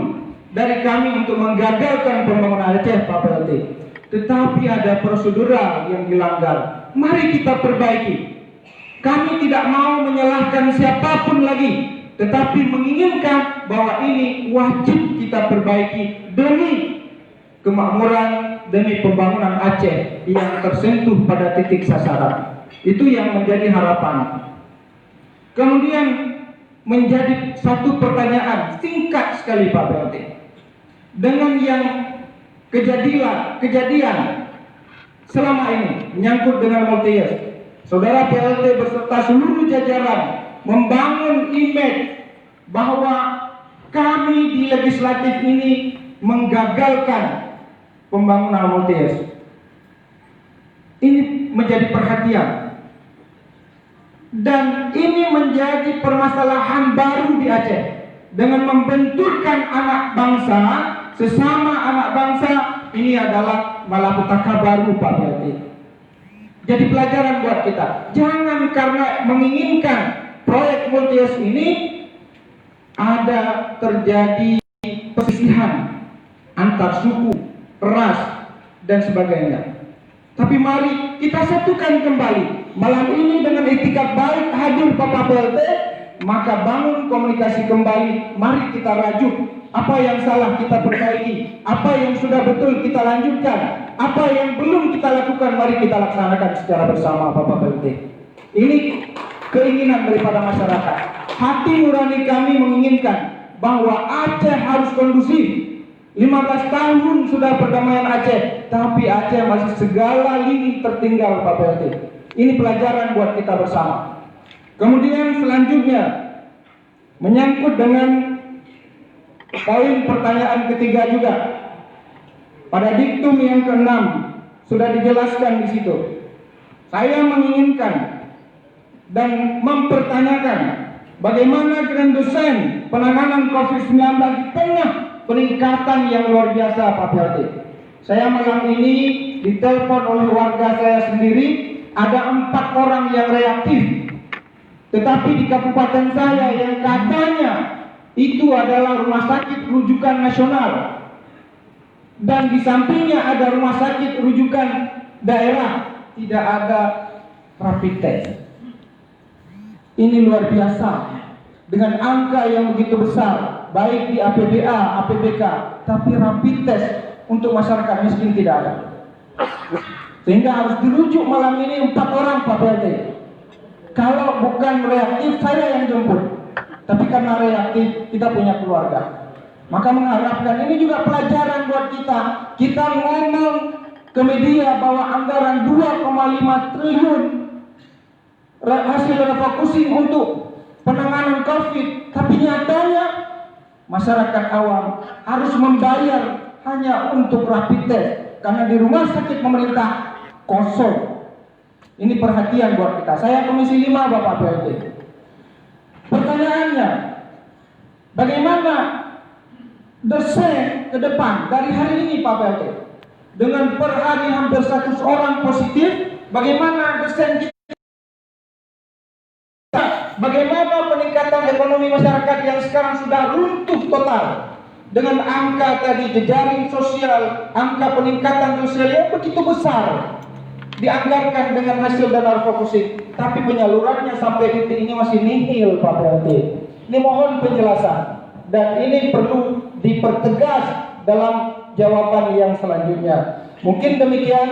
Speaker 15: dari kami untuk menggagalkan pembangunan Aceh Pak PLT. Tetapi ada prosedural yang dilanggar. Mari kita perbaiki. Kami tidak mau menyalahkan siapapun lagi, tetapi menginginkan bahwa ini wajib kita perbaiki demi kemakmuran, demi pembangunan Aceh yang tersentuh pada titik sasaran. Itu yang menjadi harapan. Kemudian menjadi satu pertanyaan singkat sekali Pak PLT. Dengan yang kejadian selama ini menyangkut dengan multi-years, Saudara PLT beserta seluruh jajaran membangun image bahwa kami di legislatif ini menggagalkan pembangunan multi-years. Ini menjadi perhatian. Dan ini menjadi permasalahan baru di Aceh. Dengan membenturkan anak bangsa, sesama anak bangsa, ini adalah malapetaka baru Pak PLT. Jadi pelajaran buat kita. Jangan karena menginginkan proyek multi-years ini ada terjadi perselisihan antar suku, ras, dan sebagainya. Tapi mari kita satukan kembali. Malam ini dengan itikat baik hadir Bapak PLT, maka bangun komunikasi kembali. Mari kita rajuk. Apa yang salah kita perbaiki, apa yang sudah betul kita lanjutkan, apa yang belum kita lakukan mari kita laksanakan secara bersama Bapak PLT. Ini keinginan daripada masyarakat. Hati nurani kami menginginkan bahwa Aceh harus kondusif. 15 tahun sudah perdamaian Aceh, tapi Aceh masih segala lini tertinggal Pak PLT. Ini pelajaran buat kita bersama. Kemudian selanjutnya menyangkut dengan poin pertanyaan ketiga juga. Pada diktum yang ke-6 sudah dijelaskan di situ. Saya menginginkan dan mempertanyakan bagaimana dengan dosen penanganan COVID-19 di tengah peningkatan yang luar biasa Pak PLT. Saya malam ini ditelepon oleh warga saya sendiri, ada 4 orang yang reaktif. Tetapi di kabupaten saya yang katanya itu adalah rumah sakit rujukan nasional dan di sampingnya ada rumah sakit rujukan daerah, tidak ada rapid test. Ini luar biasa dengan angka yang begitu besar, baik di APBA, APBK, tapi rapid test untuk masyarakat miskin tidak ada. Sehingga harus dirujuk malam ini 4 orang Pak PLT. Kalau bukan reaktif saya yang jemput. Tapi karena reaktif, kita punya keluarga. Maka mengharapkan ini juga pelajaran buat kita. Kita ngomong ke media bahwa anggaran 2,5 triliun hasil refocusing untuk penanganan COVID. Tapi nyatanya masyarakat awam harus membayar hanya untuk rapid test. Karena di rumah sakit pemerintah kosong. Ini perhatian buat kita. Saya Komisi 5 Bapak PLT. Pertanyaannya, bagaimana dosen ke depan dari hari ini Pak PLT? Dengan per hari hampir 100 orang positif, bagaimana dosen kita? Bagaimana peningkatan ekonomi masyarakat yang sekarang sudah runtuh total? Dengan angka tadi jejaring sosial, angka peningkatan sosial yang begitu besar dianggarkan dengan hasil dana refocusing, tapi penyalurannya sampai titik ini masih nihil Pak PLT. Ini mohon penjelasan dan ini perlu dipertegas dalam jawaban yang selanjutnya. Mungkin demikian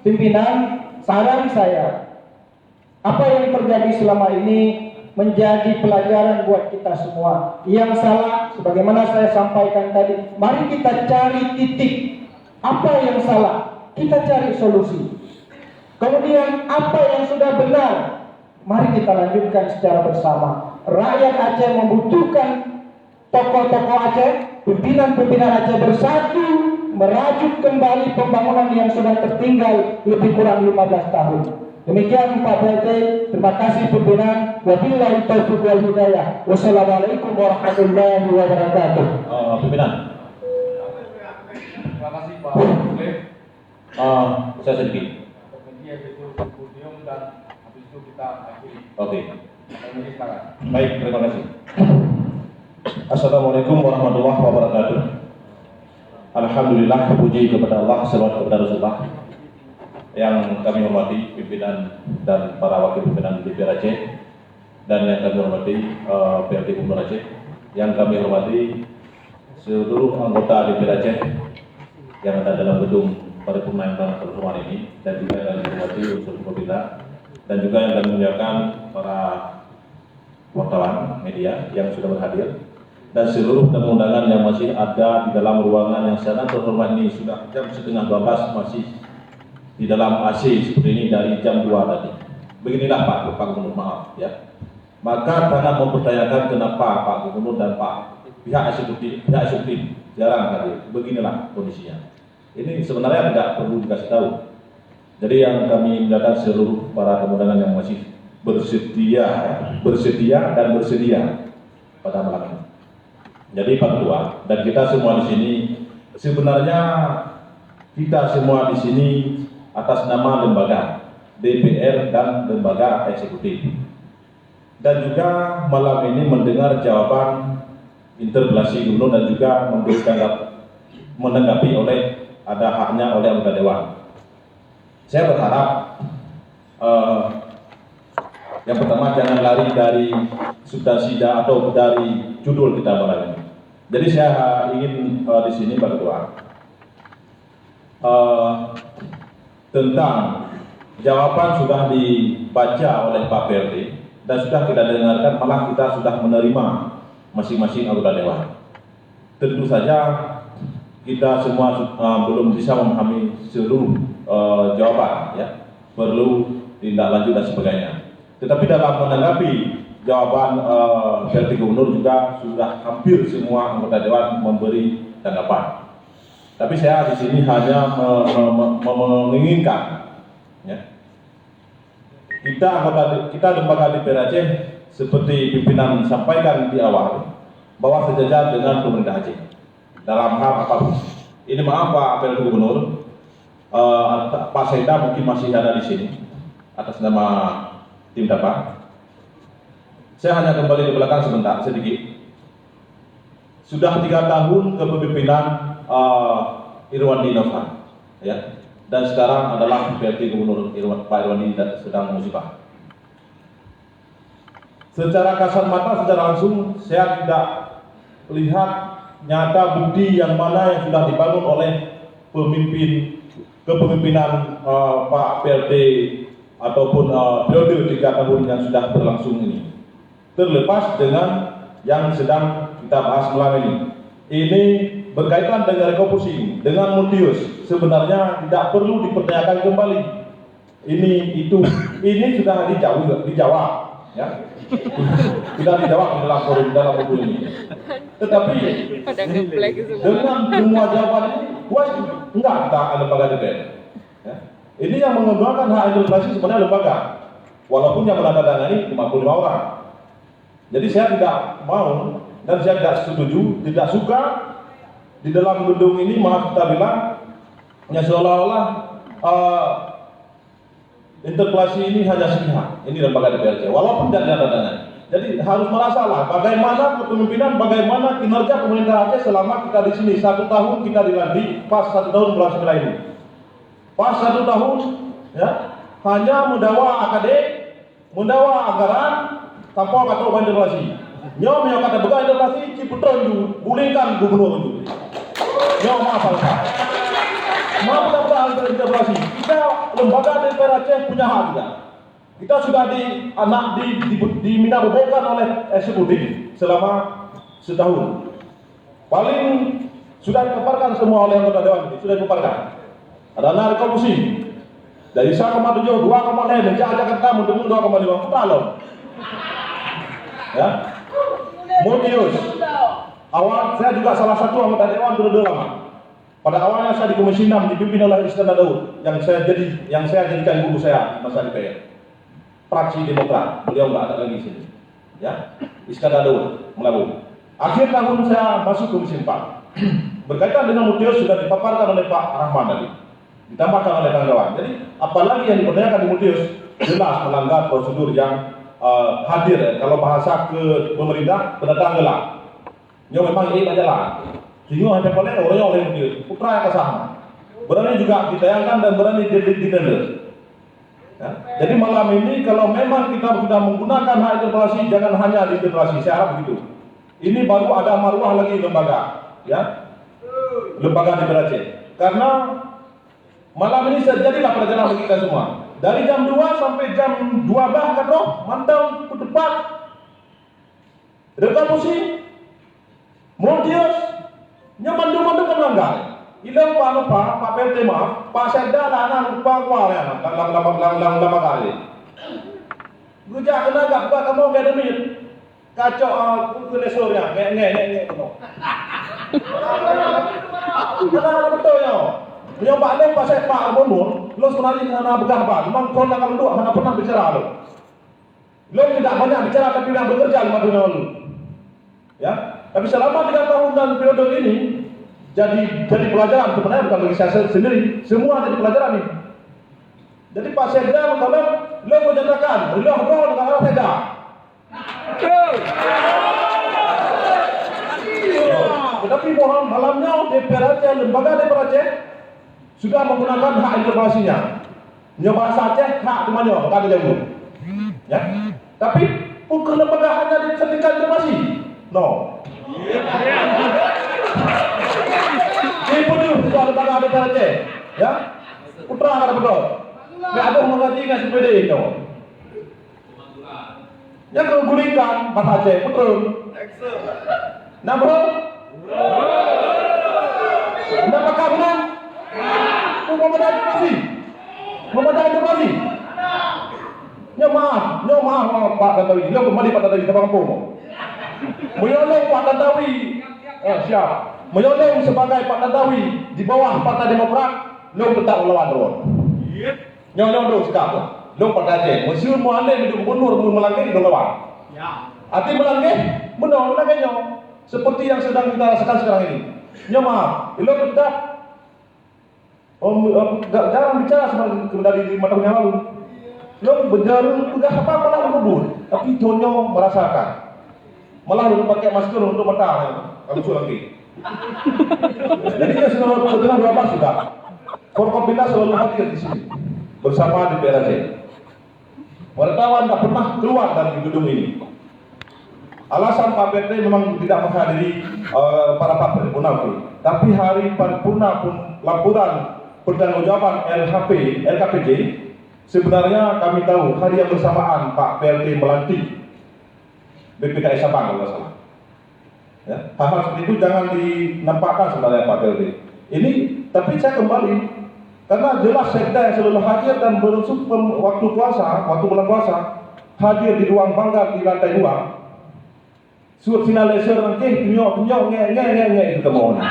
Speaker 15: pimpinan, saran saya, apa yang terjadi selama ini menjadi pelajaran buat kita semua. Yang salah, sebagaimana saya sampaikan tadi, mari kita cari titik apa yang salah, kita cari solusi. Kemudian apa yang sudah benar, mari kita lanjutkan secara bersama. Rakyat Aceh membutuhkan tokoh-tokoh Aceh, pimpinan-pimpinan Aceh bersatu merajut kembali pembangunan yang sudah tertinggal lebih kurang 15 tahun. Demikian Pak PLT, terima kasih pimpinan. Wabillahi taufiq wal hidayah. Wassalamualaikum warahmatullahi wabarakatuh.
Speaker 3: Pimpinan.
Speaker 1: Terima kasih Pak.
Speaker 3: Saya sedikit.
Speaker 1: Podium dan habis itu kita akhiri.
Speaker 3: Oke.
Speaker 1: Silakan.
Speaker 3: Baik, terima kasih. Assalamualaikum warahmatullahi wabarakatuh. Alhamdulillah, puji kepada Allah, salawat kepada Rasulullah. Yang kami hormati pimpinan dan para wakil pimpinan DPR Aceh, dan yang kami hormati PLT Gubernur Aceh, yang kami hormati seluruh anggota DPR Aceh yang ada dalam gedung paripurna yang sangat terhormat ini, dan juga yang kami hormati unsur pemerintah
Speaker 16: dan juga yang kami muliakan para wartawan media yang sudah berhadir, dan seluruh tamu undangan yang masih ada di dalam ruangan yang sangat terhormat ini. Sudah jam setengah 12 masih di dalam AC seperti ini dari jam 2 tadi. Beginilah Pak Gubernur, maaf ya. Maka sangat mempertanyakan kenapa Pak Gubernur dan Pak pihak eksekutif jarang hadir. Beginilah kondisinya. Ini sebenarnya tidak perlu dikasih tahu. Jadi yang kami mendatang seluruh para tamu undangan yang masih bersedia pada malam ini. Jadi Pak Ketua dan kita semua di sini, sebenarnya kita semua di sini atas nama lembaga DPR dan lembaga eksekutif. Dan juga malam ini mendengar jawaban interpelasi Gubernur dan juga menanggapi oleh ada haknya oleh anggota Dewan. Saya berharap yang pertama jangan lari dari substansi atau dari judul kita malam ini. Jadi saya ingin di sini Pak Ketua tentang jawaban sudah dibaca oleh Pak PRT dan sudah kita dengarkan, malah kita sudah menerima masing-masing anggota Dewan. Tentu saja kita semua belum bisa memahami seluruh jawaban, ya, perlu tindak lanjut dan sebagainya. Tetapi dalam menanggapi jawaban PRT Gubernur juga sudah hampir semua anggota Dewan memberi tanggapan. Tapi saya di sini hanya menginginkan, ya, kita lembaga DPR Aceh seperti pimpinan sampaikan di awal bahwa sejajar dengan pemerintah Aceh dalam hal apapun. Ini maaf Pak PRT Gubernur, Pak Seda mungkin masih ada di sini atas nama tim dapat. Saya hanya kembali ke belakang sebentar sedikit. Sudah 3 tahun kepemimpinan Irwandi Novan, ya, dan sekarang adalah PRT Gubernur Pak Irwandi sedang musibah. Secara kasat mata, secara langsung saya tidak lihat nyata bukti yang mana yang sudah dibangun oleh kepemimpinan Pak PRT ataupun periode 3 tahun yang sudah berlangsung ini. Terlepas dengan yang sedang kita bahas malam ini. Ini berkaitan dengan refocusing, dengan multius. Sebenarnya tidak perlu dipertanyakan kembali. Ini sudah dijawab, ya. Sudah dijawab di dalam buku ini. Tetapi dengan semua jawaban ini, puas enggak kita lembaga DPR. Ya. Ini yang mengembangkan hak interpelasi sebenarnya lembaga, walaupun yang menandatangani 55 orang. Jadi saya tidak mau dan saya tidak setuju, tidak suka di dalam gedung ini, maaf kita bilang, ya seolah-olah interpelasi ini hanya sepihak. Ini lembaga DPRC, walaupun tidak ditandatangani. Jadi harus merasalah bagaimana kepemimpinan, bagaimana kinerja pemerintah Aceh selama kita di sini. 1 tahun kita dilantik, pas 1 tahun bulan 9 ini. Pas 1 tahun, ya, hanya mendawa AKD, mendawa anggaran, tanpa kata ubah interpelasi. Nyom yang kata begal interpelasi, Ciputra itu, gulingkan gubernur itu. Nyom maaf Pak. Maaf kita interpelasi. Kita lembaga DPR Aceh punya hak juga. Kita sudah diminabobokan oleh eksekutif selama setahun. Paling sudah dipaparkan semua oleh anggota Dewan ini, sudah dipaparkan. Ada narik komisi dari 1,7, 2,6, dan Jakarta mendemu 2,5 talon. Ya, Multius. Awal saya juga salah satu anggota Dewan periode lama. Pada awalnya saya di Komisi 6 dipimpin oleh Iskandar Daud, yang saya jadikan guru saya masa DPR. Fraksi Demokrat, beliau nggak ada lagi di sini. Ya, Iskandar Daud Melabu. Akhir tahun saya masuk Komisi 4. Berkaitan dengan Multius sudah dipaparkan oleh Pak Rahman tadi, ditambahkan oleh kawan-kawan. Jadi apalagi yang dipertanyakan di Multius jelas melanggar prosedur yang hadir. Kalau bahasa ke pemerintah pendatang gelap. Nyo memang ini aja lah. Sehingga sampai paling orangnya oleh Multius. Putra yang kesana. Berani juga ditayangkan dan berani ditender. Ya. Jadi malam ini kalau memang kita sudah menggunakan hak interpelasi, jangan hanya di interpelasi. Saya harap begitu. Ini baru ada maruah lagi lembaga, ya, lembaga DPR Aceh. Karena malam ini terjadilah pelajaran bagi kita semua. Dari jam 2 sampai jam 12 kan roh, mantau ke depan. Rekam pusing, Mortius, nyaman-nyaman ke melanggar. Ilang Pak PLT maaf, Pak Sekda lah lupa kuah ya, lama kali. Gujak kena gak buat kamu gak demi kacau kulesornya, nge Kenapa betul ya? Yang Pak Long pasal Pak Gubernur, lo sebenarnya kena begah Pak, memang kau nak duduk, mana pernah bicara lo. Lo tidak banyak bicara tapi tidak bekerja 5 tahun lalu. Ya, tapi selama 3 tahun dan periode ini jadi pelajaran sebenarnya bukan bagi saya sendiri, semua jadi pelajaran ini. Jadi Pak Sekda kalau lo menyatakan, lo dengan arah Sekda. Tetapi malamnya DPR Aceh, lembaga DPR Aceh sudah menggunakan hak interpelasinya. Bahasa Aceh hak temannya, nggak ada jauh. Ya, tapi bukan lembaga hanya disertikan interpelasi. No. Ini penuh sudah lembaga DPR Aceh. Ya, putra kata betul. Nggak ada mengaji nggak sepeda itu. Yang kegulingkan bahasa Aceh, betul. Nah bro, kenapa kamu? Memadai informasi. Maaf Pak Tandawi. Lo kembali Pak Tandawi ke kampung. Menyolong Pak Tandawi. Siap. Menyolong sebagai Pak Tandawi di bawah Partai Demokrat. Lo tetap melawan Ron. Nyolong dulu sekarang. Lo Partai Aceh. Mesyur mualim hidup gubernur melanggar di lawan. Arti melanggar, menang melanggarnya. Seperti yang sedang kita rasakan sekarang ini. Maaf. Lo tetap jarang bicara seperti dari 5 tahun yang lalu. Lo berjarum sudah apa malah berburu, tapi Tonyo merasakan. Malah lo pakai masker untuk mata, kamu lagi. Jadi dia sudah setengah 12 sudah. Forkopimda selalu hadir di sini bersama DPR Aceh. Wartawan tak pernah keluar dari gedung ini. Alasan Pak PT memang tidak menghadiri para partai Munafik, tapi hari paripurna laporan pertanggungjawaban LKPJ sebenarnya kami tahu hari yang bersamaan Pak PLT melantik BPKS Sabang kalau salah. Ya, hal-hal seperti itu jangan dinampakkan sebenarnya Pak PLT. Ini tapi saya kembali karena jelas Sekda yang selalu hadir dan berunsur waktu bulan puasa hadir di ruang banggar di lantai 2. Surat finaliser nanti penyok nge itu kemauan.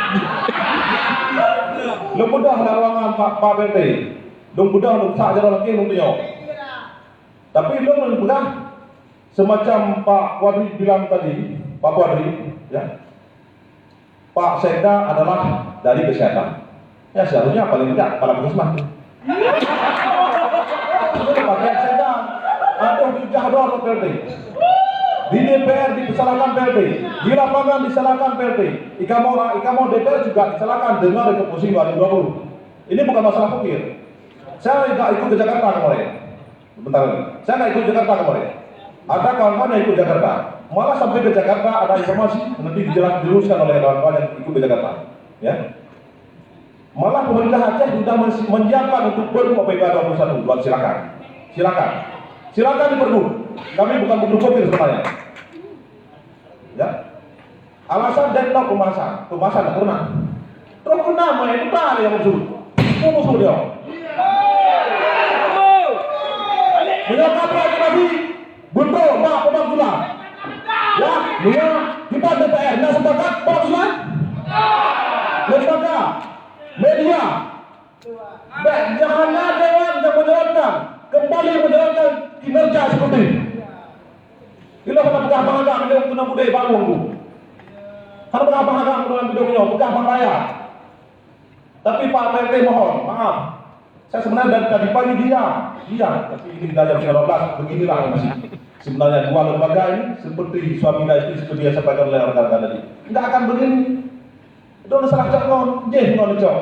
Speaker 16: Lo mudah lawangan Pak PT. Lo mudah lo tak jalan lagi lo penyok. Tapi lo menemukan semacam Pak Wadri bilang tadi, Pak Wadri, ya. Pak Sekda adalah dari kesehatan. Ya seharusnya paling tidak para puskesmas. Pakai Sekda, ada hujah PT. Di DPR disalahkan PLT, di lapangan disalahkan PLT, Ikamo DPR juga disalahkan dengan rekomposisi 2020. Ini bukan masalah pikir. Saya nggak ikut ke Jakarta kemarin. Bentar lagi. Saya nggak ikut Jakarta kemarin. Ada kawan-kawan yang ikut Jakarta. Malah sampai ke Jakarta ada informasi nanti dijelaskan oleh kawan-kawan yang ikut ke Jakarta. Ya. Malah pemerintah Aceh sudah menyiapkan untuk berbuat PK 21. Buat silakan diperbu. Kami bukan berpikir sebenarnya. Ya. Alasan deadlock pembahasan tak pernah. Terus kenapa yang kita yang musuh dia. Menyatakan lagi betul Pak Pemakzulan. Ya, dia kita DPR nya sepakat Pemakzulan. Lembaga media. Janganlah dewan yang menjalankan kembali menjalankan kinerja seperti kita kena pegah bangga bila kena budaya bangun tu. Kena pegah bangga dalam videonya, pegah bang raya. Tapi Pak PLT mohon maaf. Saya sebenarnya dari tadi pagi diam. Tapi ini kita jam 12 beginilah masih. Sebenarnya dua lembaga ini seperti suami dan istri seperti yang sampaikan oleh rekan-rekan tadi. Tidak akan begini. Itu udah salah cok non, non cok.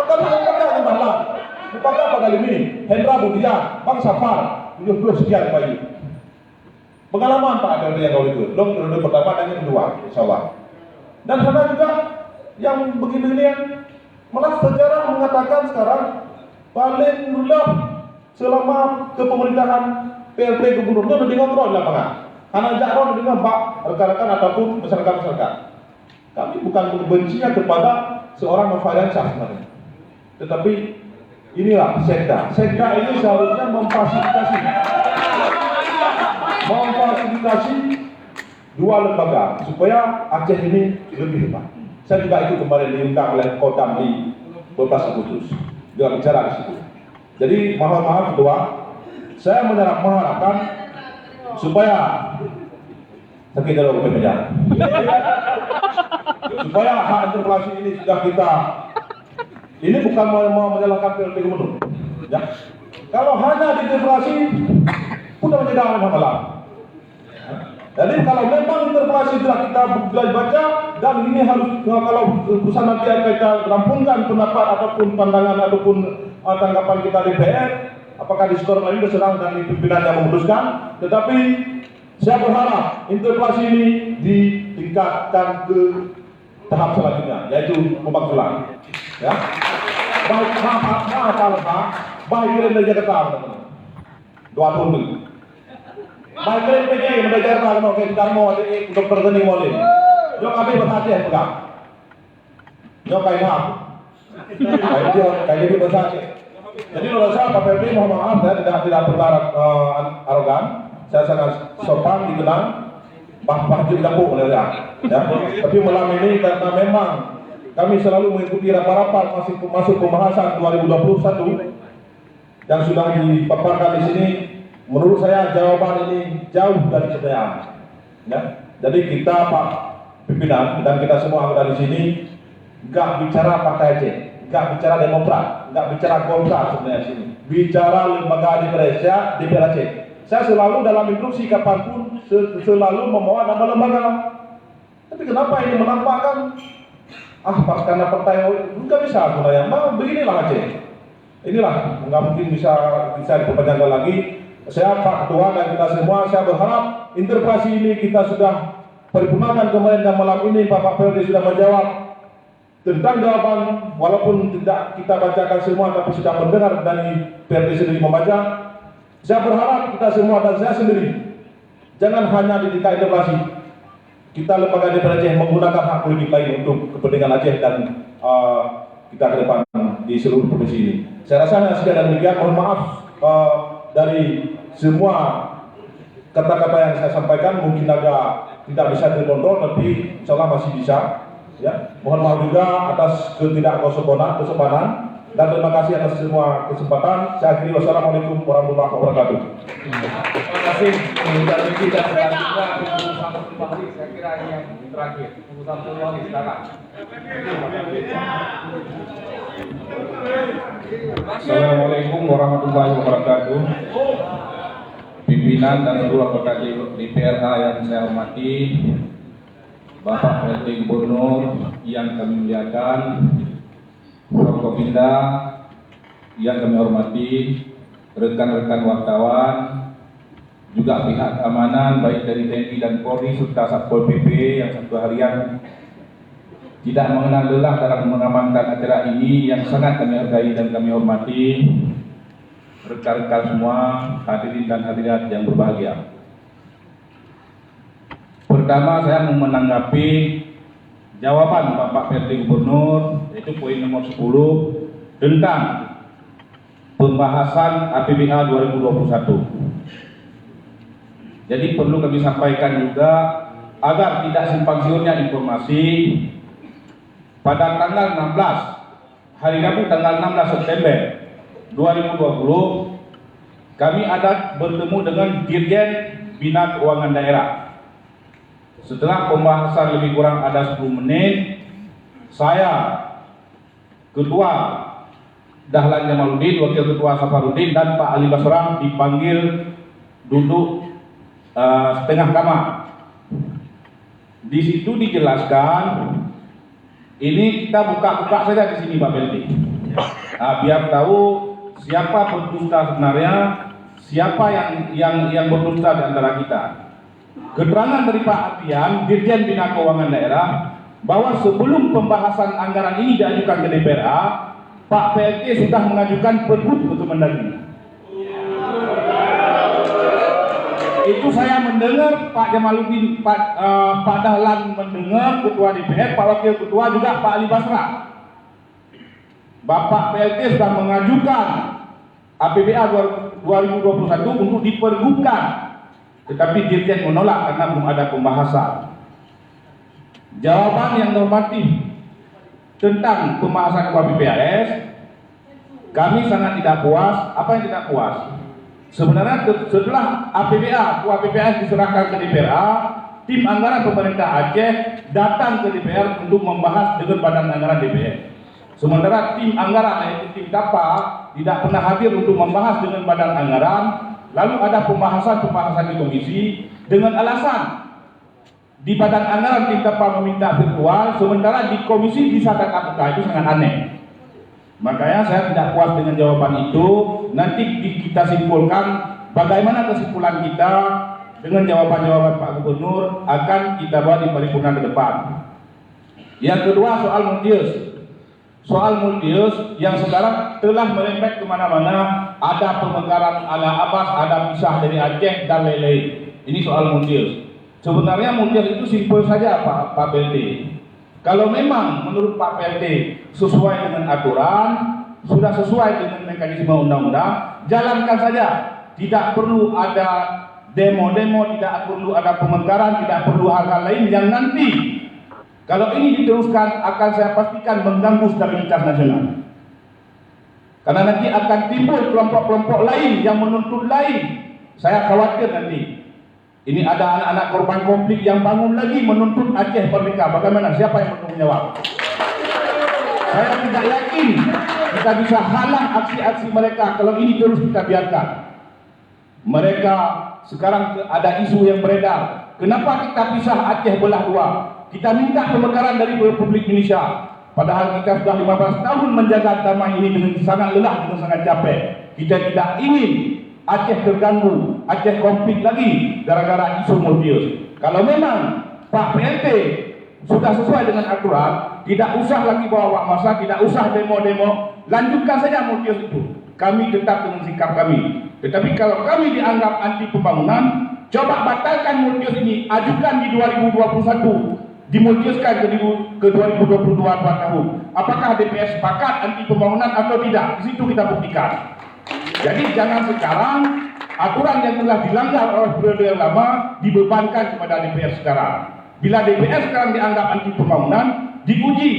Speaker 16: Pakai lembaga yang malah. Pakai apa kali ini? Hendra Budian, Bang Safar, 70 sekian bayi. Pengalaman Pak PLT yang kau itu, belum periode pertama dan yang kedua, insya Allah. Dan sana juga yang begini-beginian, malah sejarah mengatakan sekarang paling rendah selama kepemerintahan PLT gubernurnya udah dikontrol di lapangan. Anak jakron dengan pak rekan-rekan ataupun masyarakat. Kami bukan membencinya kepada seorang Nofriansyah sebenarnya. Tetapi inilah sekda. Sekda ini seharusnya memfasilitasi dua lembaga supaya Aceh ini lebih hebat. Saya juga ikut kemarin diundang oleh Kodam di beberapa Agustus juga bicara di situ. Jadi mohon maaf Ketua, saya mengharapkan supaya sakit dulu meja. Supaya hak interpelasi ini sudah kita, ini bukan mau menyalahkan PLT Gubernur. Ya. Kalau hanya diinterpelasi, sudah menjadi hal yang malam. Jadi kalau memang interpelasi sudah kita baca dan ini harus kalau urusan nanti kita rampungkan pendapat ataupun pandangan ataupun tanggapan kita di DPR, apakah di skor lain sedang dan pimpinan yang memutuskan. Tetapi saya berharap interpelasi ini ditingkatkan ke tahap selanjutnya, yaitu pembangkulan. Ya, baik baik dari Jakarta, teman-teman. Doa dulu. Baik dari PJ dari Jakarta, kalau kita mau dokter Geni Molin, yo kami berhasil pegang, yo kain hap, kain dia berhasil. Jadi menurut saya Pak Ferdi mohon maaf, saya tidak pernah arogan, saya sangat sopan dikenal. Bah juga bu oleh dia. Ya. Tapi malam ini karena memang kami selalu mengikuti rapat-rapat masuk pembahasan 2021 yang sudah dipaparkan di sini, menurut saya jawaban ini jauh dari kebenaran. Ya. Jadi kita Pak pimpinan dan kita semua anggota di sini nggak bicara Partai Aceh, nggak bicara Demokrat, nggak bicara Golkar sebenarnya sini. Bicara lembaga DPR Aceh. Saya selalu dalam instruksi kapanpun selalu membawa nama lembaga. Tapi kenapa ini menampakkan karena partai nggak bisa sebenarnya. Beginilah Aceh. Inilah nggak mungkin bisa diperpanjangkan lagi. Saya Pak Ketua dan kita semua, saya berharap interpelasi ini kita sudah paripurnakan kemarin dan malam ini Pak Ferdi sudah menjawab tentang jawaban, walaupun tidak kita bacakan semua tapi sudah mendengar dari Ferdi sendiri membaca. Saya berharap kita semua dan saya sendiri jangan hanya di tingkat interpelasi. Kita lembaga DPR Aceh menggunakan hak politik lain untuk kepentingan Aceh dan kita ke depan di seluruh provinsi ini. Saya rasa hanya sekian dan demikian. Mohon maaf dari semua kata-kata yang saya sampaikan mungkin agak tidak bisa dikontrol, tapi insya Allah masih bisa. Ya, mohon maaf juga atas ketidaksopanan. Dan terima kasih atas semua kesempatan. Saya akhiri, wassalamualaikum warahmatullahi wabarakatuh.
Speaker 1: Terima kasih. Dan kita selanjutnya pengurusan kembali. Saya kira ini yang terakhir. Pengurusan kembali silakan.
Speaker 8: Assalamualaikum warahmatullahi wabarakatuh. Pimpinan dan seluruh anggota DPRA yang saya hormati, Bapak PLT Gubernur yang kami muliakan, Forkopimda yang kami hormati, rekan-rekan wartawan, juga pihak keamanan baik dari TNI dan Polri serta Satpol PP yang satu harian tidak mengenal lelah dalam mengamankan acara ini yang sangat kami hargai dan kami hormati. Rekan-rekan semua, hadirin dan hadirat yang berbahagia. Pertama, saya mau menanggapi jawaban Bapak PLT Gubernur, yaitu poin nomor 10 tentang pembahasan APBA 2021. Jadi perlu kami sampaikan juga agar tidak simpang siurnya informasi. Pada tanggal 16, hari Rabu tanggal 16 September 2020, kami ada bertemu dengan Dirjen Bina Keuangan Daerah. Setelah pembahasan lebih kurang ada 10 menit, saya, Ketua Dahlan Jamaluddin, Wakil Ketua Safarudin, dan Pak Ali Basram dipanggil duduk setengah kamar. Di situ dijelaskan, ini kita buka-buka saja di sini Pak Belti. Biar tahu siapa pendusta sebenarnya, siapa yang berdusta di antara kita. Keterangan dari Pak Artian, Dirjen Bina Keuangan Daerah, bahwa sebelum pembahasan anggaran ini diajukan ke DPRA,
Speaker 16: Pak PLT sudah mengajukan pergub untuk Mendagri. Itu saya mendengar Pak Jamaluddin, Pak Dahlan mendengar, Ketua DPR, Pak Wakil Ketua juga Pak Ali Basra. Bapak PLT sudah mengajukan APBA 2021 untuk dipergubkan, tetapi Dirjen menolak karena belum ada pembahasan. Jawaban yang normatif tentang pembahasan KUHP, kami sangat tidak puas. Apa yang tidak puas? Sebenarnya setelah APBA KUHP diserahkan ke DPR, tim anggaran pemerintah Aceh datang ke DPR untuk membahas dengan Badan Anggaran DPR. Sementara tim anggaran, yaitu tim KAPA, tidak pernah hadir untuk membahas dengan Badan Anggaran. Lalu ada pembahasan di komisi dengan alasan di Badan Anggaran tim KAPA meminta virtual, sementara di komisi bisa tatap muka. Itu sangat aneh. Makanya saya tidak puas dengan jawaban itu. Nanti kita simpulkan bagaimana kesimpulan kita dengan jawaban-jawaban Pak Gubernur akan kita bawa di paripurna ke depan. Yang kedua, soal multius. Soal multius yang sekarang telah merembet kemana-mana. Ada pemekaran ala Abbas, ada pisah dari Aceh dan lain-lain. Ini soal multius. Sebenarnya multius itu simpel saja Pak PLT. Kalau memang menurut Pak PLT sesuai dengan aturan, sudah sesuai dengan mekanisme undang-undang, jalankan saja. Tidak perlu ada demo-demo, tidak perlu ada pemekaran, tidak perlu hal-hal lain yang nanti kalau ini diteruskan akan saya pastikan mengganggu stabilitas nasional. Karena nanti akan timbul kelompok-kelompok lain yang menuntut lain. Saya khawatir nanti ini ada anak-anak korban konflik yang bangun lagi menuntut Aceh merdeka. Bagaimana? Siapa yang bertanggung jawab? Saya tidak yakin kita bisa halang aksi-aksi mereka kalau ini terus kita biarkan. Mereka sekarang ada isu yang beredar. Kenapa kita pisah Aceh belah dua? Kita minta pemekaran dari Republik Indonesia. Padahal kita sudah 15 tahun menjaga damai ini dengan sangat lelah, dengan sangat capek. Kita tidak ingin Aceh terganggu, Aceh konflik lagi gara-gara isu multius. Kalau memang Pak PLT sudah sesuai dengan aturan, tidak usah lagi bawa masa, tidak usah demo-demo, lanjutkan saja multius itu. Kami tetap dengan sikap kami. Tetapi kalau kami dianggap anti pembangunan, coba batalkan multius ini, ajukan di 2021. Dimultiuskan ke 2022 2 tahun. Apakah DPR sepakat anti pembangunan atau tidak? Di situ kita buktikan. Jadi jangan sekarang aturan yang telah dilanggar oleh periode yang lama dibebankan kepada DPR sekarang. Bila DPR sekarang dianggap anti pembangunan, diuji,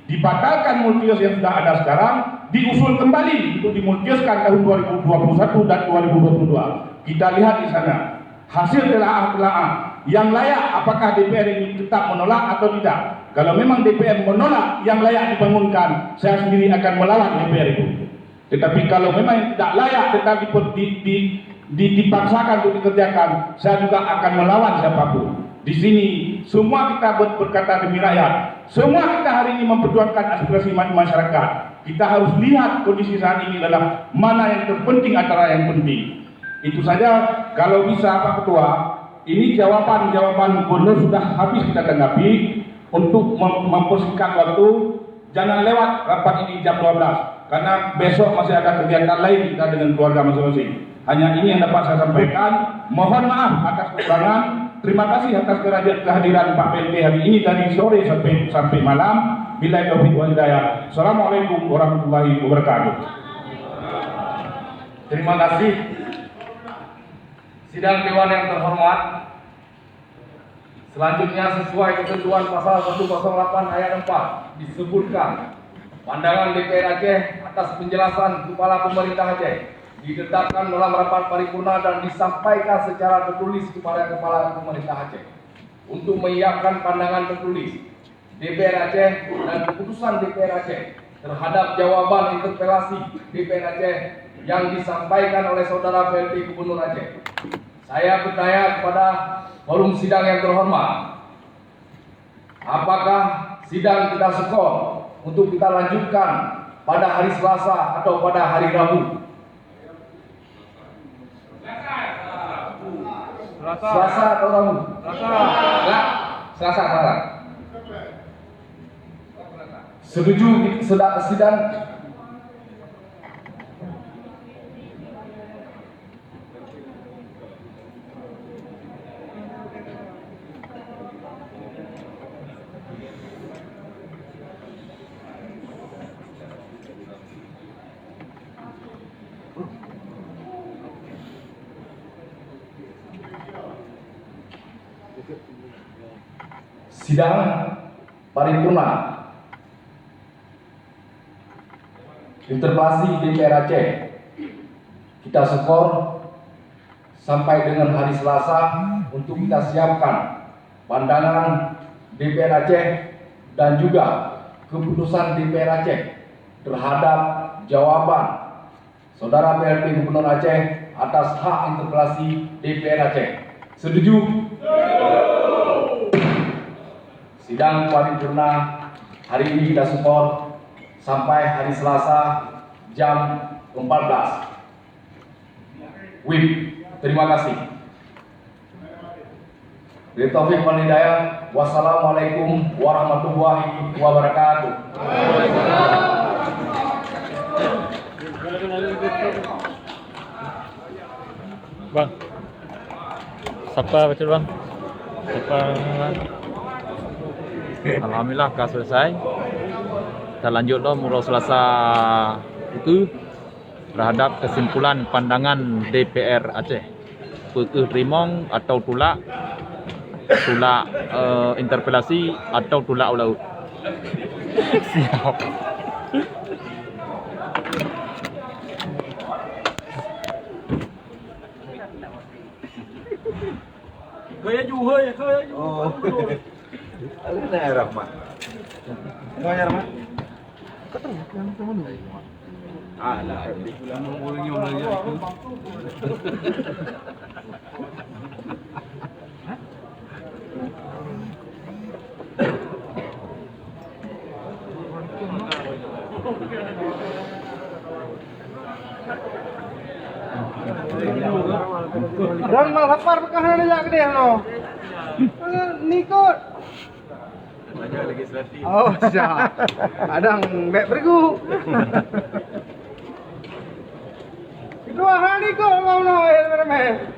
Speaker 16: dibatalkan multius yang sudah ada sekarang, diusul kembali untuk dimultiuskan tahun 2021 dan 2022. Kita lihat di sana hasil telaah-telaah yang layak, apakah DPR ini tetap menolak atau tidak. Kalau memang DPR menolak yang layak dibangunkan, saya sendiri akan melawan DPR itu. Tetapi kalau memang tidak layak tetap dipaksakan untuk dikerjakan, saya juga akan melawan siapapun. Di sini semua kita berkata demi rakyat. Semua kita hari ini memperjuangkan aspirasi masyarakat. Kita harus lihat kondisi saat ini adalah mana yang terpenting antara yang penting. Itu saja. Kalau bisa Pak Ketua, ini jawaban gubernur sudah habis kita tanggapi. Untuk mempersingkat waktu, jangan lewat rapat ini jam 12, karena besok masih ada kegiatan lain kita dengan keluarga masing-masing. Hanya ini yang dapat saya sampaikan. Mohon maaf atas kekurangan. Terima kasih atas kehadiran Pak PLT hari ini dari sore sampai malam. Billahi taufiq wal hidayah. Assalamualaikum warahmatullahi wabarakatuh.
Speaker 1: Terima kasih. Sidang Dewan yang terhormat, selanjutnya sesuai ketentuan pasal 108 ayat 4 disebutkan pandangan DPR Aceh atas penjelasan Kepala Pemerintah Aceh ditetapkan dalam rapat paripurna dan disampaikan secara tertulis kepada Kepala Pemerintah Aceh untuk menyiapkan pandangan tertulis DPR Aceh dan keputusan DPR Aceh terhadap jawaban interpelasi DPR Aceh yang disampaikan oleh Saudara PLT Gubernur Aceh. Saya bertanya kepada forum sidang yang terhormat, apakah sidang kita skor untuk kita lanjutkan pada hari Selasa atau pada hari Rabu? Selasa atau Rabu? Selasa. Setuju sidang sidang paripurna interpelasi DPR Aceh kita skor sampai dengan hari Selasa untuk kita siapkan pandangan DPR Aceh dan juga keputusan DPR Aceh terhadap jawaban Saudara PLT Gubernur Aceh atas hak interpelasi DPR Aceh. Setuju? Sidang paripurna hari ini kita skor sampai hari Selasa jam 14. WIB, terima kasih. Bila taufik wal hidayah, wassalamualaikum warahmatullahi wabarakatuh.
Speaker 17: Bang, siapa betul bang? Siapa? Alhamdulillah kah selesai. Kita lanjutlah mulai Selasa itu terhadap kesimpulan pandangan DPR Aceh. Pekeh rimong atau tulak interpelasi atau tulak ulau. Siap.
Speaker 6: Kaya juga ya, kaya juga.
Speaker 2: Oh. Ini Rahmat. Kaya Rahmat. Alah, lama orangnya belajar itu.
Speaker 6: Dan mal lapar perkara dia gede no. Nikot.
Speaker 17: Legislatif.
Speaker 6: Oh, siap. Adang mek bergu. Kedua hari kok mau no meremeh.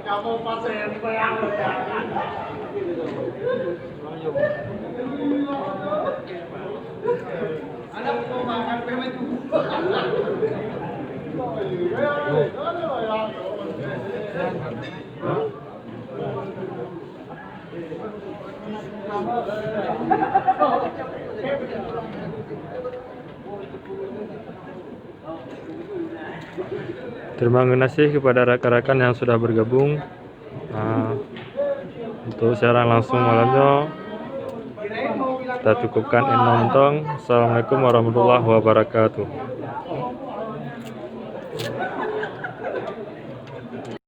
Speaker 7: Kamu pasien bayang ya.
Speaker 6: Ada mau makan peme tu.
Speaker 17: Terima kasih kepada rakan-rakan yang sudah bergabung untuk siaran langsung malamnya. Kita cukupkan nonton. Assalamualaikum warahmatullahi wabarakatuh.